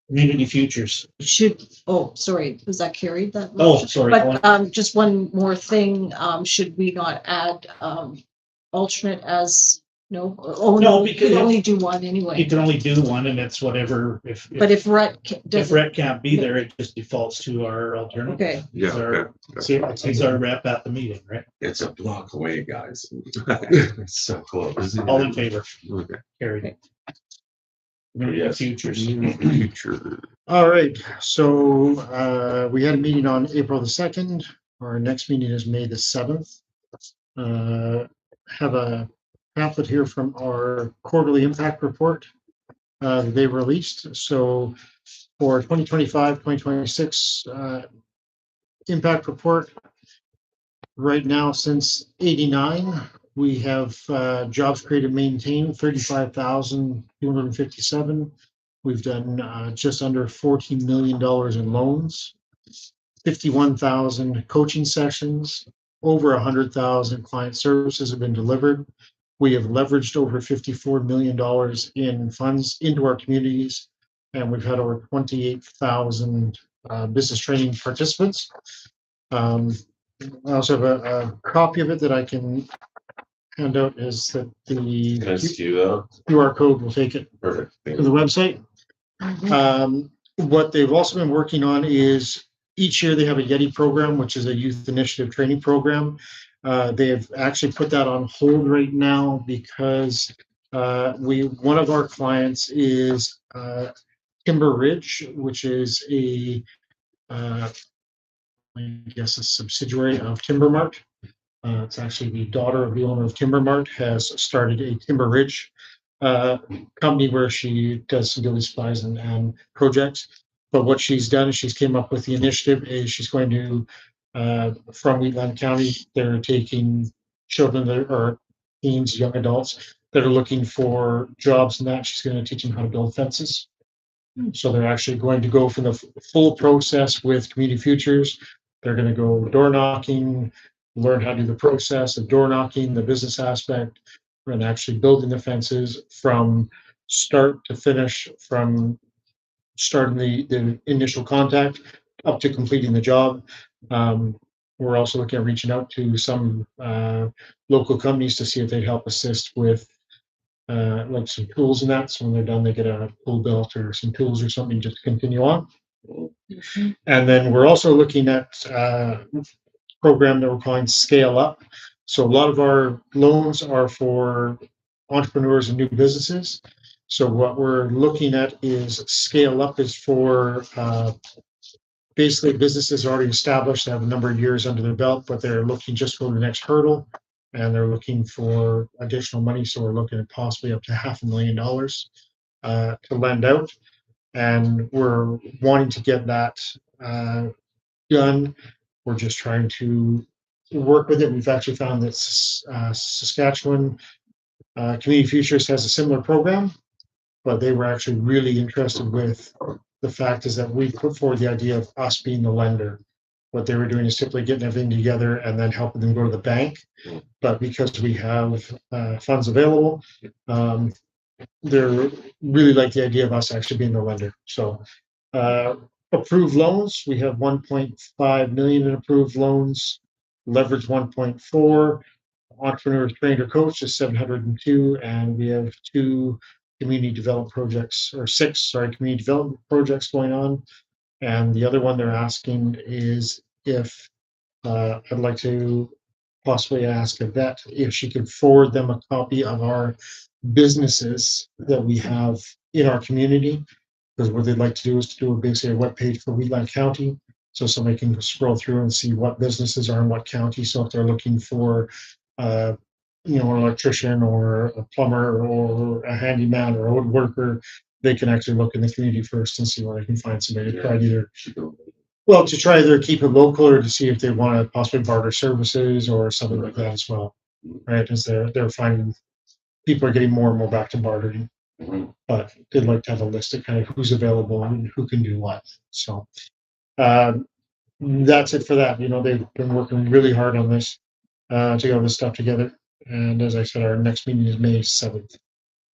A: Community Futures.
D: Sorry, was that carried that?
A: Oh,
D: motion?
A: sorry.
D: But just one more thing, should we not add alternate as, no? Oh,
A: No,
D: no, we
A: because
D: could only do one
A: You
D: anyway.
A: can only do one and it's whatever,
D: But if Rhett
A: if
D: does,
A: Rhett can't be there, it just defaults to our alternative.
D: okay,
H: Yeah,
A: Our-
H: okay.
A: He's our rep at the meeting, right?
H: It's a block away, guys. It's so close.
A: All in favor,
H: Okay.
A: carried. Community
H: Yes.
A: Futures.
H: Future.
G: All right, so we had a meeting on April the 2nd. Our next meeting is May the 7th. Have a pamphlet here from our quarterly impact report they released. So for 2025, 2026 impact report, right now, since '89, we have jobs created, maintained 35,257. We've done just under $14 million in loans, 51,000 coaching sessions, over 100,000 client services have been delivered. We have leveraged over $54 million in funds into our communities, and we've had over 28,000 business training participants. I also have a copy of it that I can hand out, is that the
H: Can I see that?
G: QR code will take it
H: Perfect. Thank
G: to the
H: you.
G: website. What they've also been working on is each year they have a Yeti program, which is a youth initiative training program. They have actually put that on hold right now because one of our clients is Timber Ridge, which is I guess a subsidiary of Timber Mart. It's actually the daughter of the owner of Timber Mart has started a Timber Ridge company where she does some building supplies and projects. But what she's done is she's came up with the initiative is she's going to, from Wheatland County, they're taking children that are teens, young adults that are looking for jobs and that. She's going to teach them how to build fences. So they're actually going to go for the full process with Community Futures. They're going to go door knocking, learn how to do the process of door knocking, the business aspect, and actually building the fences from start to finish, from starting the initial contact up to completing the job. We're also looking at reaching out to some local companies to see if they'd help assist with like some tools and that. So when they're done, they get a tool belt or some tools or something just to continue on. And then we're also looking at a program that we're calling Scale Up. So a lot of our loans are for entrepreneurs and new businesses. So what we're looking at is Scale Up is for basically businesses already established, have a number of years under their belt, but they're looking just for the next hurdle and they're looking for additional money. So we're looking at possibly up to $500,000 to lend out. And we're wanting to get that done. We're just trying to work with it. We've actually found that Saskatchewan Community Futures has a similar program, but they were actually really interested with the fact is that we put forward the idea of us being the lender. What they were doing is simply getting everything together and then helping them go to the bank. But because we have funds available, they're really like the idea of us actually being the lender. So approved loans, we have 1.5 million in approved loans, leverage 1.4, entrepreneur trainer coach is 702, and we have 2 community development projects, or 6, community development projects going on. And the other one they're asking is if I'd like to possibly ask Yvette if she could forward them a copy of our businesses that we have in our community, because what they'd like to do is to do basically a web page for Wheatland County, so somebody can scroll through and see what businesses are in what county. So if they're looking for an electrician or a plumber or a handyman or a woodworker, they can actually look in the community first and see where they can find somebody to try to either keep it local or to see if they want to possibly barter services or something like that as well, right? As they're finding people are getting more and more back to bartering, but they'd like to have a list of kind of who's available and who can do what. So that's it for that. They've been working really hard on this to get all this stuff together. And as I said, our next meeting is May 7th,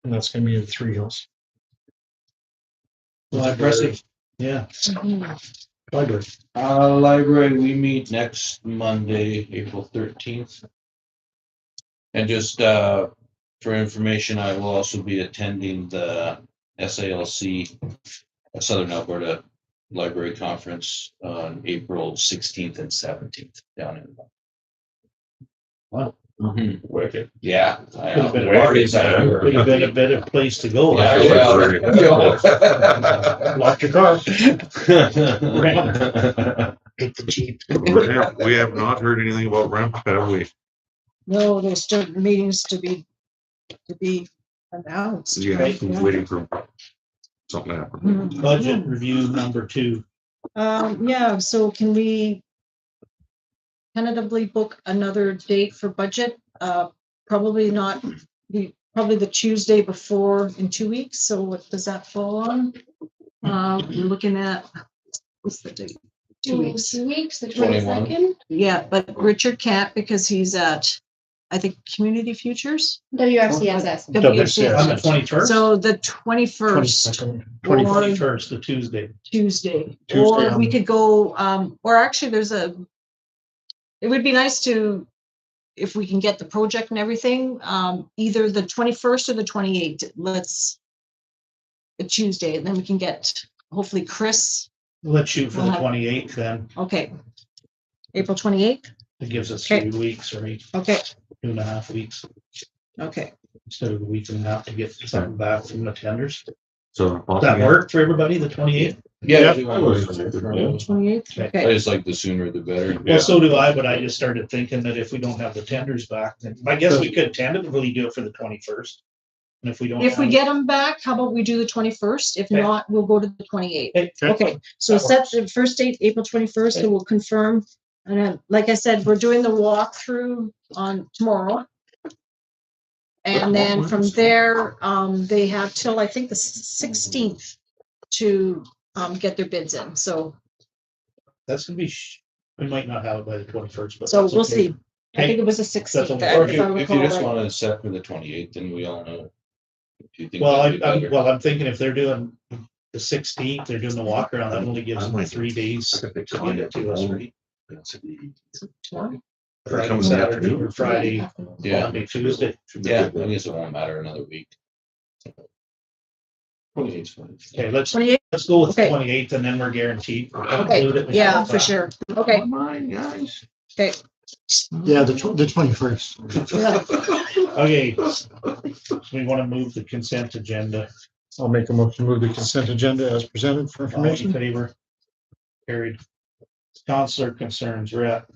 G: and that's going to be in Three Hills.
C: Well, impressive.
A: Yeah.
G: Library.
C: Library, we meet next Monday, April 13th. And just for information, I will also be attending the SALC Southern Alberta Library Conference on April 16th and 17th down in.
A: Wow.
C: Mhm.
H: Wicked.
C: Yeah.
A: Could have been a better place to go.
C: Yeah, well,
G: Lock your car.
A: Take the Jeep.
H: We have not heard anything about ramp, have we?
D: No, there's still meetings to be announced.
H: Yeah,
D: right?
H: I'm waiting for something to happen.
D: Mhm.
A: Budget review number 2.
D: Yeah, so can we tentatively book another date for budget. Probably not, probably the Tuesday before in 2 weeks. So what does that fall on? We're looking at, what's the date? 2 weeks.
E: 2 weeks, the
C: 21.
E: 22nd.
D: Yeah, but Richard can't because he's at, I think, Community Futures.
E: WFCSS.
A: On the
D: WFCS.
A: 21st?
D: So the 21st
A: 21st, the Tuesday.
D: Tuesday,
G: Tuesday,
D: or we could go, or actually it would be nice to, if we can get the project and everything, either the 21st or the 28th. Let's a Tuesday, and then we can get hopefully Chris.
A: Let's shoot for the
D: Uh-huh.
A: 28th then.
D: Okay. April 28th.
A: It gives us
D: Okay.
A: 3 weeks or
D: Okay.
A: 2.5 weeks
D: Okay.
A: instead of a week and a half to get something back from the tenders.
H: So.
A: Does that work for everybody, the 28th?
C: Yeah.
H: Yeah.
D: 28th.
C: I
D: Okay.
C: just like the sooner the better.
A: Well, so do I, but I just started thinking that if we don't have the tenders back, then I guess we could tentatively do it for the 21st. And if we don't.
D: If we
A: have-
D: get them back, how about we do the 21st? If
A: Okay.
D: not, we'll go to the 28th.
A: Okay.
D: Okay, so
A: That
D: set
A: works.
D: the first date, April 21st, and we'll confirm. And then, like I said, we're doing the walkthrough on tomorrow. And then from there, they have till, I think, the 16th to, get their bids in. So,
A: That's gonna be, we might not have it by the 21st, but.
D: so
A: that's
D: we'll
A: okay.
D: see. I think
A: Okay.
D: it was the
A: That's
D: 16th.
A: okay.
C: Or
D: if
C: if
D: I
C: you
D: recall
C: just
D: right.
C: want to set for the 28th, then we all know. If you think
A: Well,
C: that'd be better.
A: I'm thinking if they're doing the 16th, they're doing the walk around, that only gives them 3 days to get it to us, right?
D: Tomorrow?
A: Friday,
H: comes in the
A: Saturday,
H: afternoon.
A: or Friday,
C: Yeah,
A: Monday, Tuesday.
C: yeah, I guess it won't matter another week. 28's fine.
A: Okay, let's
D: 28th?
A: go with
D: Okay.
A: 28th and then we're guaranteed.
D: Okay, yeah, for sure. Okay,
H: Mine, guys.
D: okay.
G: Yeah, the 21st.
A: Okay. So we want to move the consent agenda.
G: I'll make a motion to move the consent agenda as presented for
A: All in
G: information.
A: favor? Carried. Counselor concerns, we're at.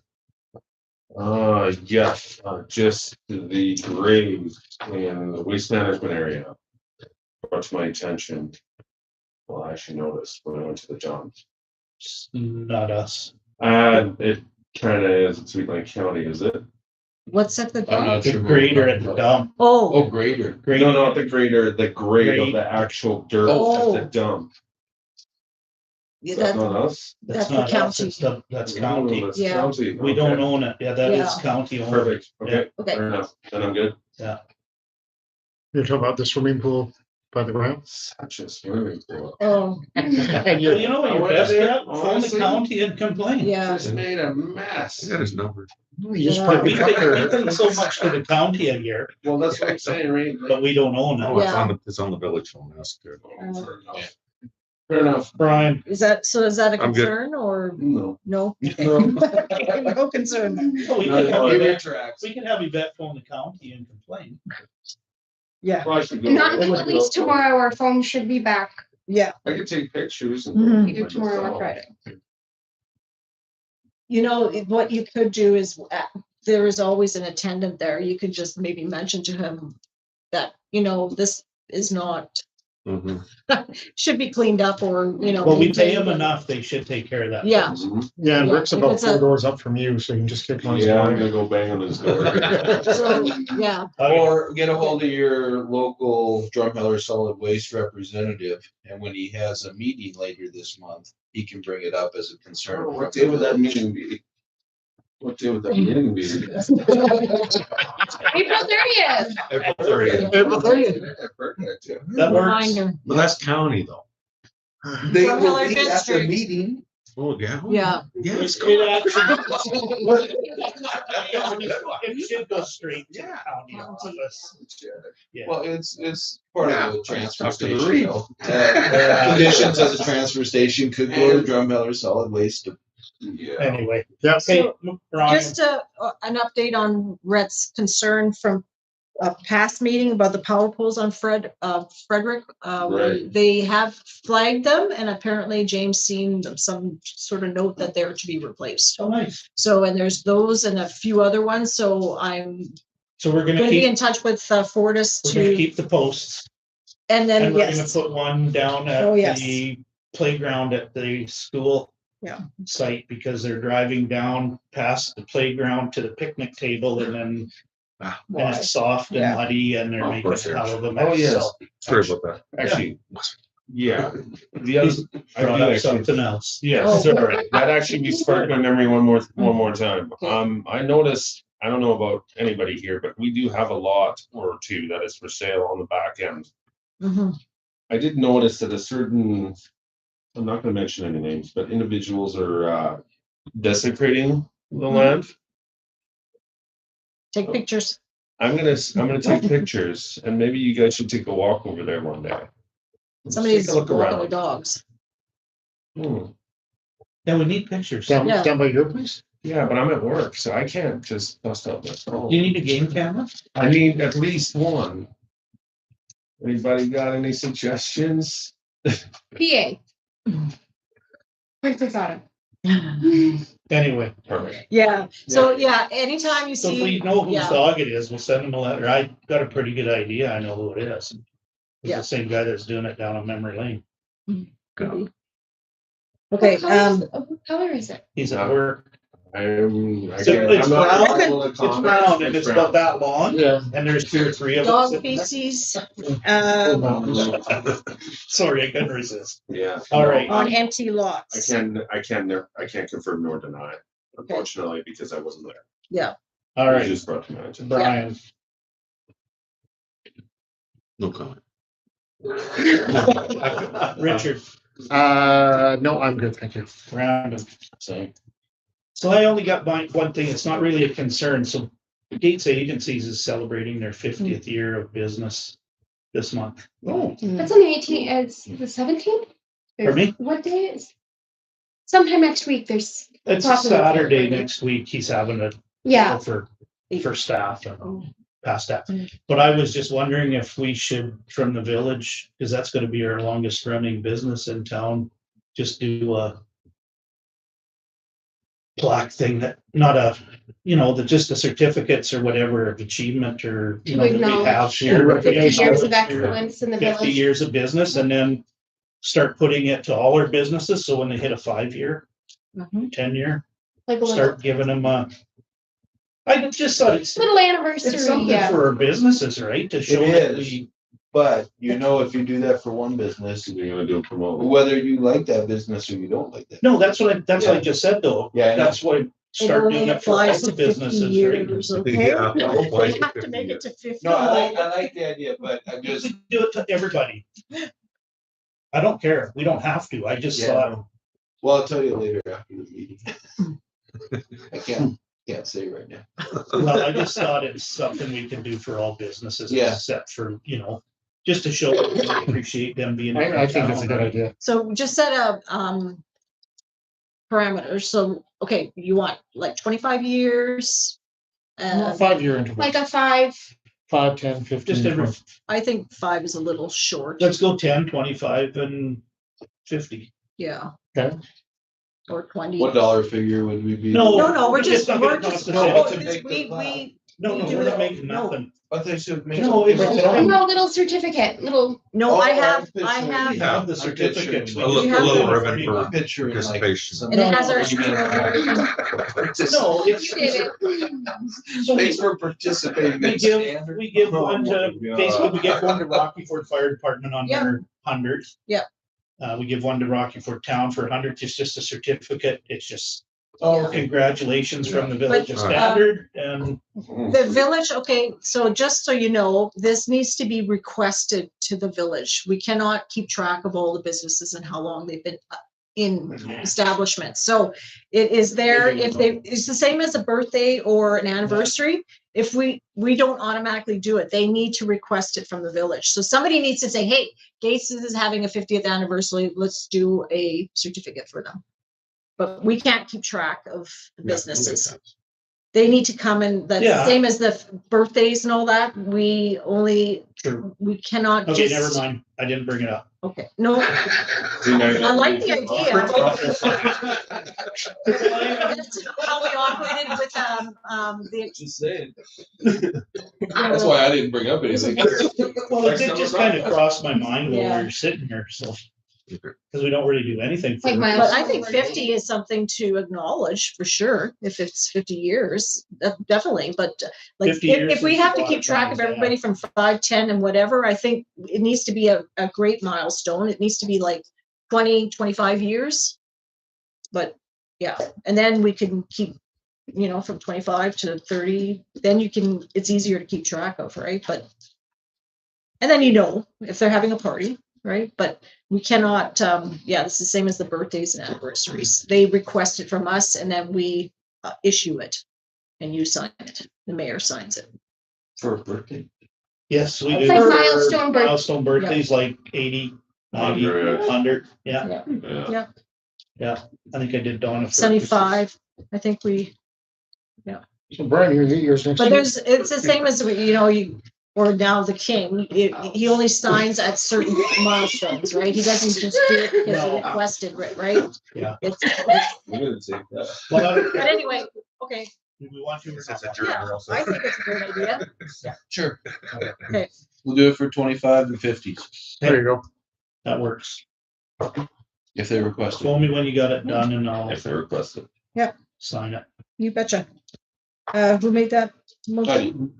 F: Yes, just the grade in the waste management area. Brought to my attention. Well, I actually noticed when I went to the dump.
A: Not us.
F: It kind of is, it's Sweet Lake County, is it?
D: What's at the,
C: I'm not
A: The
C: sure.
A: grader at the dump.
D: oh,
C: Oh, grader.
F: No, not the grader, the grade of
A: Grade.
F: the actual dirt
D: Oh.
F: at the dump.
D: yeah,
F: Is that
D: that,
F: not us?
D: That's the
A: not us,
D: county.
A: it's that's
F: Oh,
A: county.
F: that's
D: Yeah.
F: county.
A: We don't
F: Okay.
A: own it. Yeah, that is
D: Yeah.
A: county owned.
F: Perfect, okay,
D: okay.
F: fair enough, then I'm good.
G: You're talking about the swimming pool by the ground?
F: Such a swimming pool.
D: Oh,
A: Well, you know what, your best bet, phone the
F: Honestly.
A: county and complain.
D: yeah.
F: Just made a mess.
H: I got his number.
G: You just
D: Yeah.
G: park
A: We
G: the car
A: pay
G: there.
A: so much to the county a year,
F: Well, that's what I'm saying, right?
A: but we don't own
H: Oh,
A: it.
D: Yeah.
H: it's on the village phone. That's good.
F: Fair enough. Fair enough.
A: Brian,
D: Is that, so is that a
H: I'm good.
D: concern or
F: No.
D: no?
A: No.
D: No concern.
A: well, we
F: No,
A: can have
F: no,
A: Yvette-
C: tracks.
A: we can have Yvette phone the county and complain.
D: Yeah,
F: Well, I should go.
E: Not until at least tomorrow, our phone should be back
D: yeah.
F: I could take pictures.
D: Mhm.
F: And
E: either tomorrow or Friday.
D: You know, what you could do is, there is always an attendant there. You could just maybe mention to him that, this is not,
H: Mhm.
D: should be cleaned up or,
A: Well, we pay them
D: maintained.
A: enough, they should take care of that.
D: Yeah.
F: Mhm.
G: Yeah, and
D: Yeah,
G: Rick's
D: if
G: about
D: it's
G: 4
D: a-
G: doors up from you, so you can just kick on his
F: Yeah, I'm
G: door.
F: gonna go bang on his door.
D: So, yeah,
C: Or get a hold of your local Drumheller solid waste representative, and when he has a meeting later this month, he can bring it up as a concern.
F: What day would that meeting be? What day would that meeting be?
E: April 30th.
H: April 30th.
G: April 30th.
C: Perfect, yeah.
A: That works.
D: reminder.
H: But that's county though.
C: They
D: Drumheller
C: will be at the
D: District.
C: meeting.
H: Oh, yeah.
D: Yeah.
H: Yes.
A: It should go straight to the
H: Yeah.
A: county office. Yeah.
C: Well, it's part
H: Yeah.
C: of the transfer
H: Up to the
C: station.
H: read.
C: though. Conditions as a transfer station could go to Drumheller solid waste.
F: Yeah.
A: Anyway,
G: Yeah.
A: okay, Brian,
D: Just an update on Rhett's concern from a past meeting about the power poles on Frederick.
F: Right.
D: They have flagged them and apparently James seen some sort of note that they're to be replaced.
A: oh, nice.
D: So, and there's those and a few other ones. So I'm
A: So we're
D: gonna
A: gonna
D: be
A: keep,
D: in touch with Fortis
A: we're gonna
D: to,
A: keep the posts.
D: and then,
A: And we're gonna
D: yes,
A: put one down
D: Oh,
A: at
D: yes.
A: the playground at the school. site because they're driving down past the playground to the picnic table and then and it's soft and
D: Yeah.
A: muddy and they're
H: Of
A: making
H: course
A: a
H: they
A: hell of a
F: Oh,
A: mess.
F: yes.
A: So
H: Sorry about that.
F: Actually, yeah, the other, I
A: brought
F: do
A: up
F: actually,
A: something else.
F: yes,
D: Oh.
F: sorry, that actually sparked my memory one more time.
D: Okay.
F: I noticed, I don't know about anybody here, but we do have a lot or two that is for sale on the back end.
D: Mhm.
F: I did notice that a certain, I'm not gonna mention any names, but individuals are desecrating the land.
D: Take pictures.
F: I'm gonna take pictures and maybe you guys should take a walk over there one day. Just
D: Somebody's
F: take a look
D: walking their
F: around.
D: dogs.
F: Hmm.
A: Yeah, we need pictures.
G: Down,
D: Yeah.
G: down by your place?
F: Yeah, but I'm at work, so I can't just bust out my phone.
A: Do you need a game camera?
F: I need at least one. Anybody got any suggestions?
E: PA. Quick thought of.
A: Anyway,
F: Perfect.
D: Yeah, so yeah, anytime you
A: so if we
D: see,
A: know whose
D: yeah,
A: dog it is, we'll send them a letter. I got a pretty good idea. I know who it is. It's
D: Yeah.
A: the same guy that's doing it down on Memory Lane.
D: could be. Okay,
E: What color is it?
A: He's at
F: Yeah.
A: work.
F: I
A: So
F: can't-
A: it's
F: I'm not
A: brown,
F: liable to
A: It's
F: comment.
A: round and it's about that long
G: Yeah.
A: and there's 2 or 3 of
D: dog
A: them.
D: feces,
A: Sorry, I couldn't resist.
F: Yeah.
A: All right.
D: on empty
F: I
D: lots.
F: can't confirm nor deny, unfortunately, because I wasn't there.
D: Yeah,
A: All
F: It was
A: right,
F: just brought to my attention.
A: Brian.
H: No comment.
A: Richard,
G: No, I'm good, thank you.
A: Brandon. So I only got one thing. It's not really a concern. So Gates Agencies is celebrating their 50th year of business this month.
F: Oh,
E: That's on the 18th, it's the 17th?
A: Pardon me?
E: What day is? Sometime next week, there's,
A: It's
E: Probably.
A: Saturday next week. He's having a
E: yeah,
A: for staff and past staff. But I was just wondering if we should, from the village, because that's going to be our longest running business in town, just do a plaque thing that, not a, just the certificates or whatever of achievement or,
E: To
A: that we
E: acknowledge
A: have here.
E: 50 years of
A: Acknowledge
E: excellence in the
A: 50
E: village.
A: years of business and then start putting it to all our businesses. So when they hit a 5-year,
D: Mhm.
A: 10-year,
E: Like a little,
A: start giving them I just thought it's
E: anniversary,
A: something
E: yeah.
A: for our businesses, right? To show that
C: is.
A: we,
C: But if you do that for one business,
F: you're gonna do a promote.
C: whether you like that business or you don't like that.
A: no, that's what I just said though.
C: Yeah, I know.
A: That's why
D: It
A: start
D: only
A: doing it for all
D: applies
A: the
D: to 50
A: businesses, right?
D: years, okay?
H: Yeah, it applies
D: They
H: to
D: have to
H: 50
D: make it
H: years.
D: to 50.
C: No, I like the idea, but I'm
A: You
C: just,
A: could do it to everybody. I don't care. We don't have to. I just
C: Yeah,
A: thought,
C: well, I'll tell you later after the meeting. I can't say right now.
A: well, I just thought it's something we can do for all businesses.
C: Yeah.
A: Except for, just to show that we appreciate them being. in
G: I think it's a
A: town,
G: good
A: right?
G: idea.
D: So we just set a, parameters. So, okay, you want like 25 years? And
G: 5-year interval,
E: Like a 5,
G: 5, 10, 15.
A: Just every,
G: 20.
D: I think 5 is a little short.
A: let's go 10, 25 and 50.
D: Yeah.
G: Okay.
D: Or 20.
C: What dollar figure would we be?
D: No, we're
A: It's
D: just,
A: not
D: we're
A: gonna
D: just,
A: cost us
C: No,
A: anything.
C: what's it make the
D: we,
C: plaque?
A: No,
D: we do
A: we're not
D: it-
A: making
D: no.
A: nothing.
C: I think should make.
A: No, it's
C: it.
E: no, little certificate, little,
D: no,
C: Oh,
D: I
C: I'm
D: have,
C: picturing-
D: I
A: We
D: have,
A: have the
C: I'm
A: certificate.
C: picturing-
H: A little,
D: have
H: a little
D: the-
H: ribbon for
C: I'm picturing like.
H: participation.
C: some-
D: and it has our.
A: No,
E: you
A: it's.
E: did it.
A: So
C: Thanks for participating.
A: we
C: in
A: give,
C: standard.
A: we give one to,
F: Yeah.
A: basically, we give one to Rocky Ford Fire Department on
D: Yeah.
A: their 100.
D: Yeah.
A: We give one to Rocky Ford Town for 100, it's just a certificate, it's just,
D: Yeah.
A: congratulations from the village of
D: But,
A: Standard, and
D: The village, okay, so just so you know, this needs to be requested to the village. We cannot keep track of all the businesses and how long they've been in establishment. So it is there, if it's the same as a birthday or an anniversary. If we don't automatically do it, they need to request it from the village. So somebody needs to say, hey, Gates is having a 50th anniversary, let's do a certificate for them. But we can't keep track of the businesses. They need to come and that's the
A: Yeah.
D: same as the birthdays and all that. We
A: True.
D: cannot
A: Okay,
D: just.
A: never mind, I didn't bring it up.
D: Okay, no, I like the idea. That's how we operated with, the.
C: Just saying. That's why I didn't bring up anything.
A: Well, it did just kind of cross my mind while we
D: Yeah.
A: were sitting here, so. because we don't really do anything. for
E: Like
A: it.
E: my-
D: But I think 50 is something to acknowledge for sure, if it's 50 years, definitely, but like,
A: 50 years
D: if we
A: is
D: have
A: a
D: to
A: lot
D: keep
A: of
D: track
A: time,
D: of
A: yeah.
D: everybody from 5, 10 and whatever, I think it needs to be a great milestone. It needs to be like 20, 25 years. But yeah, and then we can keep, from 25 to 30, then it's easier to keep track of, right? But, and then if they're having a party, right? But we cannot, it's the same as the birthdays and anniversaries. They request it from us and then we issue it and you sign it. The mayor signs it.
C: For a birthday.
A: Yes, we
E: It's
A: do.
E: like
A: For
E: milestone birth-
A: Milestone birthdays like 80, 90,
F: 100.
A: 100. Yeah,
F: Yeah.
A: I think I did Donna.
D: 75, I think
G: So Brian, you're 8 years next
D: but
G: year.
D: it's the same as, or now the king, he only signs at certain milestones, right? He doesn't just do it because he
A: No.
D: requested it, right?
A: Yeah.
C: We're gonna take that.
A: Well,
D: But anyway, okay,
A: do we want to? or not?
D: yeah, I think it's a great idea.
C: Sure.
D: Okay.
C: We'll do it for 25 and 50s
G: There you go.
A: That works.
C: if they request it.
A: Call me when you got it done and I'll
F: If they request it.
A: sign it.
D: You betcha. Who made that motion?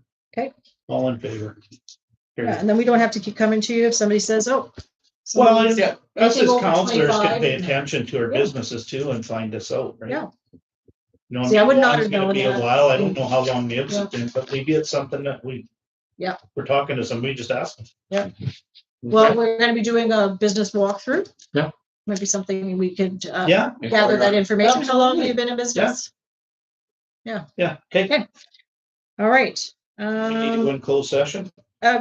A: All in favor.
D: Yeah, and then we don't have to keep coming to you if somebody says, oh.
A: Well,
D: somebody's-
A: yeah, us as
D: anything over
A: counselors can
D: 25.
A: pay attention to our
D: Yeah.
A: businesses too and find us out, right?
D: Yeah.
A: No,
D: See, I would not
A: it's
D: have
A: gonna
D: known
A: be a
D: that.
A: while. I don't know how long the
D: Yeah.
A: has been, but maybe it's something that
D: Yeah.
A: we're talking to somebody, just ask them.
D: Well, we're gonna be doing a business walkthrough.
G: Yeah.
D: Maybe something we could
A: Yeah,
D: gather that information. How long have you been in business?
A: yeah, okay.
D: Okay. All right.
A: We need to go in closed session.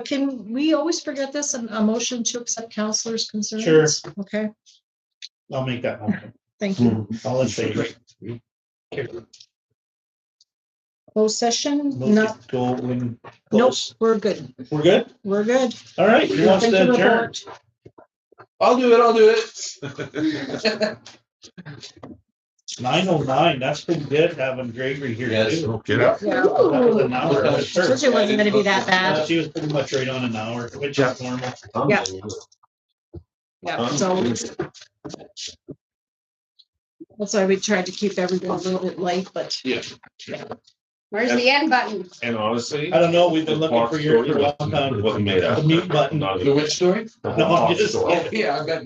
D: Can we always forget this, a motion to accept counselors' concerns?
A: Sure.
D: Okay,
A: I'll make that motion.
D: thank you.
A: All in favor.
D: Closed session?
A: Move
D: No,
A: to Go in
D: nope,
A: close.
D: we're good.
A: We're good?
D: We're good.
A: All right, who wants
D: Thank
A: to
D: you,
A: adjourn?
D: report.
C: I'll do it.
A: 9:09, that's pretty good having Gregory here
C: Yes.
A: too.
F: Okay.
D: Yeah.
A: That was an hour.
C: Ooh.
A: That's her.
D: Told you it wasn't gonna be that bad.
A: She was pretty much right on an hour, which is normal.
D: Yeah. Yeah, so. That's why we tried to keep everyone a little bit light, but.
C: Yeah.
E: Where's the end button?
F: And honestly.
A: I don't know, we've been
F: the
A: looking
F: box
A: for yours
F: story
A: for a long time.
F: wasn't made out.
A: The mute button.
F: Not
C: The which story?
A: No, I'm just
F: Story.
A: kidding.
C: Yeah, I've got